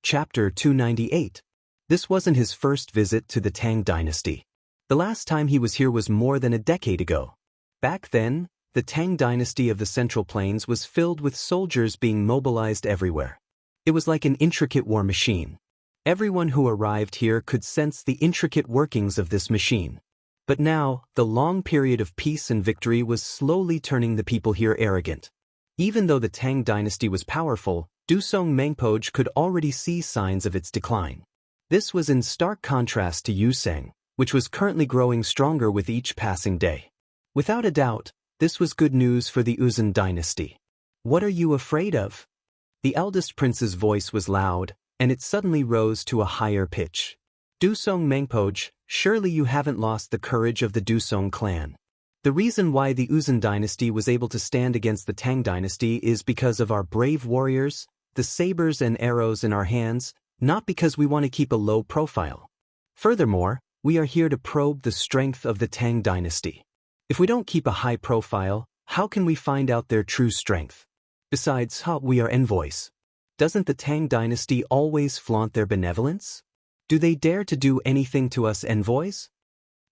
Chapter 298. This wasn't his first visit to the Tang dynasty. The last time he was here was more than a decade ago. Back then, the Tang dynasty of the Central Plains was filled with soldiers being mobilized everywhere. It was like an intricate war machine. Everyone who arrived here could sense the intricate workings of this machine. But now, the long period of peace and victory was slowly turning the people here arrogant. Even though the Tang dynasty was powerful, Dusong Mengpoj could already see signs of its decline. This was in stark contrast to Yuseng, which was currently growing stronger with each passing day. Without a doubt, this was good news for the Uzun dynasty. "What are you afraid of?" The eldest prince's voice was loud, and it suddenly rose to a higher pitch. "Dusong Mengpoj, surely you haven't lost the courage of the Dusong clan. The reason why the Uzun dynasty was able to stand against the Tang dynasty is because of our brave warriors, the sabers and arrows in our hands, not because we want to keep a low profile. Furthermore, we are here to probe the strength of the Tang dynasty. If we don't keep a high profile, how can we find out their true strength? Besides, we are envoys. Doesn't the Tang dynasty always flaunt their benevolence? Do they dare to do anything to us envoys?"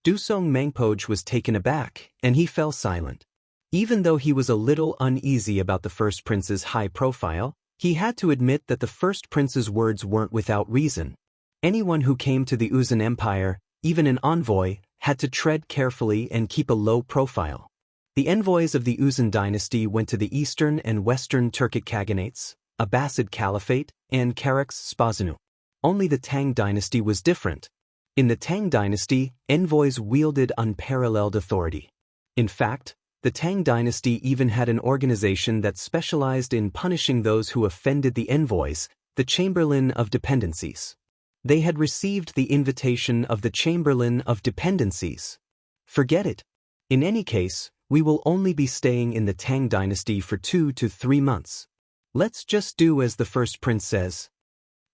Dusong Mengpoj was taken aback, and he fell silent. Even though he was a little uneasy about the first prince's high profile, he had to admit that the first prince's words weren't without reason. Anyone who came to the Uzun Empire, even an envoy, had to tread carefully and keep a low profile. The envoys of the Uzun dynasty went to the eastern and western Turkic Khaganates, Abbasid Caliphate, and Karax Spazanu. Only the Tang dynasty was different. In the Tang dynasty, envoys wielded unparalleled authority. In fact, the Tang dynasty even had an organization that specialized in punishing those who offended the envoys, the Chamberlain of Dependencies. They had received the invitation of the Chamberlain of Dependencies. Forget it. In any case, we will only be staying in the Tang dynasty for 2 to 3 months. Let's just do as the first prince says.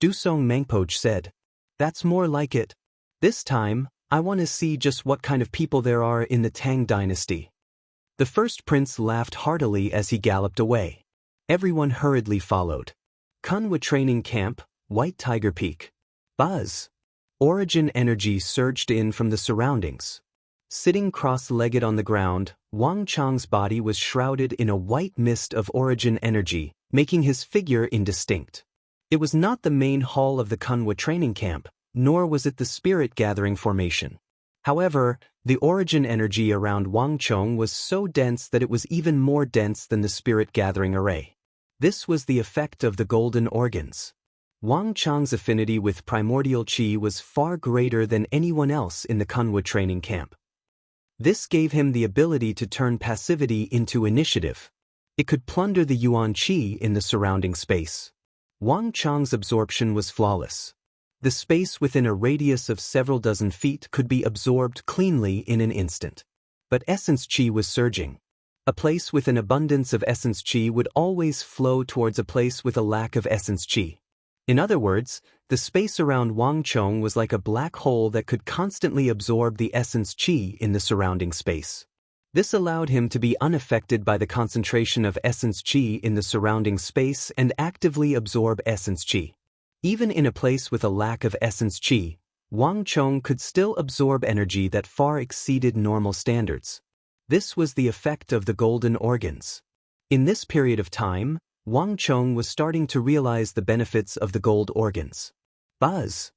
Dusong Mengpoj said. "That's more like it. This time, I want to see just what kind of people there are in the Tang dynasty." The first prince laughed heartily as he galloped away. Everyone hurriedly followed. Kunwa Training Camp, White Tiger Peak. Buzz. Origin energy surged in from the surroundings. Sitting cross-legged on the ground, Wang Chang's body was shrouded in a white mist of origin energy, making his figure indistinct. It was not the main hall of the Kunwa Training Camp, nor was it the spirit gathering formation. However, the origin energy around Wang Chong was so dense that it was even more dense than the spirit gathering array. This was the effect of the golden organs. Wang Chang's affinity with primordial qi was far greater than anyone else in the Kunwa Training Camp. This gave him the ability to turn passivity into initiative. It could plunder the yuan qi in the surrounding space. Wang Chang's absorption was flawless. The space within a radius of several dozen feet could be absorbed cleanly in an instant. But essence qi was surging. A place with an abundance of essence qi would always flow towards a place with a lack of essence qi. In other words, the space around Wang Chong was like a black hole that could constantly absorb the essence qi in the surrounding space. This allowed him to be unaffected by the concentration of essence qi in the surrounding space and actively absorb essence qi. Even in a place with a lack of essence qi, Wang Chong could still absorb energy that far exceeded normal standards. This was the effect of the golden organs. In this period of time, Wang Chong was starting to realize the benefits of the gold organs. Buzz.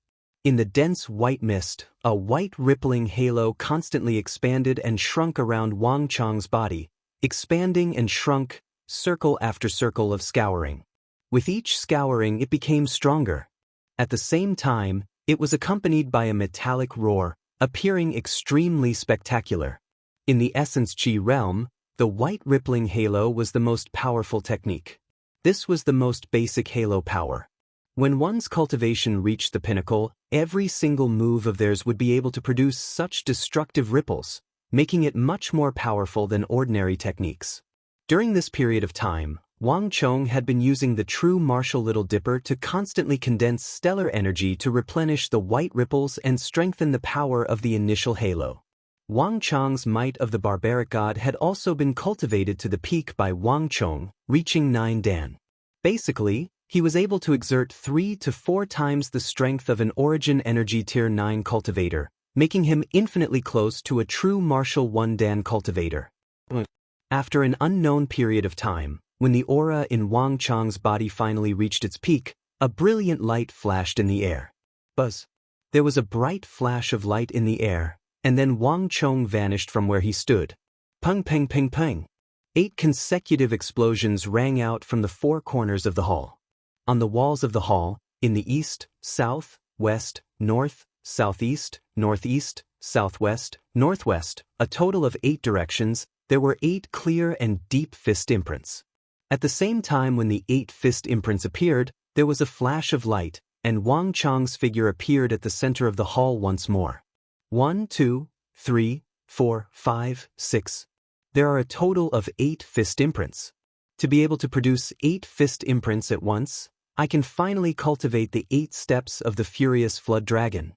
In the dense white mist, a white rippling halo constantly expanded and shrunk around Wang Chong's body, expanding and shrunk, circle after circle of scouring. With each scouring it became stronger. At the same time, it was accompanied by a metallic roar, appearing extremely spectacular. In the essence qi realm, the white rippling halo was the most powerful technique. This was the most basic halo power. When one's cultivation reached the pinnacle, every single move of theirs would be able to produce such destructive ripples, making it much more powerful than ordinary techniques. During this period of time, Wang Chong had been using the true martial Little Dipper to constantly condense stellar energy to replenish the white ripples and strengthen the power of the initial halo. Wang Chong's Might of the Barbaric God had also been cultivated to the peak by Wang Chong, reaching 9 Dan. Basically, he was able to exert 3 to 4 times the strength of an Origin Energy Tier 9 cultivator, making him infinitely close to a true Martial 1 Dan cultivator. After an unknown period of time, when the aura in Wang Chang's body finally reached its peak, a brilliant light flashed in the air. Buzz. There was a bright flash of light in the air, and then Wang Chong vanished from where he stood. Peng peng peng peng. 8 consecutive explosions rang out from the 4 corners of the hall. On the walls of the hall, in the east, south, west, north, southeast, northeast, southwest, northwest, a total of 8 directions, there were 8 clear and deep fist imprints. At the same time when the 8 fist imprints appeared, there was a flash of light, and Wang Chang's figure appeared at the center of the hall once more. 1, 2, 3, 4, 5, 6. There are a total of 8 fist imprints. To be able to produce 8 fist imprints at once, I can finally cultivate the 8 steps of the furious flood dragon.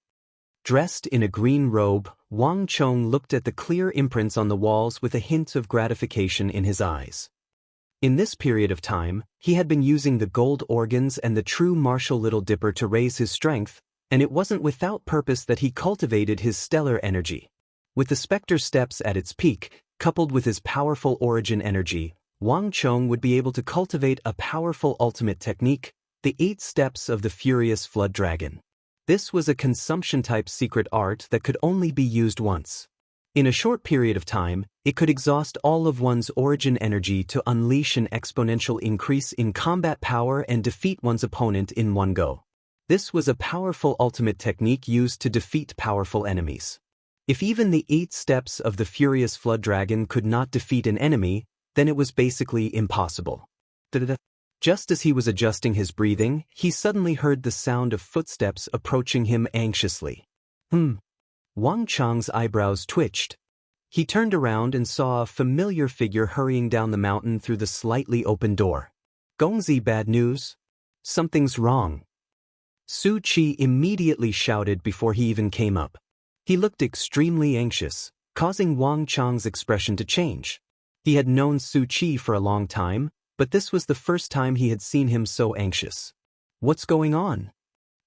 Dressed in a green robe, Wang Chong looked at the clear imprints on the walls with a hint of gratification in his eyes. In this period of time, he had been using the gold organs and the true martial Little Dipper to raise his strength, and it wasn't without purpose that he cultivated his stellar energy. With the Spectre Steps at its peak, coupled with his powerful Origin Energy, Wang Chong would be able to cultivate a powerful ultimate technique, the 8 steps of the furious flood dragon. This was a consumption-type secret art that could only be used once. In a short period of time, it could exhaust all of one's Origin Energy to unleash an exponential increase in combat power and defeat one's opponent in one go. This was a powerful ultimate technique used to defeat powerful enemies. If even the 8 steps of the furious flood dragon could not defeat an enemy, then it was basically impossible. Just as he was adjusting his breathing, he suddenly heard the sound of footsteps approaching him anxiously. Wang Chang's eyebrows twitched. He turned around and saw a familiar figure hurrying down the mountain through the slightly open door. Gongzi, bad news? Something's wrong. Su Qi immediately shouted before he even came up. He looked extremely anxious, causing Wang Chang's expression to change. He had known Su Qi for a long time, but this was the first time he had seen him so anxious. What's going on?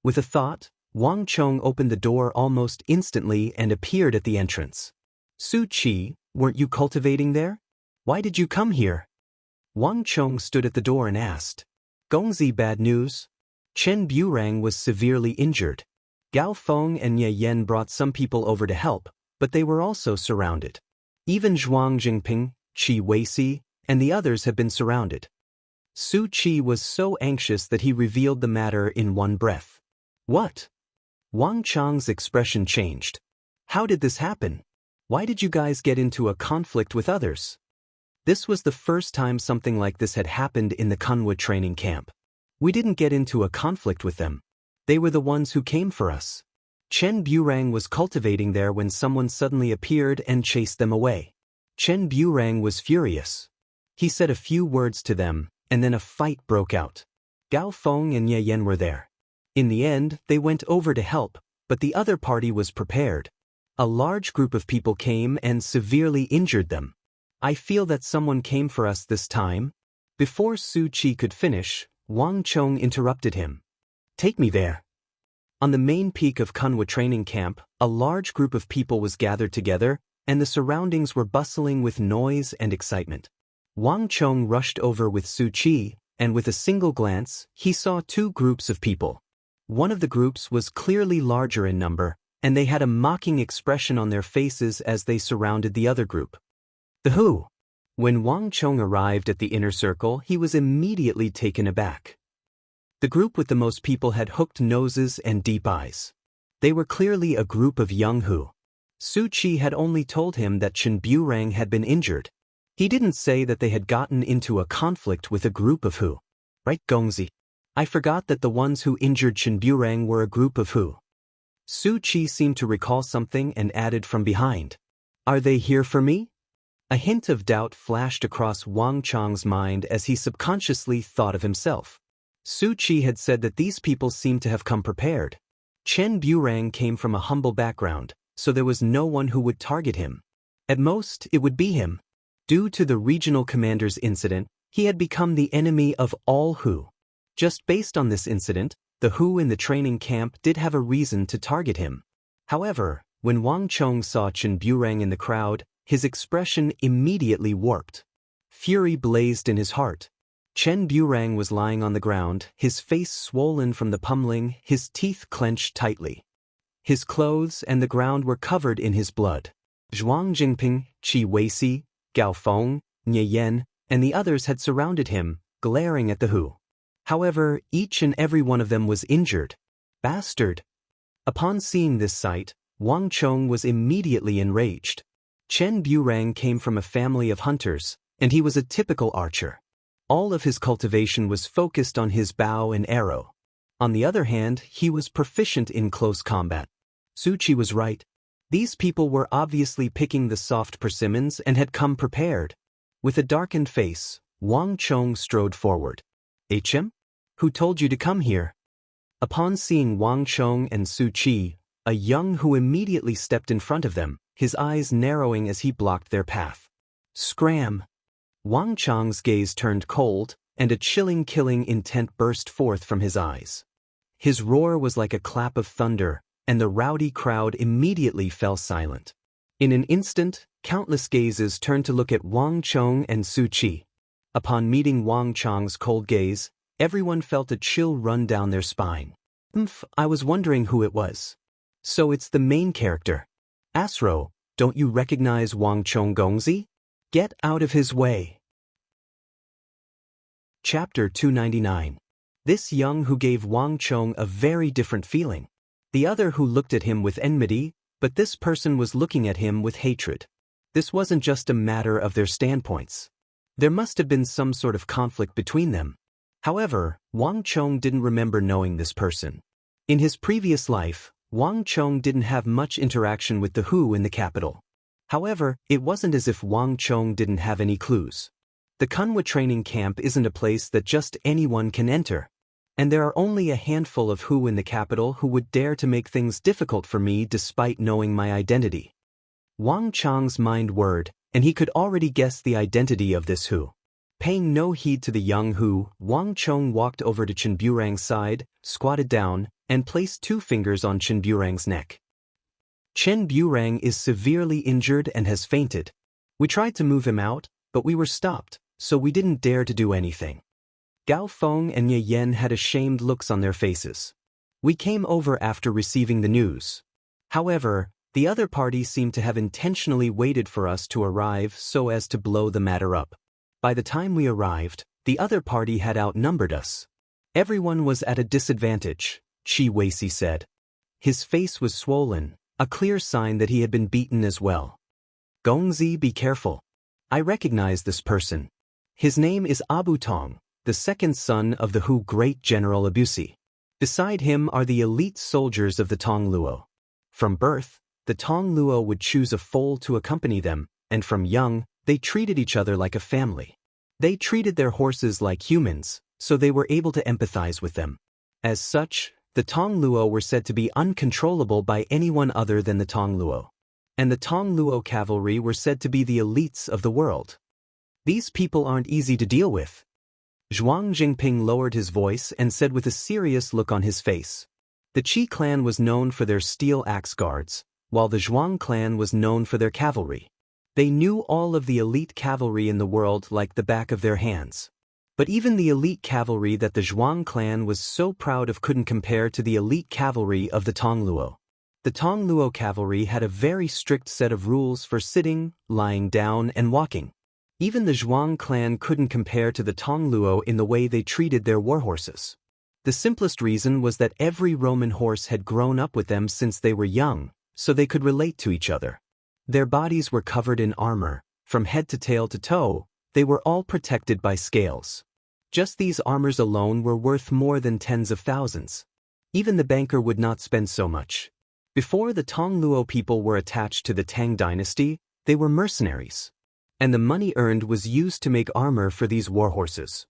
With a thought, Wang Chong opened the door almost instantly and appeared at the entrance. Su Qi, weren't you cultivating there? Why did you come here? Wang Chong stood at the door and asked. Gongzi, bad news? Chen Burang was severely injured. Gao Feng and Ye Yen brought some people over to help, but they were also surrounded. Even Zhuang Jingping, Qi Weisi, and the others have been surrounded. Su Qi was so anxious that he revealed the matter in one breath. What? Wang Chang's expression changed. How did this happen? Why did you guys get into a conflict with others? This was the first time something like this had happened in the Kunwa training camp. We didn't get into a conflict with them. They were the ones who came for us. Chen Burang was cultivating there when someone suddenly appeared and chased them away. Chen Burang was furious. He said a few words to them, and then a fight broke out. Gao Feng and Ye Yen were there. In the end, they went over to help, but the other party was prepared. A large group of people came and severely injured them. I feel that someone came for us this time. Before Su Qi could finish, Wang Chong interrupted him. Take me there. On the main peak of Kunwa training camp, a large group of people was gathered together, and the surroundings were bustling with noise and excitement. Wang Chong rushed over with Su Qi, and with a single glance, he saw 2 groups of people. One of the groups was clearly larger in number, and they had a mocking expression on their faces as they surrounded the other group. The who? When Wang Chong arrived at the inner circle, he was immediately taken aback. The group with the most people had hooked noses and deep eyes. They were clearly a group of young Hu. Su Qi had only told him that Chen Burang had been injured. He didn't say that they had gotten into a conflict with a group of Hu. Right, Gongzi? I forgot that the ones who injured Chen Burang were a group of Hu. Su Qi seemed to recall something and added from behind. Are they here for me? A hint of doubt flashed across Wang Chong's mind as he subconsciously thought of himself. Su Qi had said that these people seemed to have come prepared. Chen Burang came from a humble background, so there was no one who would target him. At most, it would be him. Due to the regional commander's incident, he had become the enemy of all Hu. Just based on this incident, the Hu in the training camp did have a reason to target him. However, when Wang Chong saw Chen Burang in the crowd, his expression immediately warped. Fury blazed in his heart. Chen Burang was lying on the ground, his face swollen from the pummeling, his teeth clenched tightly. His clothes and the ground were covered in his blood. Zhuang Jingping, Qi Weisi, Gao Feng, Nye Yan, and the others had surrounded him, glaring at the Hu. However, each and every one of them was injured. Bastard! Upon seeing this sight, Wang Chong was immediately enraged. Chen Burang came from a family of hunters, and he was a typical archer. All of his cultivation was focused on his bow and arrow. On the other hand, he was proficient in close combat. Su Qi was right. These people were obviously picking the soft persimmons and had come prepared. With a darkened face, Wang Chong strode forward. "HM? Who told you to come here?" Upon seeing Wang Chong and Su Qi, a young Hu immediately stepped in front of them, his eyes narrowing as he blocked their path. Scram! Wang Chong's gaze turned cold, and a chilling killing intent burst forth from his eyes. His roar was like a clap of thunder, and the rowdy crowd immediately fell silent. In an instant, countless gazes turned to look at Wang Chong and Su Qi. Upon meeting Wang Chong's cold gaze, everyone felt a chill run down their spine. I was wondering who it was. So it's the main character. Asro, don't you recognize Wang Chong Gongzi? Get out of his way. Chapter 299. This young Hu gave Wang Chong a very different feeling. The other Hu looked at him with enmity, but this person was looking at him with hatred. This wasn't just a matter of their standpoints. There must have been some sort of conflict between them. However, Wang Chong didn't remember knowing this person. In his previous life, Wang Chong didn't have much interaction with the Hu in the capital. However, it wasn't as if Wang Chong didn't have any clues. The Kunwa training camp isn't a place that just anyone can enter. And there are only a handful of Hu in the capital who would dare to make things difficult for me despite knowing my identity. Wang Chong's mind whirred, and he could already guess the identity of this Hu. Paying no heed to the young Hu, Wang Chong walked over to Chen Burang's side, squatted down, and placed 2 fingers on Chen Burang's neck. Chen Burang is severely injured and has fainted. We tried to move him out, but we were stopped, so we didn't dare to do anything. Gao Feng and Ye Yen had ashamed looks on their faces. We came over after receiving the news. However, the other party seemed to have intentionally waited for us to arrive so as to blow the matter up. By the time we arrived, the other party had outnumbered us. Everyone was at a disadvantage, Qi Weisi said. His face was swollen, a clear sign that he had been beaten as well. Gongzi, be careful. I recognize this person. His name is Abu Tong, the second son of the Hu great General Abusi. Beside him are the elite soldiers of the Tong Luo. From birth, the Tong Luo would choose a foal to accompany them, and from young, they treated each other like a family. They treated their horses like humans, so they were able to empathize with them. As such, the Tong Luo were said to be uncontrollable by anyone other than the Tong Luo. And the Tong Luo cavalry were said to be the elites of the world. These people aren't easy to deal with. Zhuang Jingping lowered his voice and said with a serious look on his face. The Qi clan was known for their steel axe guards, while the Zhuang clan was known for their cavalry. They knew all of the elite cavalry in the world like the back of their hands. But even the elite cavalry that the Zhuang clan was so proud of couldn't compare to the elite cavalry of the Tong Luo. The Tong Luo cavalry had a very strict set of rules for sitting, lying down, and walking. Even the Zhuang clan couldn't compare to the Tong Luo in the way they treated their warhorses. The simplest reason was that every Roman horse had grown up with them since they were young, so they could relate to each other. Their bodies were covered in armor, from head to tail to toe. They were all protected by scales. Just these armors alone were worth more than tens of thousands. Even the banker would not spend so much. Before the Tong Luo people were attached to the Tang dynasty, they were mercenaries. And the money earned was used to make armor for these warhorses.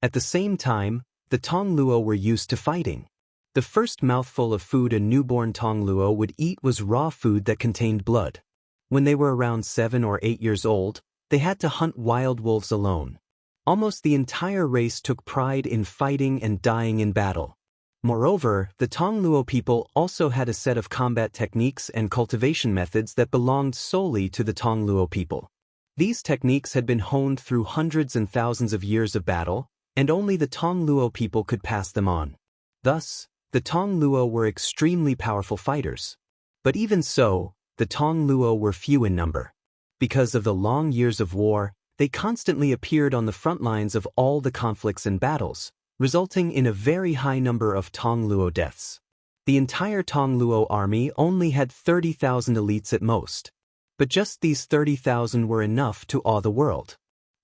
At the same time, the Tong Luo were used to fighting. The first mouthful of food a newborn Tong Luo would eat was raw food that contained blood. When they were around 7 or 8 years old, they had to hunt wild wolves alone. Almost the entire race took pride in fighting and dying in battle. Moreover, the Tongluo people also had a set of combat techniques and cultivation methods that belonged solely to the Tongluo people. These techniques had been honed through hundreds and thousands of years of battle, and only the Tongluo people could pass them on. Thus, the Tongluo were extremely powerful fighters. But even so, the Tongluo were few in number. Because of the long years of war, they constantly appeared on the front lines of all the conflicts and battles, resulting in a very high number of Tongluo deaths. The entire Tongluo army only had 30,000 elites at most. But just these 30,000 were enough to awe the world.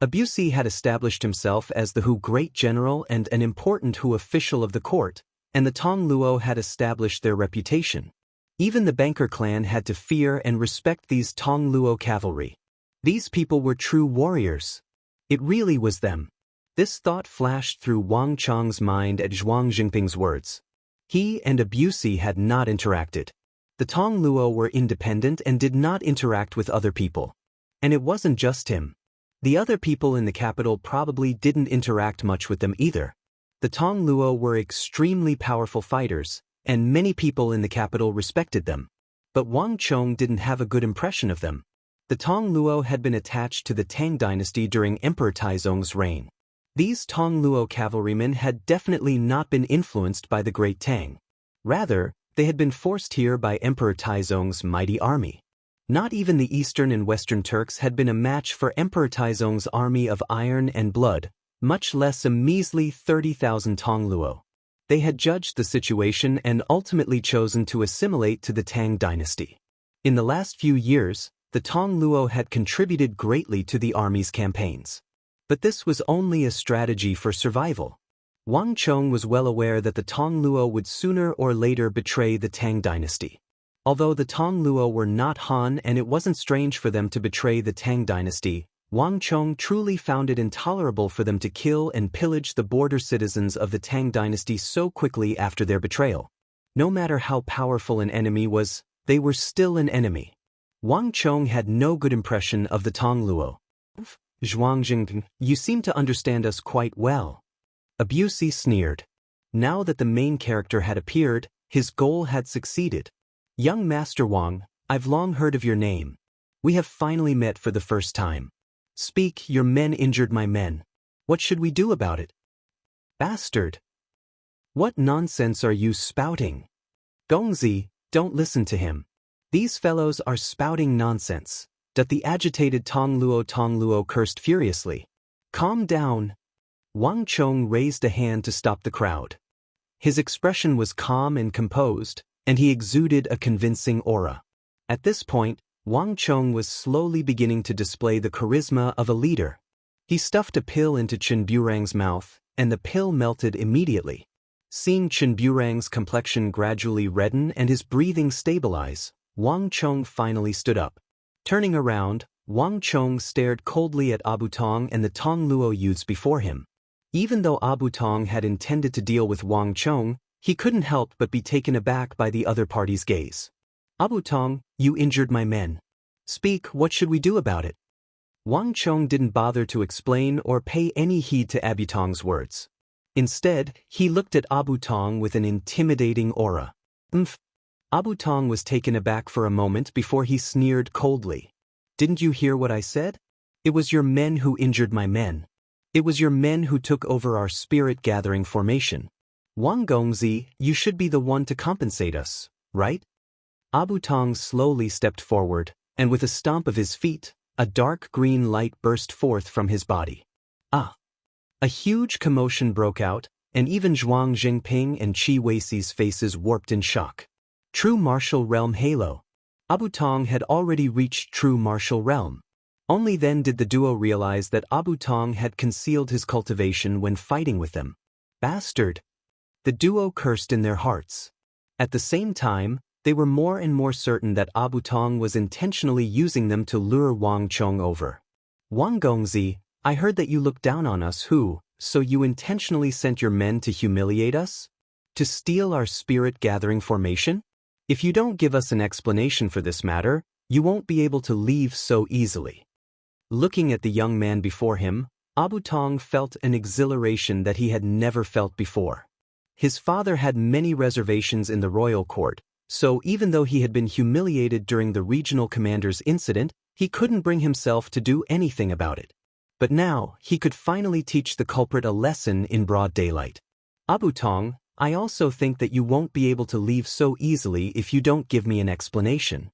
Abusi had established himself as the Hu great general and an important Hu official of the court, and the Tongluo had established their reputation. Even the banker clan had to fear and respect these Tongluo cavalry. These people were true warriors. It really was them. This thought flashed through Wang Chong's mind at Zhuang Jingping's words. He and Abusi had not interacted. The Tongluo were independent and did not interact with other people. And it wasn't just him. The other people in the capital probably didn't interact much with them either. The Tongluo were extremely powerful fighters, and many people in the capital respected them. But Wang Chong didn't have a good impression of them. The Tongluo had been attached to the Tang dynasty during Emperor Taizong's reign. These Tongluo cavalrymen had definitely not been influenced by the Great Tang. Rather, they had been forced here by Emperor Taizong's mighty army. Not even the Eastern and Western Turks had been a match for Emperor Taizong's army of iron and blood, much less a measly 30,000 Tongluo. They had judged the situation and ultimately chosen to assimilate to the Tang dynasty. In the last few years, the Tongluo had contributed greatly to the army's campaigns. But this was only a strategy for survival. Wang Chong was well aware that the Tongluo would sooner or later betray the Tang dynasty. Although the Tongluo were not Han and it wasn't strange for them to betray the Tang dynasty, Wang Chong truly found it intolerable for them to kill and pillage the border citizens of the Tang dynasty so quickly after their betrayal. No matter how powerful an enemy was, they were still an enemy. Wang Chong had no good impression of the Tongluo. Zhuang Jingping, you seem to understand us quite well. Abusi sneered. Now that the main character had appeared, his goal had succeeded. Young Master Wang, I've long heard of your name. We have finally met for the first time. Speak, your men injured my men. What should we do about it? Bastard! What nonsense are you spouting? Gongzi, don't listen to him. These fellows are spouting nonsense. The agitated Tongluo cursed furiously. Calm down. Wang Chong raised a hand to stop the crowd. His expression was calm and composed, and he exuded a convincing aura. At this point, Wang Chong was slowly beginning to display the charisma of a leader. He stuffed a pill into Chen Burang's mouth, and the pill melted immediately. Seeing Chen Burang's complexion gradually redden and his breathing stabilize, Wang Chong finally stood up. Turning around, Wang Chong stared coldly at Abu Tong and the Tongluo youths before him. Even though Abu Tong had intended to deal with Wang Chong, he couldn't help but be taken aback by the other party's gaze. Abu Tong, you injured my men. Speak, what should we do about it? Wang Chong didn't bother to explain or pay any heed to Abu Tong's words. Instead, he looked at Abu Tong with an intimidating aura. Abu Tong was taken aback for a moment before he sneered coldly. Didn't you hear what I said? It was your men who injured my men. It was your men who took over our spirit-gathering formation. Wang Gongzi, you should be the one to compensate us, right? Abu Tong slowly stepped forward, and with a stomp of his feet, a dark green light burst forth from his body. A huge commotion broke out, and even Zhuang Jingping and Qi Weixi's faces warped in shock. True Martial Realm Halo. Abu Tong had already reached True Martial Realm. Only then did the duo realize that Abu Tong had concealed his cultivation when fighting with them. Bastard! The duo cursed in their hearts. At the same time, they were more and more certain that Abu Tong was intentionally using them to lure Wang Chong over. Wang Gongzi, I heard that you looked down on us so you intentionally sent your men to humiliate us? To steal our spirit-gathering formation? If you don't give us an explanation for this matter, you won't be able to leave so easily. Looking at the young man before him, Abu Tong felt an exhilaration that he had never felt before. His father had many reservations in the royal court, so even though he had been humiliated during the regional commander's incident, he couldn't bring himself to do anything about it. But now, he could finally teach the culprit a lesson in broad daylight. Abu Tong, I also think that you won't be able to leave so easily if you don't give me an explanation.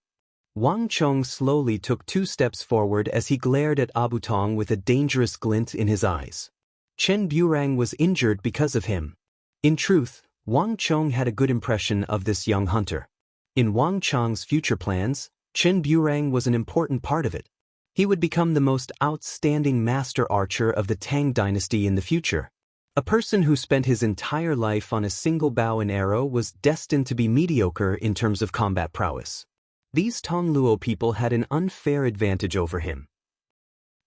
Wang Chong slowly took 2 steps forward as he glared at Abu Tong with a dangerous glint in his eyes. Chen Burang was injured because of him. In truth, Wang Chong had a good impression of this young hunter. In Wang Chong's future plans, Chen Burang was an important part of it. He would become the most outstanding master archer of the Tang dynasty in the future. A person who spent his entire life on a single bow and arrow was destined to be mediocre in terms of combat prowess. These Tongluo people had an unfair advantage over him.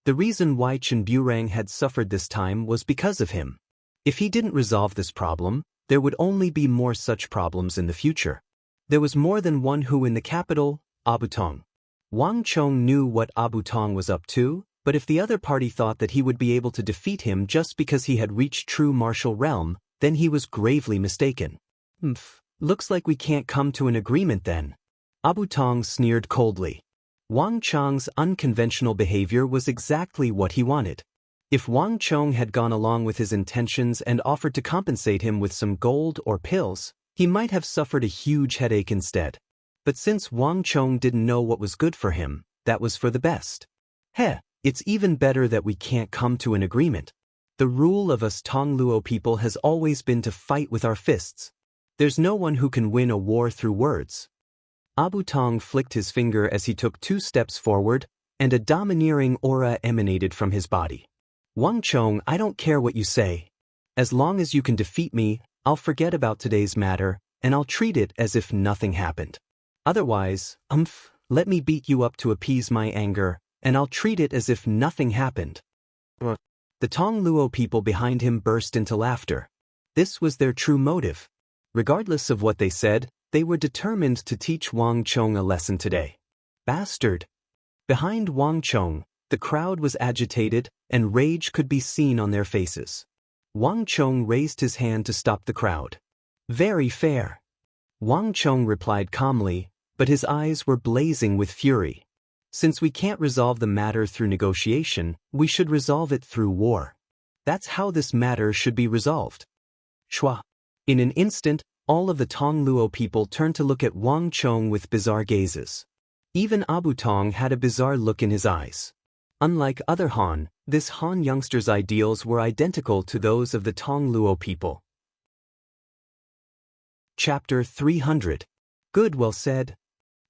The reason why Chen Burang had suffered this time was because of him. If he didn't resolve this problem, there would only be more such problems in the future. There was more than one who in the capital, Abu Tong. Wang Chong knew what Abu Tong was up to, but if the other party thought that he would be able to defeat him just because he had reached true martial realm, then he was gravely mistaken. Looks like we can't come to an agreement then. Abu Tong sneered coldly. Wang Chong's unconventional behavior was exactly what he wanted. If Wang Chong had gone along with his intentions and offered to compensate him with some gold or pills, he might have suffered a huge headache instead. But since Wang Chong didn't know what was good for him, that was for the best. It's even better that we can't come to an agreement. The rule of us Tongluo people has always been to fight with our fists. There's no one who can win a war through words. Abu Tong flicked his finger as he took 2 steps forward, and a domineering aura emanated from his body. Wang Chong, I don't care what you say. As long as you can defeat me, I'll forget about today's matter, and I'll treat it as if nothing happened. Otherwise, let me beat you up to appease my anger, and I'll treat it as if nothing happened. The Tongluo people behind him burst into laughter. This was their true motive. Regardless of what they said, they were determined to teach Wang Chong a lesson today. Bastard! Behind Wang Chong, the crowd was agitated, and rage could be seen on their faces. Wang Chong raised his hand to stop the crowd. Very fair. Wang Chong replied calmly, but his eyes were blazing with fury. Since we can't resolve the matter through negotiation, we should resolve it through war. That's how this matter should be resolved. Shua. In an instant, all of the Tongluo people turned to look at Wang Chong with bizarre gazes. Even Abu Tong had a bizarre look in his eyes. Unlike other Han, this Han youngster's ideals were identical to those of the Tongluo people. Chapter 300. Good, well said.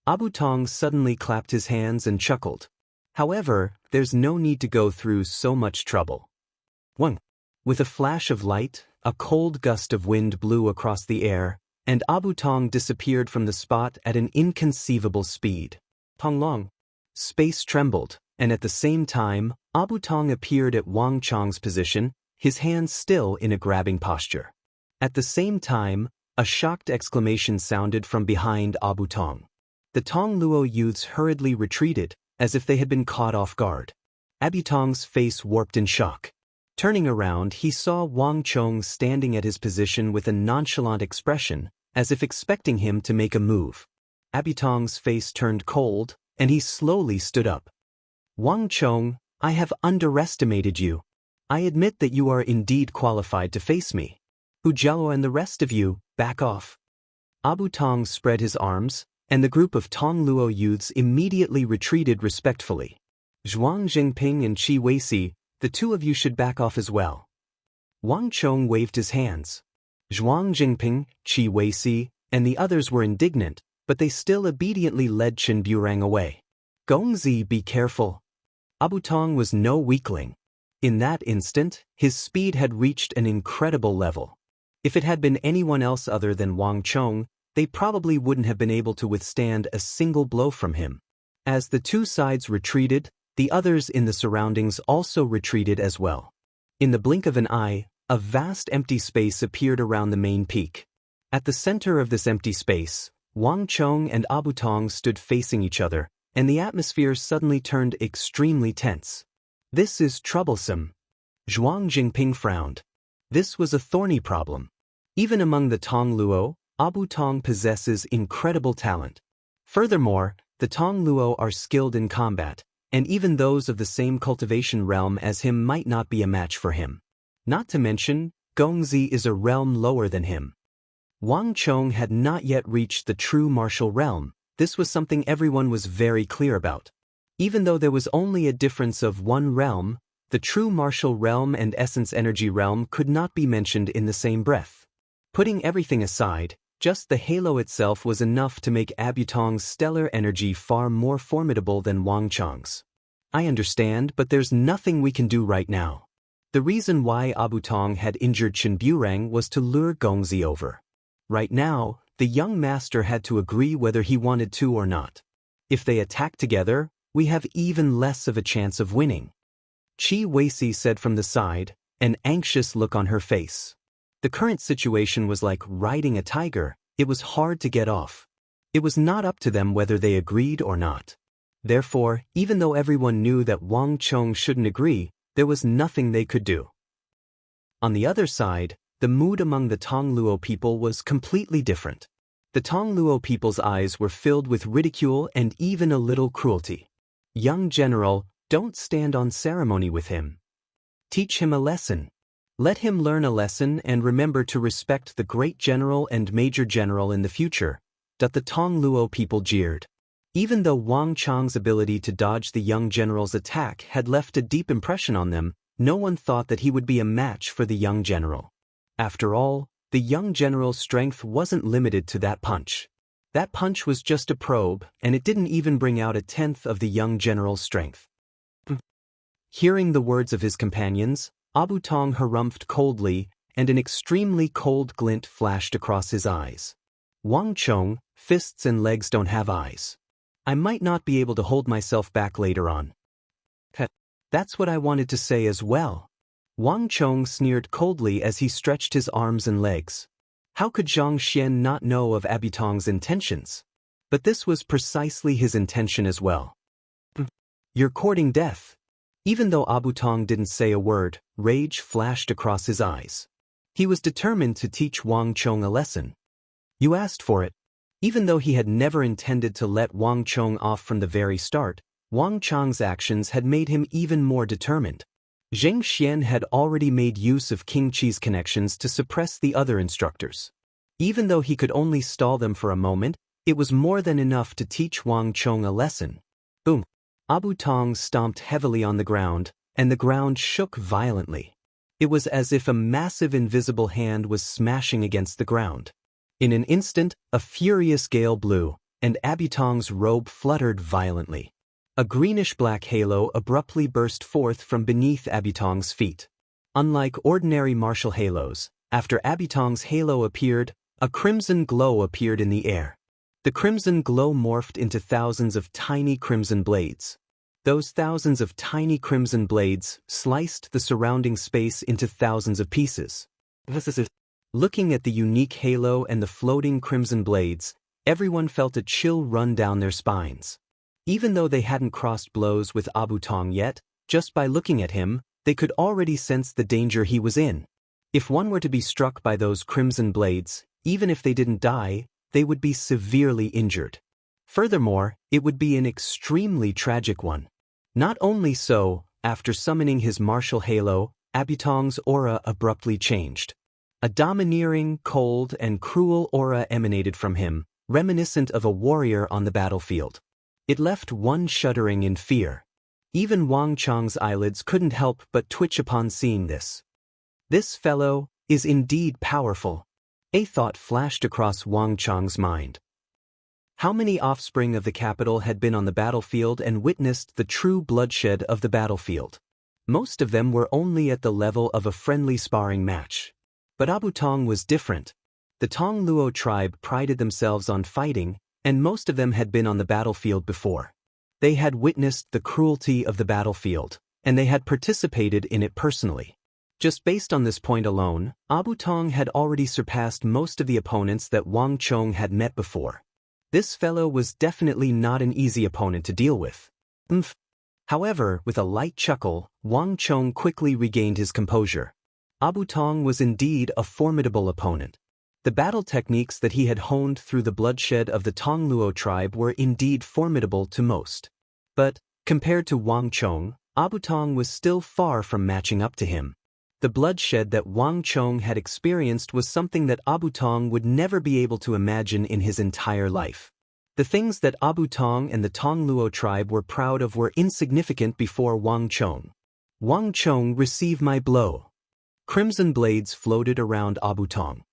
Abu Tong suddenly clapped his hands and chuckled. However, there's no need to go through so much trouble. 1. With a flash of light, a cold gust of wind blew across the air, and Abu Tong disappeared from the spot at an inconceivable speed. Tonglong. Space trembled, and at the same time, Abu Tong appeared at Wang Chong's position, his hands still in a grabbing posture. At the same time, a shocked exclamation sounded from behind Abu Tong. The Tongluo youths hurriedly retreated, as if they had been caught off guard. Abu Tong's face warped in shock. Turning around, he saw Wang Chong standing at his position with a nonchalant expression, as if expecting him to make a move. Abu Tong's face turned cold, and he slowly stood up. Wang Chong, I have underestimated you. I admit that you are indeed qualified to face me. Hu Jialuo and the rest of you, back off. Abu Tong spread his arms, and the group of Tongluo youths immediately retreated respectfully. Zhuang Jingping and Qi Weisi, the 2 of you should back off as well. Wang Chong waved his hands. Zhuang Jingping, Qi Weisi, and the others were indignant, but they still obediently led Chen Burang away. Gongzi, be careful. Abu Tong was no weakling. In that instant, his speed had reached an incredible level. If it had been anyone else other than Wang Chong, they probably wouldn't have been able to withstand a single blow from him. As the 2 sides retreated, the others in the surroundings also retreated as well. In the blink of an eye, a vast empty space appeared around the main peak. At the center of this empty space, Wang Chong and Abu Tong stood facing each other, and the atmosphere suddenly turned extremely tense. This is troublesome. Zhuang Jingping frowned. This was a thorny problem. Even among the Tong Luo, Abu Tong possesses incredible talent. Furthermore, the Tong Luo are skilled in combat, and even those of the same cultivation realm as him might not be a match for him. Not to mention, Gongzi is a realm lower than him. Wang Chong had not yet reached the true martial realm. This was something everyone was very clear about. Even though there was only a difference of one realm, the true martial realm and essence energy realm could not be mentioned in the same breath. Putting everything aside, just the halo itself was enough to make Abu Tong's stellar energy far more formidable than Wang Chong's. I understand, but there's nothing we can do right now. The reason why Abu Tong had injured Chen Burang was to lure Gongzi over. Right now, the young master had to agree whether he wanted to or not. If they attack together, we have even less of a chance of winning. Qi Weisi said from the side, an anxious look on her face. The current situation was like riding a tiger. It was hard to get off. It was not up to them whether they agreed or not. Therefore, even though everyone knew that Wang Chong shouldn't agree, there was nothing they could do. On the other side, the mood among the Tong Luo people was completely different. The Tong Luo people's eyes were filled with ridicule and even a little cruelty. Young general, don't stand on ceremony with him. Teach him a lesson. Let him learn a lesson and remember to respect the great general and major general in the future. The Tong Luo people jeered. Even though Wang Chong's ability to dodge the young general's attack had left a deep impression on them, no one thought that he would be a match for the young general. After all, the young general's strength wasn't limited to that punch. That punch was just a probe, and it didn't even bring out a tenth of the young general's strength. Hearing the words of his companions, Abu Tong harumphed coldly, and an extremely cold glint flashed across his eyes. Wang Chong, fists and legs don't have eyes. I might not be able to hold myself back later on. That's what I wanted to say as well. Wang Chong sneered coldly as he stretched his arms and legs. How could Zhang Xian not know of Abu Tong's intentions? But this was precisely his intention as well. You're courting death. Even though Abu Tong didn't say a word, rage flashed across his eyes. He was determined to teach Wang Chong a lesson. You asked for it. Even though he had never intended to let Wang Chong off from the very start, Wang Chong's actions had made him even more determined. Zhang Xian had already made use of King Qi's connections to suppress the other instructors. Even though he could only stall them for a moment, it was more than enough to teach Wang Chong a lesson. Boom! Abu Tong stomped heavily on the ground, and the ground shook violently. It was as if a massive invisible hand was smashing against the ground. In an instant, a furious gale blew, and Abu Tong's robe fluttered violently. A greenish-black halo abruptly burst forth from beneath Abu Tong's feet. Unlike ordinary martial halos, after Abu Tong's halo appeared, a crimson glow appeared in the air. The crimson glow morphed into thousands of tiny crimson blades. Those thousands of tiny crimson blades sliced the surrounding space into thousands of pieces. Looking at the unique halo and the floating crimson blades, everyone felt a chill run down their spines. Even though they hadn't crossed blows with Abu Tong yet, just by looking at him, they could already sense the danger he was in. If one were to be struck by those crimson blades, even if they didn't die, they would be severely injured. Furthermore, it would be an extremely tragic one. Not only so, after summoning his martial halo, Abu Tong's aura abruptly changed. A domineering, cold, and cruel aura emanated from him, reminiscent of a warrior on the battlefield. It left one shuddering in fear. Even Wang Chong's eyelids couldn't help but twitch upon seeing this. This fellow is indeed powerful. A thought flashed across Wang Chong's mind. How many offspring of the capital had been on the battlefield and witnessed the true bloodshed of the battlefield? Most of them were only at the level of a friendly sparring match. But Abu Tong was different. The Tong Luo tribe prided themselves on fighting, and most of them had been on the battlefield before. They had witnessed the cruelty of the battlefield, and they had participated in it personally. Just based on this point alone, Abu Tong had already surpassed most of the opponents that Wang Chong had met before. This fellow was definitely not an easy opponent to deal with. However, with a light chuckle, Wang Chong quickly regained his composure. Abu Tong was indeed a formidable opponent. The battle techniques that he had honed through the bloodshed of the Tongluo tribe were indeed formidable to most. But, compared to Wang Chong, Abu Tong was still far from matching up to him. The bloodshed that Wang Chong had experienced was something that Abu Tong would never be able to imagine in his entire life. The things that Abu Tong and the Tongluo tribe were proud of were insignificant before Wang Chong. Wang Chong, receive my blow. Crimson blades floated around Abu Tong.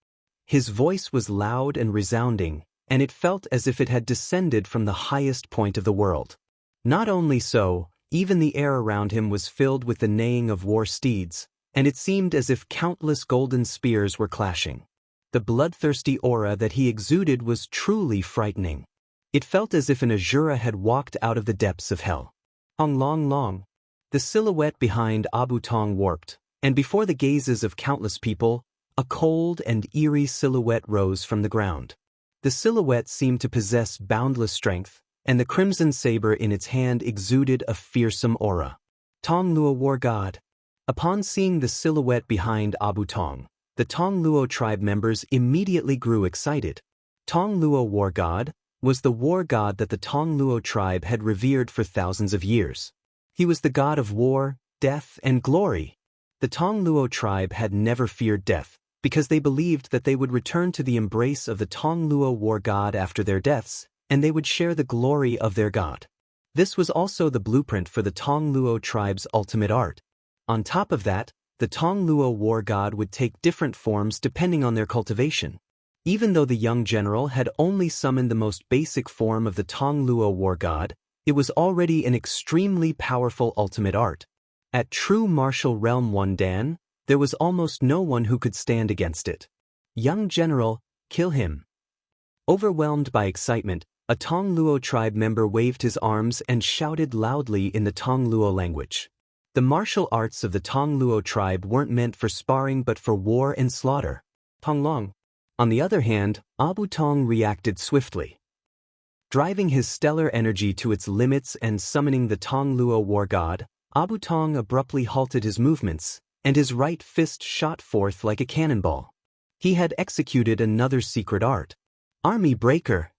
His voice was loud and resounding, and it felt as if it had descended from the highest point of the world. Not only so, even the air around him was filled with the neighing of war steeds, and it seemed as if countless golden spears were clashing. The bloodthirsty aura that he exuded was truly frightening. It felt as if an Asura had walked out of the depths of hell. Long. The silhouette behind Abu Tong warped, and before the gazes of countless people, a cold and eerie silhouette rose from the ground. The silhouette seemed to possess boundless strength, and the crimson saber in its hand exuded a fearsome aura. Tongluo War God. Upon seeing the silhouette behind Abu Tong, the Tongluo tribe members immediately grew excited. Tongluo War God was the war god that the Tongluo tribe had revered for thousands of years. He was the god of war, death, and glory. The Tongluo tribe had never feared death, because they believed that they would return to the embrace of the Tongluo war god after their deaths, and they would share the glory of their god. This was also the blueprint for the Tongluo tribe's ultimate art. On top of that, the Tongluo war god would take different forms depending on their cultivation. Even though the young general had only summoned the most basic form of the Tongluo war god, it was already an extremely powerful ultimate art. At true martial realm 1 Dan, there was almost no one who could stand against it. Young general, kill him. Overwhelmed by excitement, a Tongluo tribe member waved his arms and shouted loudly in the Tongluo language. The martial arts of the Tongluo tribe weren't meant for sparring but for war and slaughter. Tonglong. On the other hand, Abu Tong reacted swiftly. Driving his stellar energy to its limits and summoning the Tongluo war god, Abu Tong abruptly halted his movements, and his right fist shot forth like a cannonball. He had executed another secret art. Army Breaker.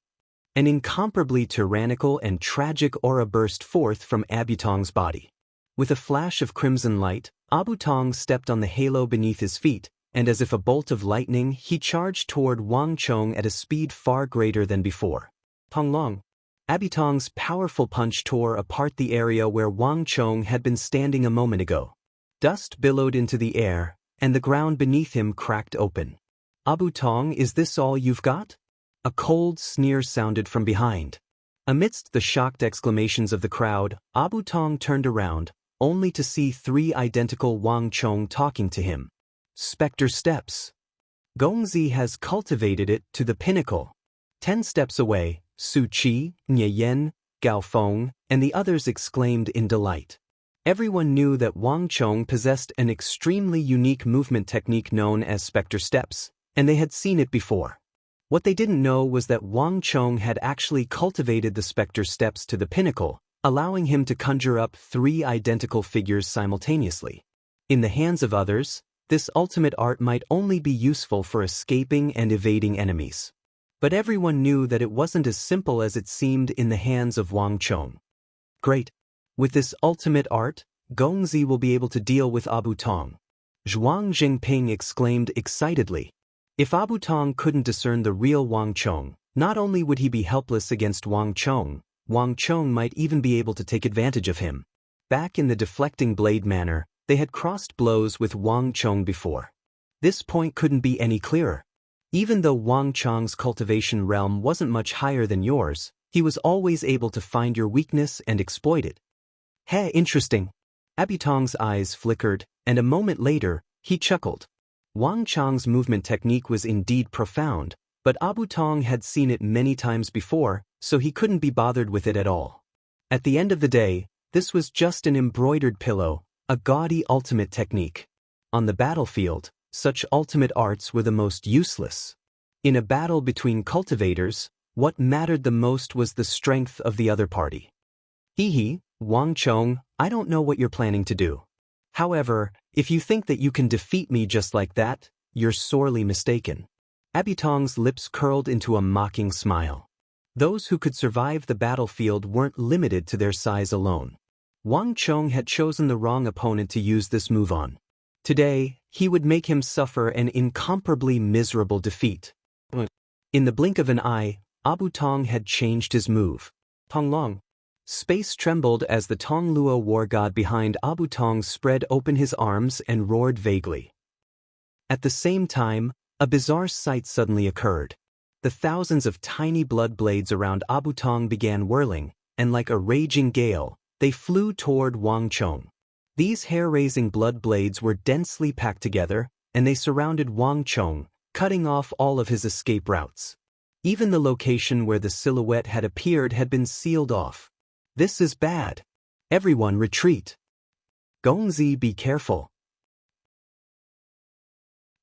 An incomparably tyrannical and tragic aura burst forth from Abu Tong's body. With a flash of crimson light, Abu Tong stepped on the halo beneath his feet, and as if a bolt of lightning, he charged toward Wang Chong at a speed far greater than before. Tonglong. Abu Tong's powerful punch tore apart the area where Wang Chong had been standing a moment ago. Dust billowed into the air, and the ground beneath him cracked open. Abu Tong, is this all you've got? A cold sneer sounded from behind. Amidst the shocked exclamations of the crowd, Abu Tong turned around, only to see 3 identical Wang Chong talking to him. Spectre steps. Gongzi has cultivated it to the pinnacle. 10 steps away, Su Qi, Nye Yen, Gao Feng, and the others exclaimed in delight. Everyone knew that Wang Chong possessed an extremely unique movement technique known as spectre steps, and they had seen it before. What they didn't know was that Wang Chong had actually cultivated the spectre steps to the pinnacle, allowing him to conjure up 3 identical figures simultaneously. In the hands of others, this ultimate art might only be useful for escaping and evading enemies. But everyone knew that it wasn't as simple as it seemed in the hands of Wang Chong. Great. With this ultimate art, Gongzi will be able to deal with Abu Tong. Zhuang Jingping exclaimed excitedly. If Abu Tong couldn't discern the real Wang Chong, not only would he be helpless against Wang Chong might even be able to take advantage of him. Back in the deflecting blade manner, they had crossed blows with Wang Chong before. This point couldn't be any clearer. Even though Wang Chong's cultivation realm wasn't much higher than yours, he was always able to find your weakness and exploit it. Hey, interesting. Abu Tong's eyes flickered, and a moment later, he chuckled. Wang Chong's movement technique was indeed profound, but Abu Tong had seen it many times before, so he couldn't be bothered with it at all. At the end of the day, this was just an embroidered pillow, a gaudy ultimate technique. On the battlefield, such ultimate arts were the most useless. In a battle between cultivators, what mattered the most was the strength of the other party. Hee hee, Wang Chong, I don't know what you're planning to do. However, if you think that you can defeat me just like that, you're sorely mistaken. Abutong's lips curled into a mocking smile. Those who could survive the battlefield weren't limited to their size alone. Wang Chong had chosen the wrong opponent to use this move on. Today, he would make him suffer an incomparably miserable defeat. In the blink of an eye, Abutong had changed his move. Tonglong. Space trembled as the Tongluo war god behind Abutong spread open his arms and roared vaguely. At the same time, a bizarre sight suddenly occurred. The thousands of tiny blood blades around Abutong began whirling, and like a raging gale, they flew toward Wang Chong. These hair-raising blood blades were densely packed together, and they surrounded Wang Chong, cutting off all of his escape routes. Even the location where the silhouette had appeared had been sealed off. This is bad. Everyone retreat. Gongzi, be careful.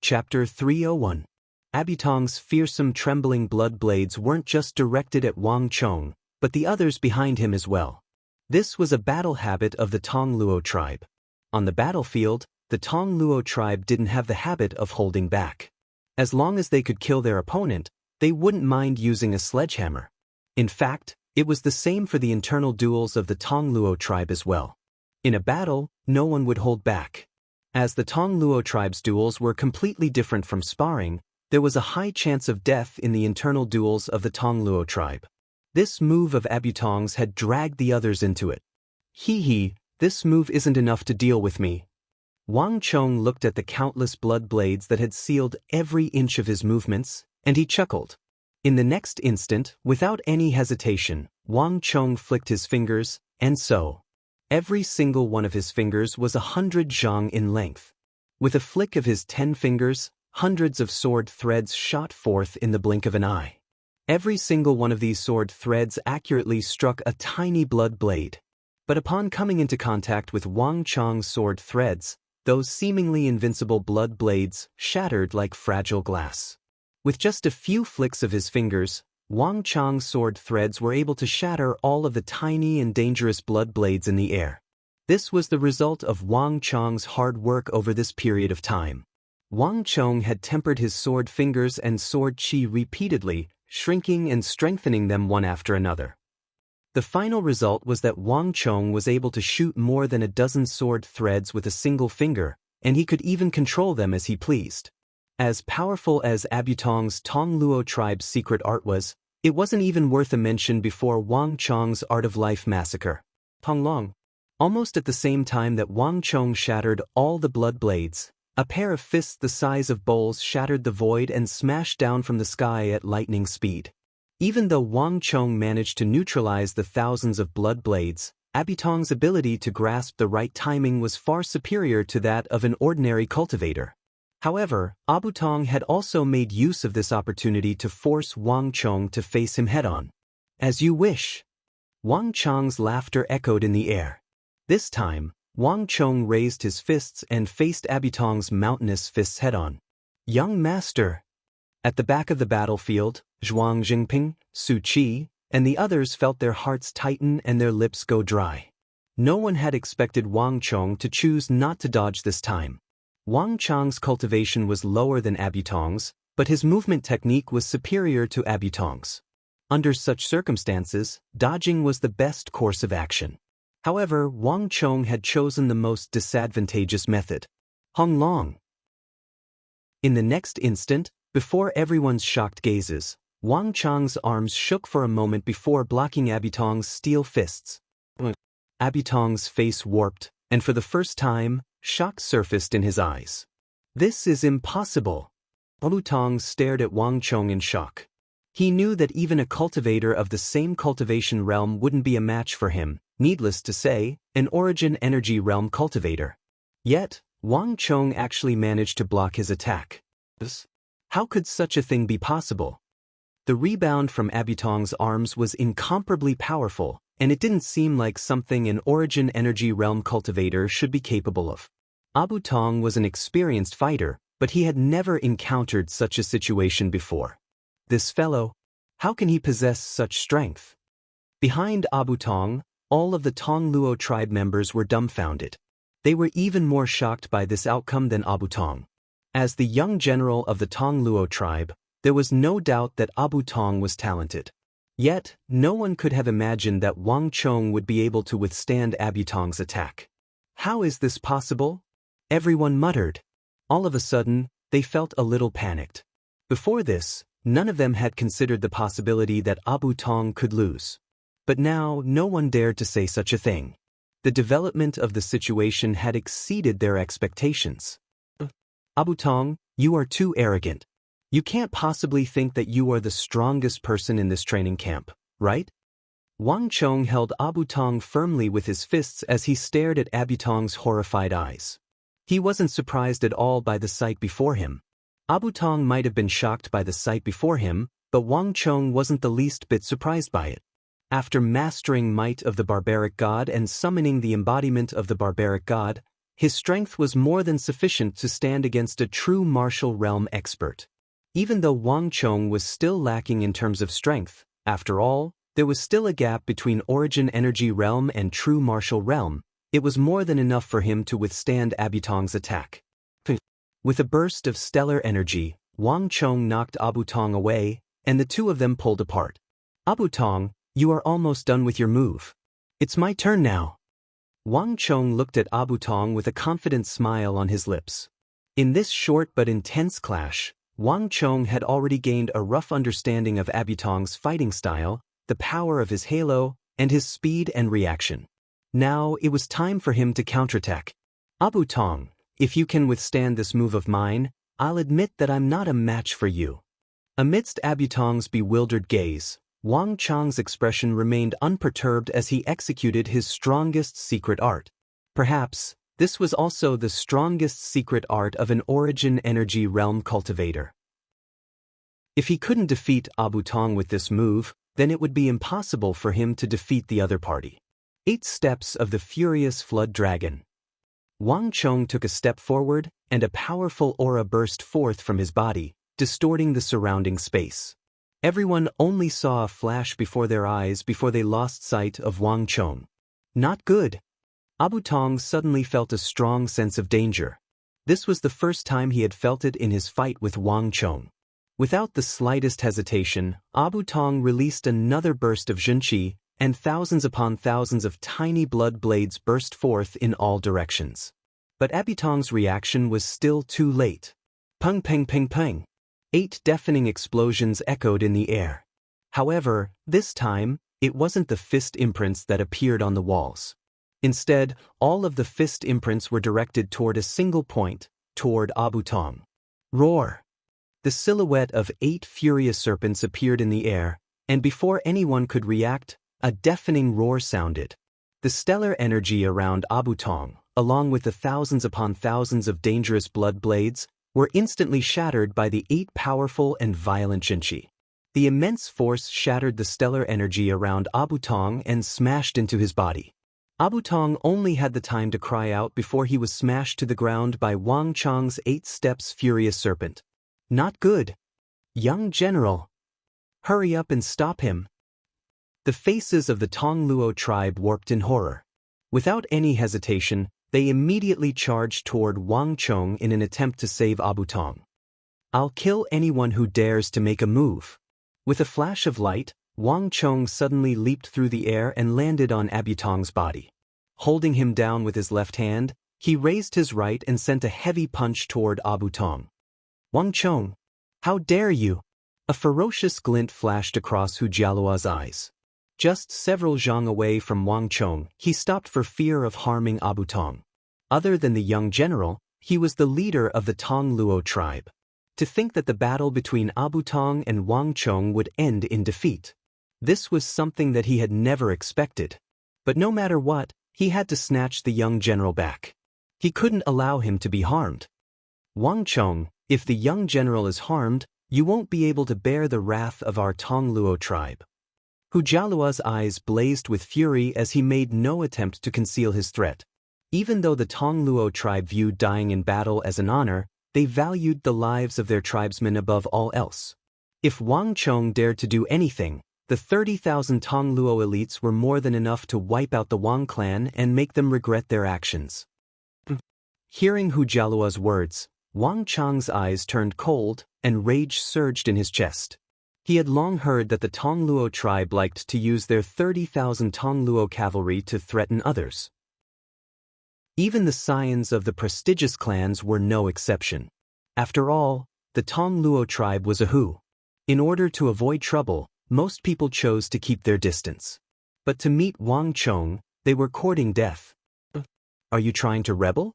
Chapter 301. Abutong's fearsome trembling blood blades weren't just directed at Wang Chong, but the others behind him as well. This was a battle habit of the Tongluo tribe. On the battlefield, the Tongluo tribe didn't have the habit of holding back. As long as they could kill their opponent, they wouldn't mind using a sledgehammer. In fact, it was the same for the internal duels of the Tongluo tribe as well. In a battle, no one would hold back. As the Tongluo tribe's duels were completely different from sparring, there was a high chance of death in the internal duels of the Tongluo tribe. This move of Abutong's had dragged the others into it. Hee, this move isn't enough to deal with me. Wang Chong looked at the countless blood blades that had sealed every inch of his movements, and he chuckled. In the next instant, without any hesitation, Wang Chong flicked his fingers, and so, every single one of his fingers was 100 zhang in length. With a flick of his 10 fingers, hundreds of sword threads shot forth in the blink of an eye. Every single one of these sword threads accurately struck a tiny blood blade. But upon coming into contact with Wang Chong's sword threads, those seemingly invincible blood blades shattered like fragile glass. With just a few flicks of his fingers, Wang Chong's sword threads were able to shatter all of the tiny and dangerous blood blades in the air. This was the result of Wang Chong's hard work over this period of time. Wang Chong had tempered his sword fingers and sword chi repeatedly, shrinking and strengthening them one after another. The final result was that Wang Chong was able to shoot more than a dozen sword threads with a single finger, and he could even control them as he pleased. As powerful as Abutong's Tongluo tribe's secret art was, it wasn't even worth a mention before Wang Chong's Art of Life massacre. Tonglong. Almost at the same time that Wang Chong shattered all the blood blades, a pair of fists the size of bowls shattered the void and smashed down from the sky at lightning speed. Even though Wang Chong managed to neutralize the thousands of blood blades, Abutong's ability to grasp the right timing was far superior to that of an ordinary cultivator. However, Abutong had also made use of this opportunity to force Wang Chong to face him head-on. As you wish. Wang Chong's laughter echoed in the air. This time, Wang Chong raised his fists and faced Abutong's mountainous fists head-on. Young master. At the back of the battlefield, Zhuang Jingping, Su Qi, and the others felt their hearts tighten and their lips go dry. No one had expected Wang Chong to choose not to dodge this time. Wang Chong's cultivation was lower than Abutong's, but his movement technique was superior to Abutong's. Under such circumstances, dodging was the best course of action. However, Wang Chong had chosen the most disadvantageous method. Hong Long. In the next instant, before everyone's shocked gazes, Wang Chong's arms shook for a moment before blocking Abutong's steel fists. Abutong's face warped, and for the first time, shock surfaced in his eyes. This is impossible. Abutong stared at Wang Chong in shock. He knew that even a cultivator of the same cultivation realm wouldn't be a match for him, needless to say, an origin energy realm cultivator. Yet, Wang Chong actually managed to block his attack. How could such a thing be possible? The rebound from Abutong's arms was incomparably powerful, and it didn't seem like something an origin energy realm cultivator should be capable of. Abutong was an experienced fighter, but he had never encountered such a situation before. This fellow, how can he possess such strength? Behind Abutong, all of the Tong Luo tribe members were dumbfounded. They were even more shocked by this outcome than Abu Tong. As the young general of the Tong Luo tribe, there was no doubt that Abu Tong was talented. Yet, no one could have imagined that Wang Chong would be able to withstand Abu Tong's attack. How is this possible? Everyone muttered. All of a sudden, they felt a little panicked. Before this, none of them had considered the possibility that Abu Tong could lose. But now, no one dared to say such a thing. The development of the situation had exceeded their expectations. Abu Tong, you are too arrogant. You can't possibly think that you are the strongest person in this training camp, right? Wang Chong held Abu Tong firmly with his fists as he stared at Abu Tong's horrified eyes. He wasn't surprised at all by the sight before him. Abu Tong might have been shocked by the sight before him, but Wang Chong wasn't the least bit surprised by it. After mastering might of the barbaric god and summoning the embodiment of the barbaric god, his strength was more than sufficient to stand against a true martial realm expert. Even though Wang Chong was still lacking in terms of strength, after all, there was still a gap between origin energy realm and true martial realm. It was more than enough for him to withstand Abu Tong's attack. With a burst of stellar energy, Wang Chong knocked Abu Tong away, and the two of them pulled apart. Abu Tong, you are almost done with your move. It's my turn now. Wang Chong looked at Abu Tong with a confident smile on his lips. In this short but intense clash, Wang Chong had already gained a rough understanding of Abu Tong's fighting style, the power of his halo, and his speed and reaction. Now it was time for him to counterattack. Abu Tong, if you can withstand this move of mine, I'll admit that I'm not a match for you. Amidst Abu Tong's bewildered gaze, Wang Chong's expression remained unperturbed as he executed his strongest secret art. Perhaps, this was also the strongest secret art of an origin energy realm cultivator. If he couldn't defeat Abu Tong with this move, then it would be impossible for him to defeat the other party. 8 steps of the furious flood dragon. Wang Chong took a step forward, and a powerful aura burst forth from his body, distorting the surrounding space. Everyone only saw a flash before their eyes before they lost sight of Wang Chong. Not good. Abu Tong suddenly felt a strong sense of danger. This was the first time he had felt it in his fight with Wang Chong. Without the slightest hesitation, Abu Tong released another burst of Zhenqi, and thousands upon thousands of tiny blood blades burst forth in all directions. But Abu Tong's reaction was still too late. Peng peng peng peng. 8 deafening explosions echoed in the air. However, this time, it wasn't the fist imprints that appeared on the walls. Instead, all of the fist imprints were directed toward a single point, toward Abu Tong. Roar! The silhouette of 8 furious serpents appeared in the air, and before anyone could react, a deafening roar sounded. The stellar energy around Abu Tong, along with the thousands upon thousands of dangerous blood blades, were instantly shattered by the 8 powerful and violent Zhenqi. The immense force shattered the stellar energy around Abu Tong and smashed into his body. Abu Tong only had the time to cry out before he was smashed to the ground by Wang Chong's 8 steps furious serpent. Not good. Young general. Hurry up and stop him. The faces of the Tong Luo tribe warped in horror. Without any hesitation, they immediately charged toward Wang Chong in an attempt to save Abu Tong. I'll kill anyone who dares to make a move. With a flash of light, Wang Chong suddenly leaped through the air and landed on Abu Tong's body. Holding him down with his left hand, he raised his right and sent a heavy punch toward Abu Tong. Wang Chong, how dare you? A ferocious glint flashed across Hu Jialuo's eyes. Just several zhang away from Wang Chong, he stopped for fear of harming Abu Tong. Other than the young general, he was the leader of the Tong Luo tribe. To think that the battle between Abu Tong and Wang Chong would end in defeat. This was something that he had never expected. But no matter what, he had to snatch the young general back. He couldn't allow him to be harmed. Wang Chong, if the young general is harmed, you won't be able to bear the wrath of our Tong Luo tribe. Hu Jialuo's eyes blazed with fury as he made no attempt to conceal his threat. Even though the Tong Luo tribe viewed dying in battle as an honor, they valued the lives of their tribesmen above all else. If Wang Chong dared to do anything, the 30,000 Tong Luo elites were more than enough to wipe out the Wang clan and make them regret their actions. Hearing Hu Jialuo's words, Wang Chang's eyes turned cold, and rage surged in his chest. He had long heard that the Tong Luo tribe liked to use their 30,000 Tong Luo cavalry to threaten others. Even the scions of the prestigious clans were no exception. After all, the Tong Luo tribe was a Hu. In order to avoid trouble, most people chose to keep their distance. But to meet Wang Chong, they were courting death. Are you trying to rebel?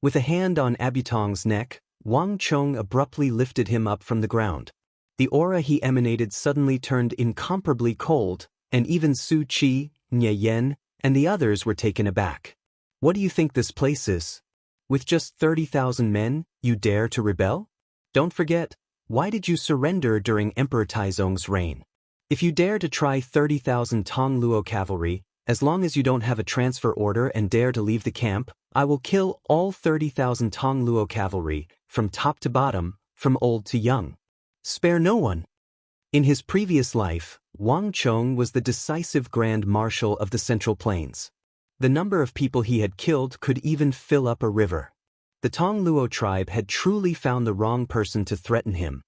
With a hand on Abutong's neck, Wang Chong abruptly lifted him up from the ground. The aura he emanated suddenly turned incomparably cold, and even Su Qi, Nye Yen, and the others were taken aback. What do you think this place is? With just 30,000 men, you dare to rebel? Don't forget, why did you surrender during Emperor Taizong's reign? If you dare to try 30,000 Tong Luo cavalry, as long as you don't have a transfer order and dare to leave the camp, I will kill all 30,000 Tong Luo cavalry, from top to bottom, from old to young. Spare no one. In his previous life, Wang Chong was the decisive Grand Marshal of the Central Plains. The number of people he had killed could even fill up a river. The Tong Luo tribe had truly found the wrong person to threaten him.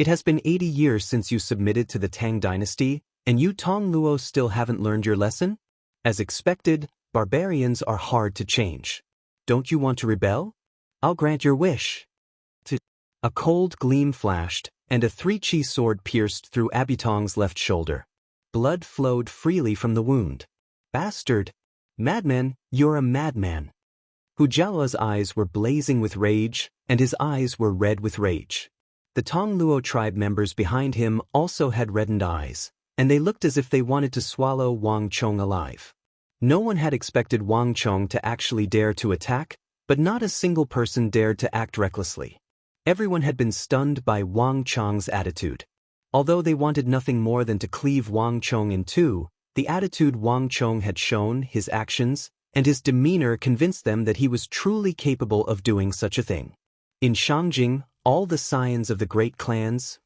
It has been 80 years since you submitted to the Tang dynasty, and you Tong Luo still haven't learned your lesson? As expected, barbarians are hard to change. Don't you want to rebel? I'll grant your wish. A cold gleam flashed, and a 3-chi sword pierced through Abutong's left shoulder. Blood flowed freely from the wound. Bastard! Madman, you're a madman. Hu Jialuo's eyes were blazing with rage, and his eyes were red with rage. The Tong Luo tribe members behind him also had reddened eyes, and they looked as if they wanted to swallow Wang Chong alive. No one had expected Wang Chong to actually dare to attack, but not a single person dared to act recklessly. Everyone had been stunned by Wang Chong's attitude. Although they wanted nothing more than to cleave Wang Chong in two, the attitude Wang Chong had shown, his actions, and his demeanor convinced them that he was truly capable of doing such a thing. In Shangjing, all the scions of the great clans,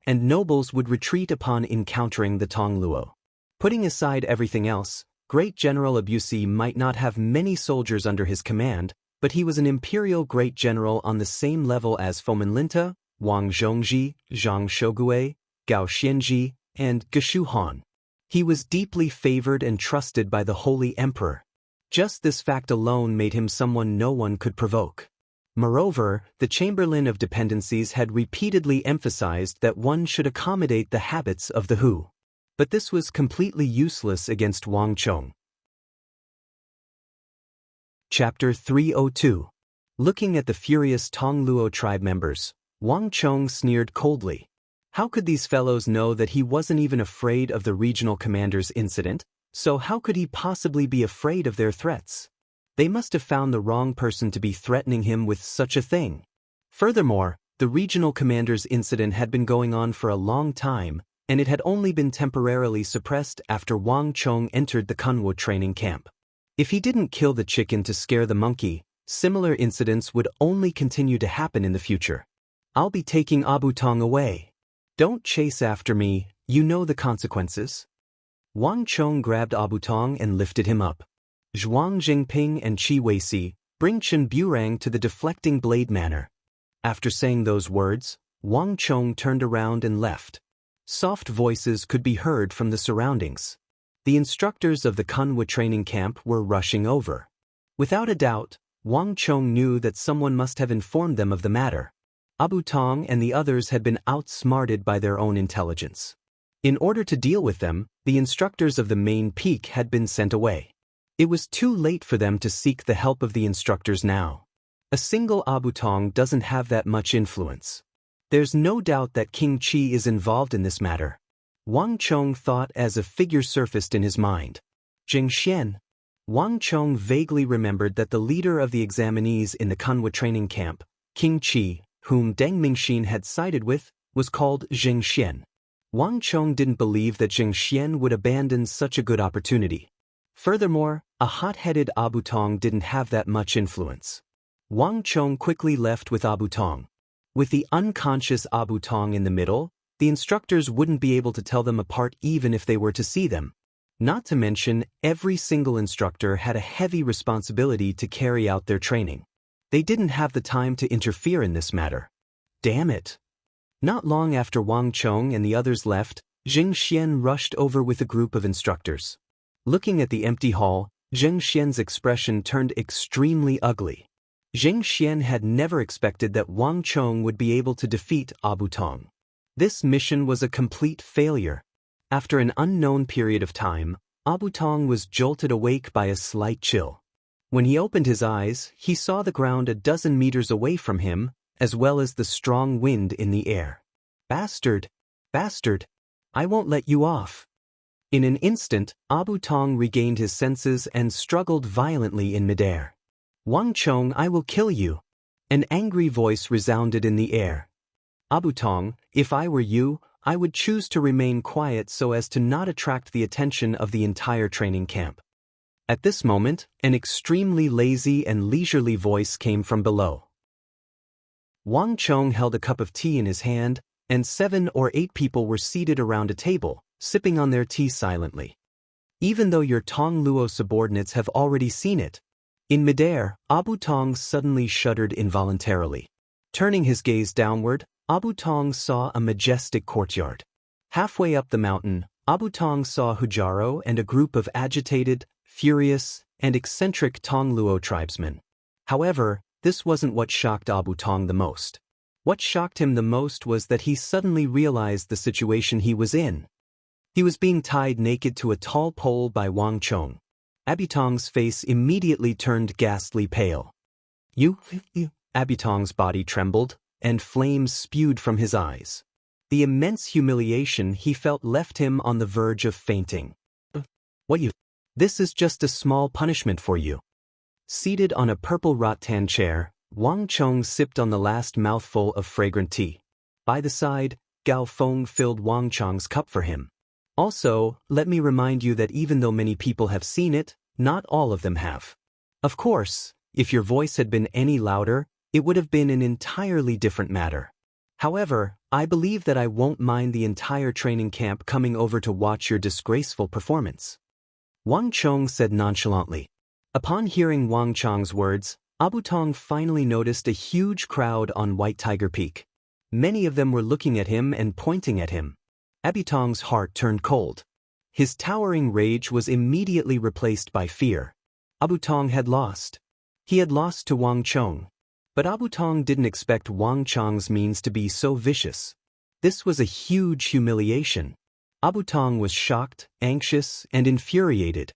and nobles would retreat upon encountering the Tong Luo. Putting aside everything else, Great General Abusi might not have many soldiers under his command, but he was an imperial great general on the same level as Fomin Linta, Wang Zhongji, Zhang Shogue, Gao Xianji, and Geshu Han. He was deeply favored and trusted by the Holy Emperor. Just this fact alone made him someone no one could provoke. Moreover, the Chamberlain of Dependencies had repeatedly emphasized that one should accommodate the habits of the Hu. But this was completely useless against Wang Chong. Chapter 302. Looking at the furious Tong Luo tribe members, Wang Chong sneered coldly. How could these fellows know that he wasn't even afraid of the regional commander's incident? So how could he possibly be afraid of their threats? They must have found the wrong person to be threatening him with such a thing. Furthermore, the regional commander's incident had been going on for a long time, and it had only been temporarily suppressed after Wang Chong entered the Kunwo training camp. If he didn't kill the chicken to scare the monkey, similar incidents would only continue to happen in the future. I'll be taking Abutong away. Don't chase after me, you know the consequences. Wang Chong grabbed Abutong and lifted him up. Zhuang Jingping and Qi Weisi, bring Chen Burang to the deflecting blade manor. After saying those words, Wang Chong turned around and left. Soft voices could be heard from the surroundings. The instructors of the Kunwa training camp were rushing over. Without a doubt, Wang Chong knew that someone must have informed them of the matter. Abutong and the others had been outsmarted by their own intelligence. In order to deal with them, the instructors of the main peak had been sent away. It was too late for them to seek the help of the instructors now. A single Abutong doesn't have that much influence. There's no doubt that King Qi is involved in this matter. Wang Chong thought as a figure surfaced in his mind. Jing Xian. Wang Chong vaguely remembered that the leader of the examinees in the Kunwa training camp, King Qi, whom Deng Mingxin had sided with, was called Jing Xian. Wang Chong didn't believe that Jing Xian would abandon such a good opportunity. Furthermore, a hot-headed Abutong didn't have that much influence. Wang Chong quickly left with Abutong. With the unconscious Abutong in the middle, The instructors wouldn't be able to tell them apart even if they were to see them. Not to mention, every single instructor had a heavy responsibility to carry out their training. They didn't have the time to interfere in this matter. Damn it. Not long after Wang Chong and the others left, Zheng Xian rushed over with a group of instructors. Looking at the empty hall, Zheng Xian's expression turned extremely ugly. Zheng Xian had never expected that Wang Chong would be able to defeat Abu Tong. This mission was a complete failure. After an unknown period of time, Abu Tong was jolted awake by a slight chill. When he opened his eyes, he saw the ground a dozen meters away from him, as well as the strong wind in the air. Bastard! Bastard! I won't let you off. In an instant, Abu Tong regained his senses and struggled violently in midair. Wang Chong, I will kill you! An angry voice resounded in the air. Abu Tong, if I were you, I would choose to remain quiet so as to not attract the attention of the entire training camp. At this moment, an extremely lazy and leisurely voice came from below. Wang Chong held a cup of tea in his hand, and 7 or 8 people were seated around a table, sipping on their tea silently. Even though your Tong Luo subordinates have already seen it. In midair, Abu Tong suddenly shuddered involuntarily. Turning his gaze downward, Abu Tong saw a majestic courtyard. Halfway up the mountain, Abu Tong saw Hujaro and a group of agitated, furious, and eccentric Tong Luo tribesmen. However, this wasn't what shocked Abu Tong the most. What shocked him the most was that he suddenly realized the situation he was in. He was being tied naked to a tall pole by Wang Chong. Abu Tong's face immediately turned ghastly pale. You? Abu Tong's body trembled, and flames spewed from his eyes. The immense humiliation he felt left him on the verge of fainting. What you? This is just a small punishment for you. Seated on a purple rattan chair, Wang Chong sipped on the last mouthful of fragrant tea. By the side, Gao Feng filled Wang Chong's cup for him. Also, let me remind you that even though many people have seen it, not all of them have. Of course, if your voice had been any louder, it would have been an entirely different matter. However, I believe that I won't mind the entire training camp coming over to watch your disgraceful performance. Wang Chong said nonchalantly. Upon hearing Wang Chong's words, Abu Tong finally noticed a huge crowd on White Tiger Peak. Many of them were looking at him and pointing at him. Abu Tong's heart turned cold. His towering rage was immediately replaced by fear. Abu Tong had lost. He had lost to Wang Chong. But Abu Tong didn't expect Wang Chong's means to be so vicious. This was a huge humiliation. Abu Tong was shocked, anxious, and infuriated.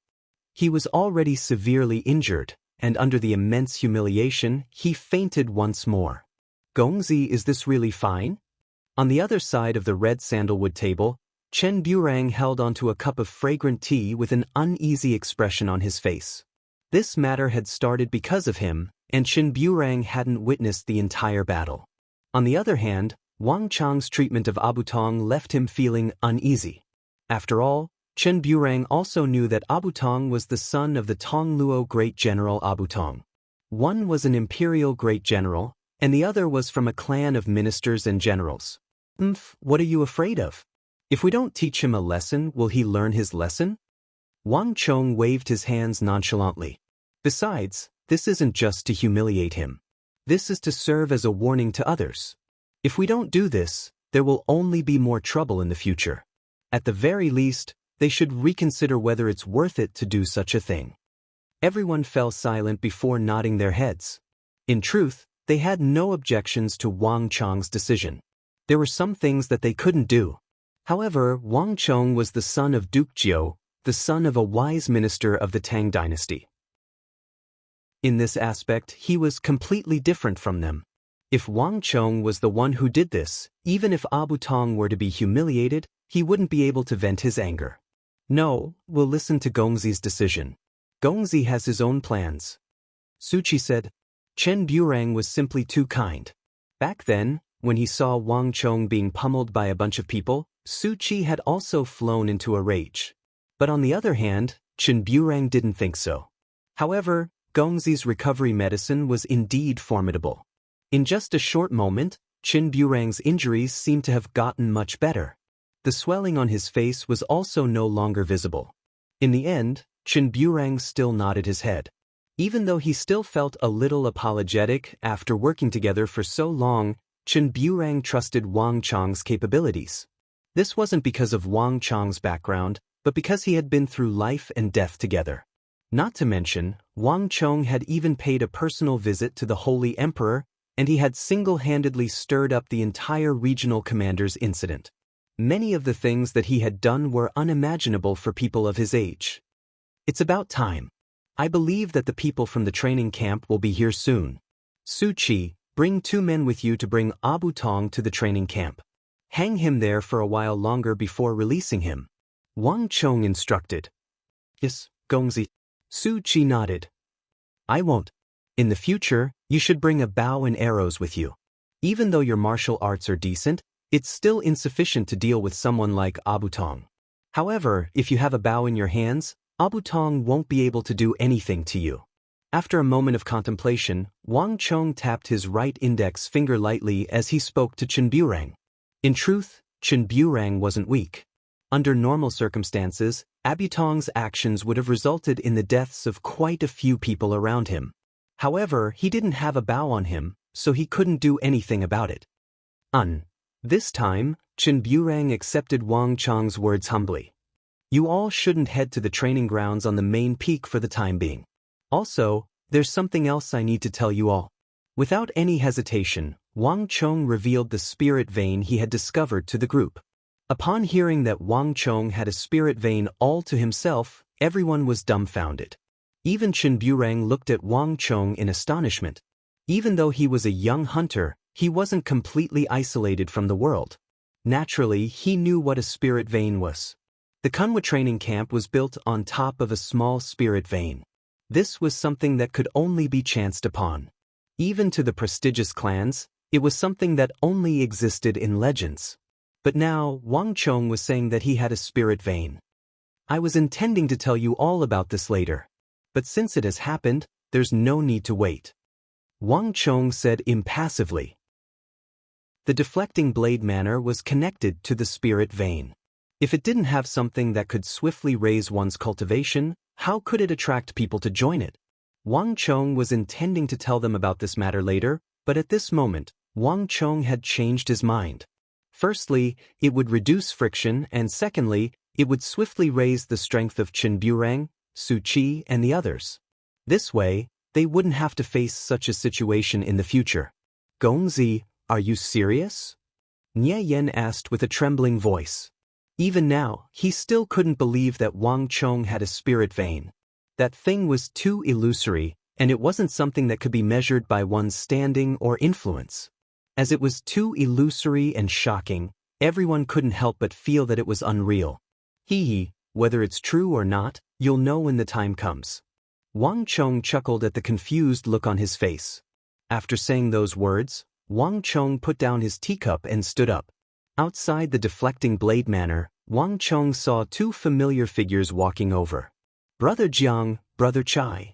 He was already severely injured, and under the immense humiliation, he fainted once more. Gongzi, is this really fine? On the other side of the red sandalwood table, Chen Burang held onto a cup of fragrant tea with an uneasy expression on his face. This matter had started because of him, and Chen Burang hadn't witnessed the entire battle. On the other hand, Wang Chong's treatment of Abu Tong left him feeling uneasy. After all, Chen Burang also knew that Abu Tong was the son of the Tong Luo Great General Abu Tong. One was an imperial great general, and the other was from a clan of ministers and generals. What are you afraid of? If we don't teach him a lesson, will he learn his lesson? Wang Chong waved his hands nonchalantly. Besides, this isn't just to humiliate him. This is to serve as a warning to others. If we don't do this, there will only be more trouble in the future. At the very least, they should reconsider whether it's worth it to do such a thing. Everyone fell silent before nodding their heads. In truth, they had no objections to Wang Chong's decision. There were some things that they couldn't do. However, Wang Chong was the son of Duke Jiao, the son of a wise minister of the Tang dynasty. In this aspect, he was completely different from them. If Wang Chong was the one who did this, even if Abu Tong were to be humiliated, he wouldn't be able to vent his anger. No, we'll listen to Gongzi's decision. Gongzi has his own plans. Suchi said. Chen Burang was simply too kind. Back then, when he saw Wang Chong being pummeled by a bunch of people, Suchi had also flown into a rage. But on the other hand, Chen Burang didn't think so. However, Gongzi's recovery medicine was indeed formidable. In just a short moment, Qin Burang's injuries seemed to have gotten much better. The swelling on his face was also no longer visible. In the end, Qin Burang still nodded his head. Even though he still felt a little apologetic after working together for so long, Qin Burang trusted Wang Chong's capabilities. This wasn't because of Wang Chong's background, but because he had been through life and death together. Not to mention, Wang Chong had even paid a personal visit to the Holy Emperor, and he had single-handedly stirred up the entire regional commander's incident. Many of the things that he had done were unimaginable for people of his age. It's about time. I believe that the people from the training camp will be here soon. Su Qi, bring 2 men with you to bring Abu Tong to the training camp. Hang him there for a while longer before releasing him. Wang Chong instructed. Yes, Gongzi. Su Qi nodded. I won't. In the future, you should bring a bow and arrows with you. Even though your martial arts are decent, it's still insufficient to deal with someone like Abu Tong. However, if you have a bow in your hands, Abu Tong won't be able to do anything to you. After a moment of contemplation, Wang Chong tapped his right index finger lightly as he spoke to Qin Burang. In truth, Qin Burang wasn't weak. Under normal circumstances, Abu Tong's actions would have resulted in the deaths of quite a few people around him. However, he didn't have a bow on him, so he couldn't do anything about it. This time, Qin Burang accepted Wang Chong's words humbly. You all shouldn't head to the training grounds on the main peak for the time being. Also, there's something else I need to tell you all. Without any hesitation, Wang Chong revealed the spirit vein he had discovered to the group. Upon hearing that Wang Chong had a spirit vein all to himself, everyone was dumbfounded. Even Qin Burang looked at Wang Chong in astonishment. Even though he was a young hunter, he wasn't completely isolated from the world. Naturally, he knew what a spirit vein was. The Kunwa training camp was built on top of a small spirit vein. This was something that could only be chanced upon. Even to the prestigious clans, it was something that only existed in legends. But now, Wang Chong was saying that he had a spirit vein. I was intending to tell you all about this later. But since it has happened, there's no need to wait. Wang Chong said impassively. The deflecting blade manner was connected to the spirit vein. If it didn't have something that could swiftly raise one's cultivation, how could it attract people to join it? Wang Chong was intending to tell them about this matter later, but at this moment, Wang Chong had changed his mind. Firstly, it would reduce friction, and secondly, it would swiftly raise the strength of Qin Burang, Su Qi, and the others. This way, they wouldn't have to face such a situation in the future. Gongzi, are you serious? Nie Yen asked with a trembling voice. Even now, he still couldn't believe that Wang Chong had a spirit vein. That thing was too illusory, and it wasn't something that could be measured by one's standing or influence. As it was too illusory and shocking, everyone couldn't help but feel that it was unreal. Whether it's true or not, you'll know when the time comes. Wang Chong chuckled at the confused look on his face. After saying those words, Wang Chong put down his teacup and stood up. Outside the deflecting blade manor, Wang Chong saw 2 familiar figures walking over. Brother Jiang, Brother Chai.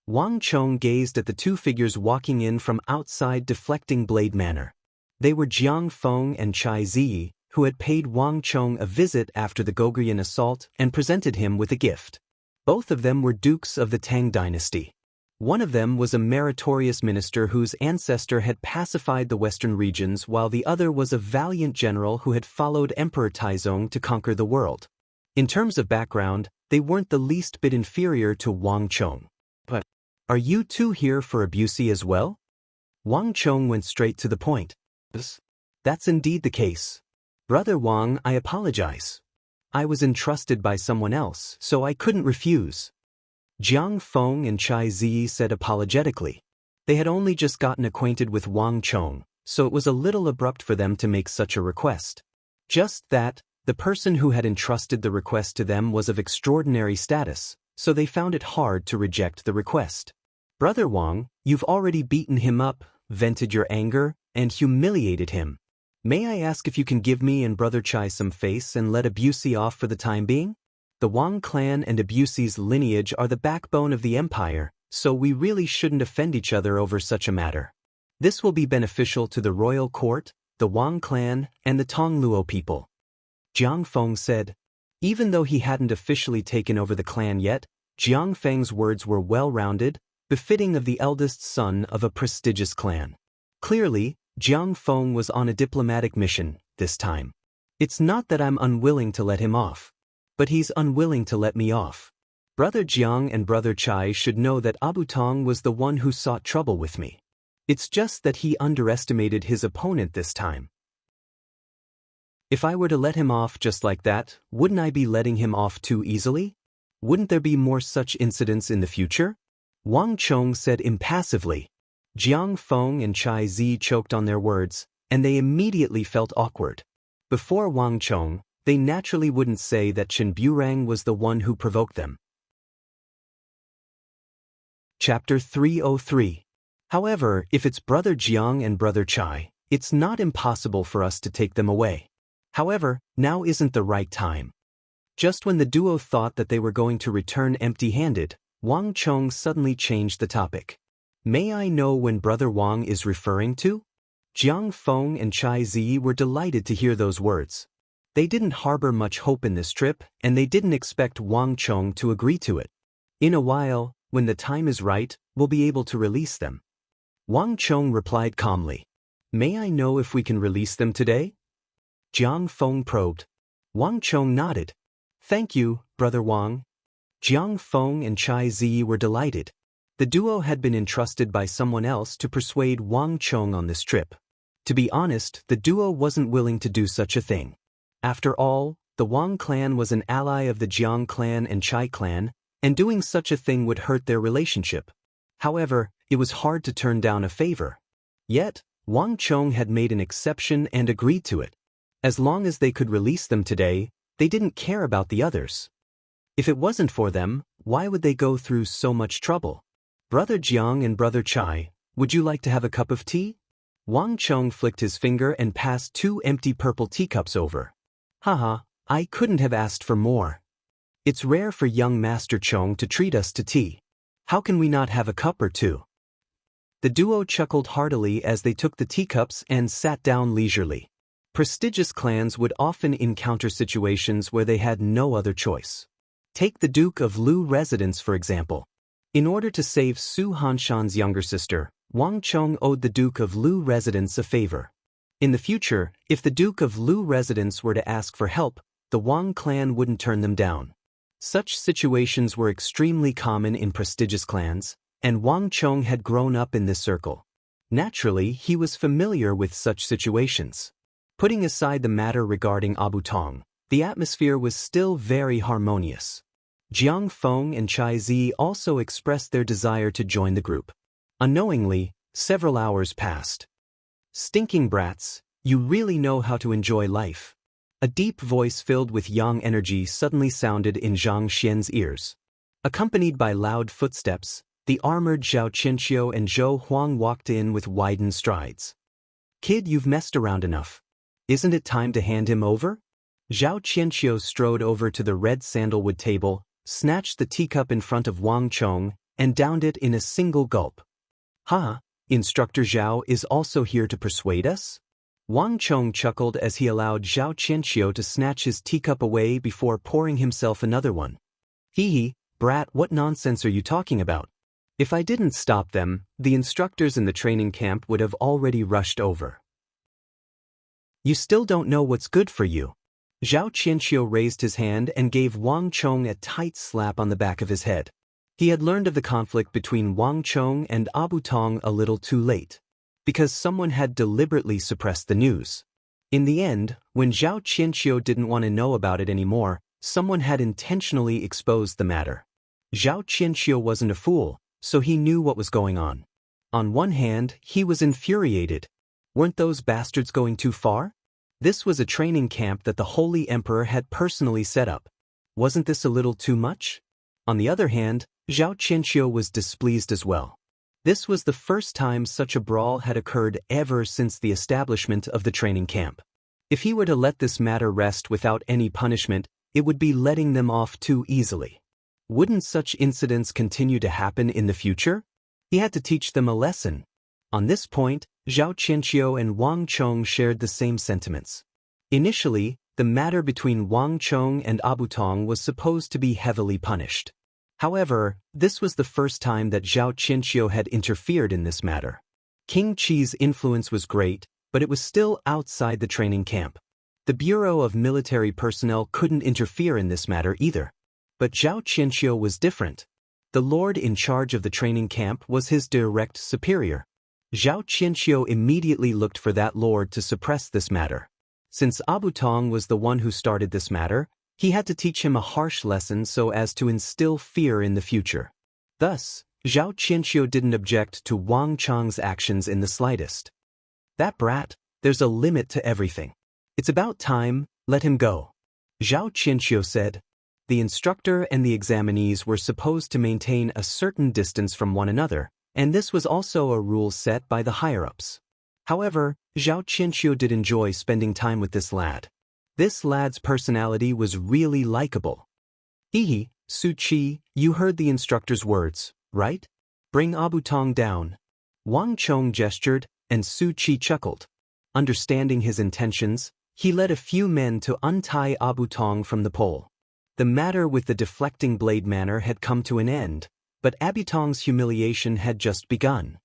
Wang Chong gazed at the 2 figures walking in from outside deflecting blade manor. They were Jiang Feng and Chai Ziyi, who had paid Wang Chong a visit after the Goguryeo assault and presented him with a gift. Both of them were dukes of the Tang dynasty. One of them was a meritorious minister whose ancestor had pacified the western regions, while the other was a valiant general who had followed Emperor Taizong to conquer the world. In terms of background, they weren't the least bit inferior to Wang Chong. But, are you 2 here for Abusi as well? Wang Chong went straight to the point. That's indeed the case. Brother Wang, I apologize. I was entrusted by someone else, so I couldn't refuse. Jiang Feng and Chai Ziyi said apologetically. They had only just gotten acquainted with Wang Chong, so it was a little abrupt for them to make such a request. Just that, the person who had entrusted the request to them was of extraordinary status, so they found it hard to reject the request. Brother Wang, you've already beaten him up, vented your anger, and humiliated him. May I ask if you can give me and Brother Chai some face and let Abusi off for the time being? The Wang clan and Abusi's lineage are the backbone of the empire, so we really shouldn't offend each other over such a matter. This will be beneficial to the royal court, the Wang clan, and the Tongluo people. Jiang Feng said. Even though he hadn't officially taken over the clan yet, Jiang Feng's words were well-rounded, befitting of the eldest son of a prestigious clan. Clearly, Jiang Feng was on a diplomatic mission this time. It's not that I'm unwilling to let him off, but he's unwilling to let me off. Brother Jiang and Brother Chai should know that Abu Tong was the one who sought trouble with me. It's just that he underestimated his opponent this time. If I were to let him off just like that, wouldn't I be letting him off too easily? Wouldn't there be more such incidents in the future? Wang Chong said impassively. Jiang Feng and Chai Zi choked on their words, and they immediately felt awkward. Before Wang Chong, they naturally wouldn't say that Chen Burang was the one who provoked them. Chapter 303. However, if it's Brother Jiang and Brother Chai, it's not impossible for us to take them away. However, now isn't the right time. Just when the duo thought that they were going to return empty-handed, Wang Chong suddenly changed the topic. May I know when Brother Wang is referring to? Jiang Feng and Chai Zi were delighted to hear those words. They didn't harbor much hope in this trip, and they didn't expect Wang Chong to agree to it. In a while, when the time is right, we'll be able to release them. Wang Chong replied calmly. May I know if we can release them today? Jiang Feng probed. Wang Chong nodded. Thank you, Brother Wang. Jiang Feng and Chai Zi were delighted. The duo had been entrusted by someone else to persuade Wang Chong on this trip. To be honest, the duo wasn't willing to do such a thing. After all, the Wang clan was an ally of the Jiang clan and Chai clan, and doing such a thing would hurt their relationship. However, it was hard to turn down a favor. Yet, Wang Chong had made an exception and agreed to it. As long as they could release them today, they didn't care about the others. If it wasn't for them, why would they go through so much trouble? Brother Jiang and Brother Chai, would you like to have a cup of tea? Wang Chong flicked his finger and passed 2 empty purple teacups over. Haha, I couldn't have asked for more. It's rare for young Master Chong to treat us to tea. How can we not have a cup or two? The duo chuckled heartily as they took the teacups and sat down leisurely. Prestigious clans would often encounter situations where they had no other choice. Take the Duke of Lu residence for example. In order to save Su Hanshan's younger sister, Wang Chong owed the Duke of Lu residence a favor. In the future, if the Duke of Lu residence were to ask for help, the Wang clan wouldn't turn them down. Such situations were extremely common in prestigious clans, and Wang Chong had grown up in this circle. Naturally, he was familiar with such situations. Putting aside the matter regarding Abu Tong, the atmosphere was still very harmonious. Jiang Feng and Chai Zi also expressed their desire to join the group. Unknowingly, several hours passed. Stinking brats, you really know how to enjoy life. A deep voice filled with yang energy suddenly sounded in Zhang Xian's ears. Accompanied by loud footsteps, the armored Zhao Qianqiu and Zhou Huang walked in with widened strides. Kid, you've messed around enough. Isn't it time to hand him over? Zhao Qianqiu strode over to the red sandalwood table, snatched the teacup in front of Wang Chong, and downed it in a single gulp. Ha! Instructor Zhao is also here to persuade us? Wang Chong chuckled as he allowed Zhao Qianqiu to snatch his teacup away before pouring himself another one. Hee, brat, what nonsense are you talking about? If I didn't stop them, the instructors in the training camp would have already rushed over. You still don't know what's good for you. Zhao Qianqiu raised his hand and gave Wang Chong a tight slap on the back of his head. He had learned of the conflict between Wang Chong and Abu Tong a little too late, because someone had deliberately suppressed the news. In the end, when Zhao Qianqiu didn't want to know about it anymore, someone had intentionally exposed the matter. Zhao Qianqiu wasn't a fool, so he knew what was going on. On one hand, he was infuriated. Weren't those bastards going too far? This was a training camp that the Holy Emperor had personally set up. Wasn't this a little too much? On the other hand, Zhao Qianqiu was displeased as well. This was the first time such a brawl had occurred ever since the establishment of the training camp. If he were to let this matter rest without any punishment, it would be letting them off too easily. Wouldn't such incidents continue to happen in the future? He had to teach them a lesson. On this point, Zhao Qianqiu and Wang Chong shared the same sentiments. Initially, the matter between Wang Chong and Abu Tong was supposed to be heavily punished. However, this was the first time that Zhao Qianqiu had interfered in this matter. King Qi's influence was great, but it was still outside the training camp. The Bureau of Military Personnel couldn't interfere in this matter either. But Zhao Qianqiu was different. The lord in charge of the training camp was his direct superior. Zhao Qianqiu immediately looked for that lord to suppress this matter. Since Abu Tong was the one who started this matter, he had to teach him a harsh lesson so as to instill fear in the future. Thus, Zhao Qianqiu didn't object to Wang Chong's actions in the slightest. That brat, there's a limit to everything. It's about time, let him go. Zhao Qianqiu said. The instructor and the examinees were supposed to maintain a certain distance from one another, and this was also a rule set by the higher-ups. However, Zhao Qianqiu did enjoy spending time with this lad. This lad's personality was really likable. Hehe, Su Qi, you heard the instructor's words, right? Bring Abu Tong down. Wang Chong gestured, and Su Qi chuckled. Understanding his intentions, he led a few men to untie Abu Tong from the pole. The matter with the deflecting blade manner had come to an end, but Abu Tong's humiliation had just begun.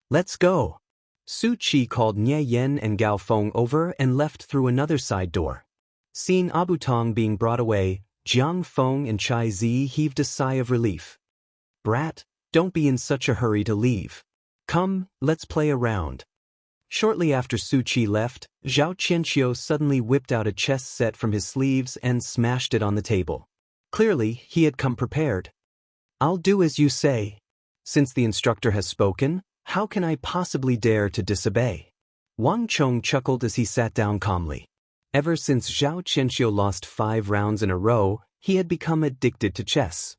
Let's go. Su Qi called Nie Yen and Gao Feng over and left through another side door. Seeing Abu Tong being brought away, Jiang Feng and Chai Zi heaved a sigh of relief. Brat, don't be in such a hurry to leave. Come, let's play a round. Shortly after Su Qi left, Zhao Qianqiu suddenly whipped out a chess set from his sleeves and smashed it on the table. Clearly, he had come prepared. I'll do as you say. Since the instructor has spoken, how can I possibly dare to disobey? Wang Chong chuckled as he sat down calmly. Ever since Zhao Qianqiu lost 5 rounds in a row, he had become addicted to chess.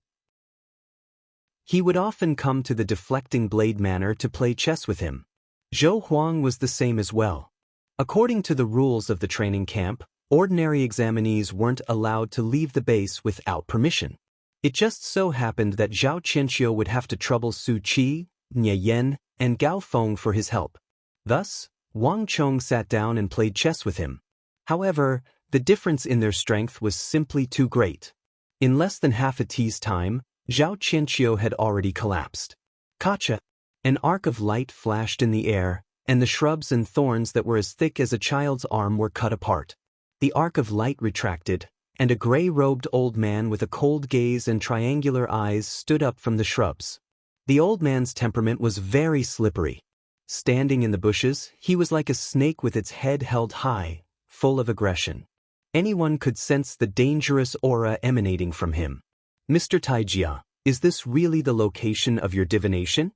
He would often come to the deflecting blade manor to play chess with him. Zhou Huang was the same as well. According to the rules of the training camp, ordinary examinees weren't allowed to leave the base without permission. It just so happened that Zhao Qianqiu would have to trouble Su Qi, Nie Yen, and Gao Feng for his help. Thus, Wang Chong sat down and played chess with him. However, the difference in their strength was simply too great. In less than half a tea's time, Zhao Qianqiu had already collapsed. Kacha! An arc of light flashed in the air, and the shrubs and thorns that were as thick as a child's arm were cut apart. The arc of light retracted, and a gray-robed old man with a cold gaze and triangular eyes stood up from the shrubs. The old man's temperament was very slippery. Standing in the bushes, he was like a snake with its head held high, full of aggression. Anyone could sense the dangerous aura emanating from him. Mr. Taijia, is this really the location of your divination?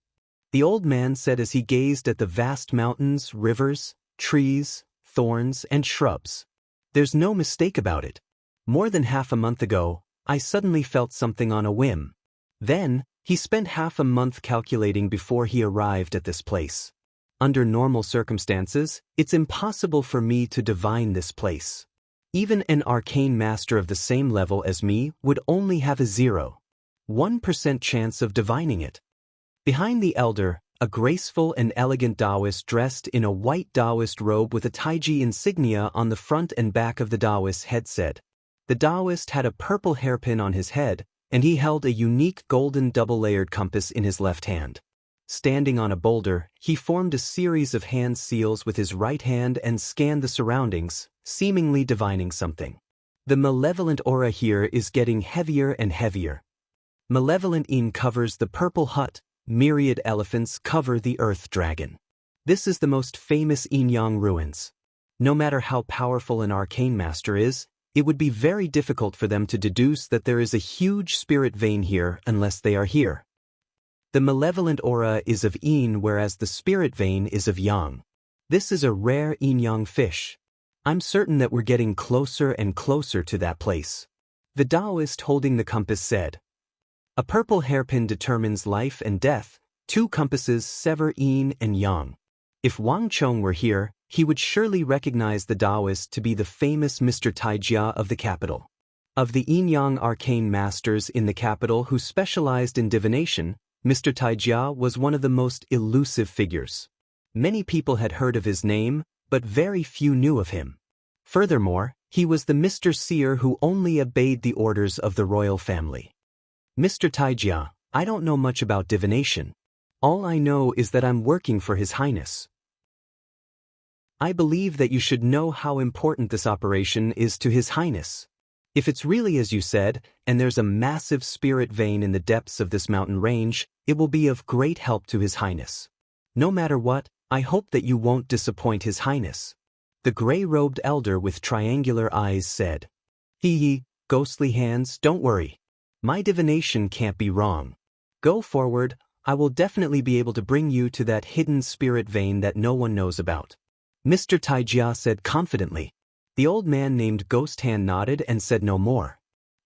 The old man said as he gazed at the vast mountains, rivers, trees, thorns, and shrubs. There's no mistake about it. More than half a month ago, I suddenly felt something on a whim. Then, he spent half a month calculating before he arrived at this place. Under normal circumstances, it's impossible for me to divine this place. Even an arcane master of the same level as me would only have a 0.1% chance of divining it. Behind the elder, a graceful and elegant Taoist dressed in a white Taoist robe with a Taiji insignia on the front and back of the Taoist head said. The Taoist had a purple hairpin on his head, and he held a unique golden double-layered compass in his left hand. Standing on a boulder, he formed a series of hand seals with his right hand and scanned the surroundings, seemingly divining something. The malevolent aura here is getting heavier and heavier. Malevolent yin covers the purple hut, myriad elephants cover the earth dragon. This is the most famous yin-yang ruins. No matter how powerful an arcane master is, it would be very difficult for them to deduce that there is a huge spirit vein here unless they are here. The malevolent aura is of yin whereas the spirit vein is of yang. This is a rare yin-yang fish. I'm certain that we're getting closer and closer to that place. The Taoist holding the compass said. A purple hairpin determines life and death, 2 compasses sever yin and yang. If Wang Chong were here, he would surely recognize the Taoist to be the famous Mr. Taijia of the capital. Of the yin-yang arcane masters in the capital who specialized in divination, Mr. Taijia was one of the most elusive figures. Many people had heard of his name, but very few knew of him. Furthermore, he was the Mr. Seer who only obeyed the orders of the royal family. Mr. Taijia, I don't know much about divination. All I know is that I'm working for His Highness. I believe that you should know how important this operation is to His Highness. If it's really as you said, and there's a massive spirit vein in the depths of this mountain range, it will be of great help to His Highness. No matter what, I hope that you won't disappoint His Highness. The gray-robed elder with triangular eyes said. Hee, ghostly hands, don't worry. My divination can't be wrong. Go forward, I will definitely be able to bring you to that hidden spirit vein that no one knows about. Mr. Taijia said confidently. The old man named Ghost Hand nodded and said no more.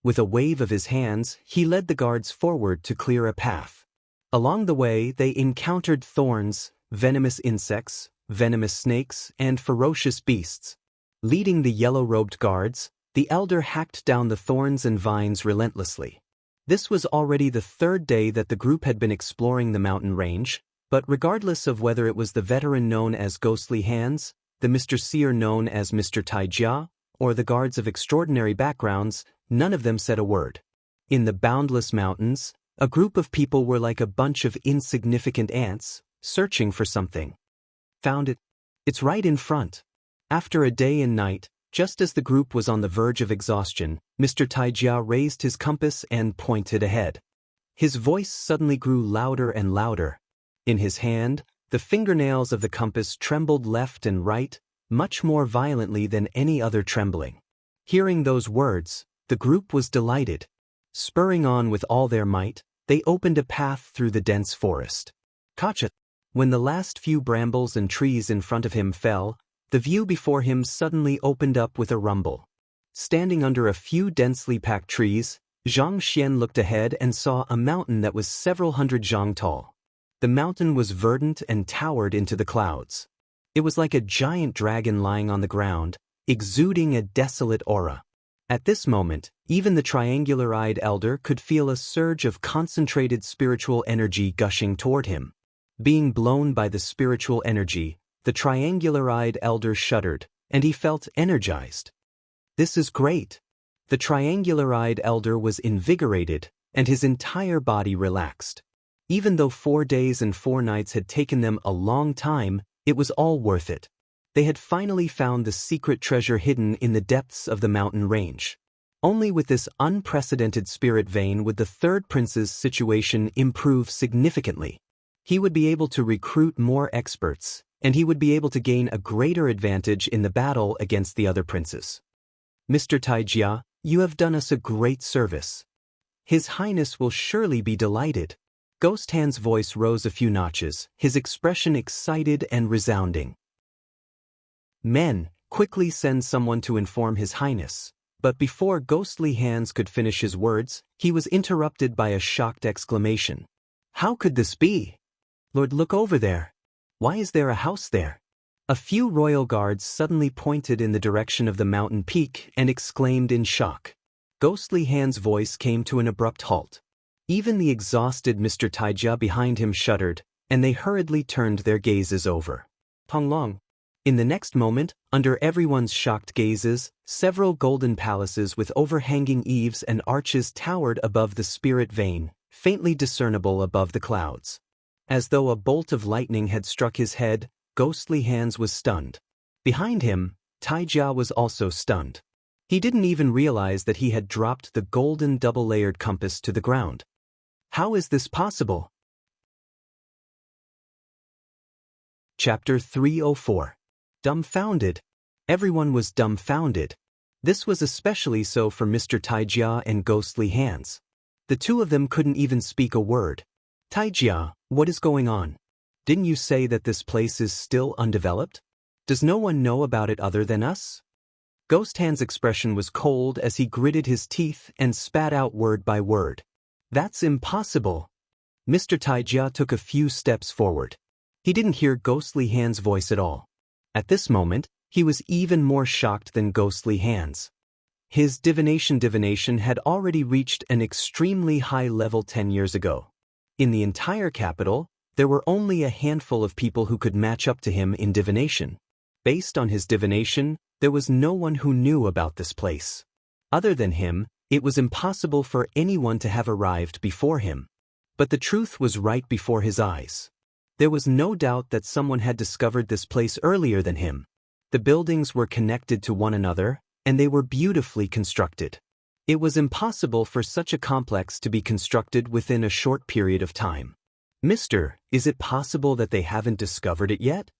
With a wave of his hands, he led the guards forward to clear a path. Along the way, they encountered thorns, venomous insects, venomous snakes, and ferocious beasts. Leading the yellow-robed guards, the elder hacked down the thorns and vines relentlessly. This was already the third day that the group had been exploring the mountain range, but regardless of whether it was the veteran known as Ghostly Hands, the Mr. Seer known as Mr. Taijia, or the guards of extraordinary backgrounds, none of them said a word. In the boundless mountains, a group of people were like a bunch of insignificant ants, searching for something. Found it. It's right in front. After a day and night, just as the group was on the verge of exhaustion, Mr. Taijia raised his compass and pointed ahead. His voice suddenly grew louder and louder. In his hand, the fingernails of the compass trembled left and right, much more violently than any other trembling. Hearing those words, the group was delighted. Spurring on with all their might, they opened a path through the dense forest. Kacha! When the last few brambles and trees in front of him fell, the view before him suddenly opened up with a rumble. Standing under a few densely packed trees, Zhang Xian looked ahead and saw a mountain that was several hundred zhang tall. The mountain was verdant and towered into the clouds. It was like a giant dragon lying on the ground, exuding a desolate aura. At this moment, even the triangular-eyed elder could feel a surge of concentrated spiritual energy gushing toward him. Being blown by the spiritual energy, the triangular-eyed elder shuddered, and he felt energized. This is great. The triangular-eyed elder was invigorated, and his entire body relaxed. Even though 4 days and 4 nights had taken them a long time, it was all worth it. They had finally found the secret treasure hidden in the depths of the mountain range. Only with this unprecedented spirit vein would the third prince's situation improve significantly. He would be able to recruit more experts, and he would be able to gain a greater advantage in the battle against the other princes. Mr. Taijia, you have done us a great service. His Highness will surely be delighted. Ghost Hand's voice rose a few notches, his expression excited and resounding. Men, quickly send someone to inform His Highness. But before Ghostly Hands could finish his words, he was interrupted by a shocked exclamation. How could this be? Lord, look over there. Why is there a house there? A few royal guards suddenly pointed in the direction of the mountain peak and exclaimed in shock. Ghostly Hand's voice came to an abrupt halt. Even the exhausted Mr. Taijia behind him shuddered, and they hurriedly turned their gazes over. Tonglong. In the next moment, under everyone's shocked gazes, several golden palaces with overhanging eaves and arches towered above the spirit vein, faintly discernible above the clouds. As though a bolt of lightning had struck his head, Ghostly Hands was stunned. Behind him, Taijia was also stunned. He didn't even realize that he had dropped the golden double-layered compass to the ground. How is this possible? Chapter 304. Dumbfounded. Everyone was dumbfounded. This was especially so for Mr. Taijia and Ghostly Hands. The two of them couldn't even speak a word. Taijia, what is going on? Didn't you say that this place is still undeveloped? Does no one know about it other than us? Ghost Hand's expression was cold as he gritted his teeth and spat out word by word. That's impossible. Mr. Taijia took a few steps forward. He didn't hear Ghostly Hands' voice at all. At this moment, he was even more shocked than Ghostly Hands. His divination had already reached an extremely high level 10 years ago. In the entire capital, There were only a handful of people who could match up to him in divination. Based on his divination, there was no one who knew about this place. Other than him, it was impossible for anyone to have arrived before him. But the truth was right before his eyes. There was no doubt that someone had discovered this place earlier than him. The buildings were connected to one another, and they were beautifully constructed. It was impossible for such a complex to be constructed within a short period of time. "Mister, is it possible that they haven't discovered it yet?"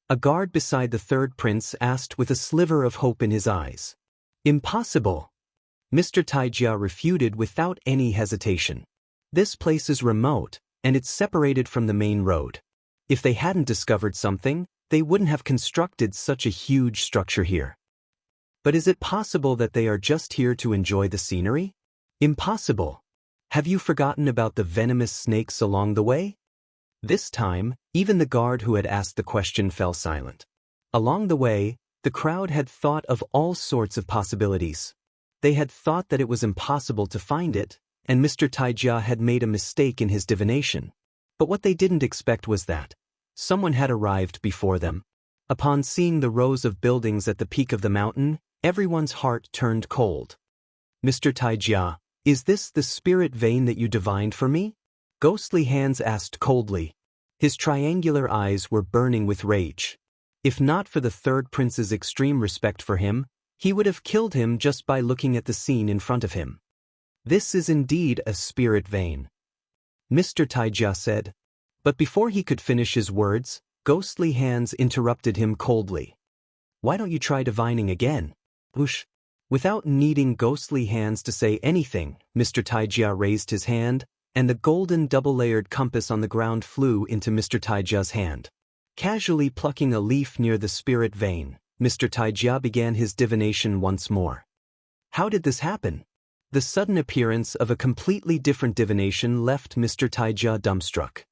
A guard beside the third prince asked with a sliver of hope in his eyes. "Impossible." Mr. Taijia refuted without any hesitation. "This place is remote, and it's separated from the main road. If they hadn't discovered something, they wouldn't have constructed such a huge structure here." "But is it possible that they are just here to enjoy the scenery?" "Impossible. Have you forgotten about the venomous snakes along the way?" This time, even the guard who had asked the question fell silent. Along the way, the crowd had thought of all sorts of possibilities. They had thought that it was impossible to find it, and Mr. Taijia had made a mistake in his divination. But what they didn't expect was that someone had arrived before them. Upon seeing the rows of buildings at the peak of the mountain, everyone's heart turned cold. "Mr. Taijia, is this the spirit vein that you divined for me?" Ghostly Hands asked coldly. His triangular eyes were burning with rage. If not for the third prince's extreme respect for him, he would have killed him just by looking at the scene in front of him. "This is indeed a spirit vein," Mr. Taijia said. But before he could finish his words, Ghostly Hands interrupted him coldly. "Why don't you try divining again?" "Whoosh." Without needing Ghostly Hands to say anything, Mr. Taijia raised his hand, and the golden double-layered compass on the ground flew into Mr. Taijia's hand. Casually plucking a leaf near the spirit vein, Mr. Taijia began his divination once more. How did this happen? The sudden appearance of a completely different divination left Mr. Taijia dumbstruck.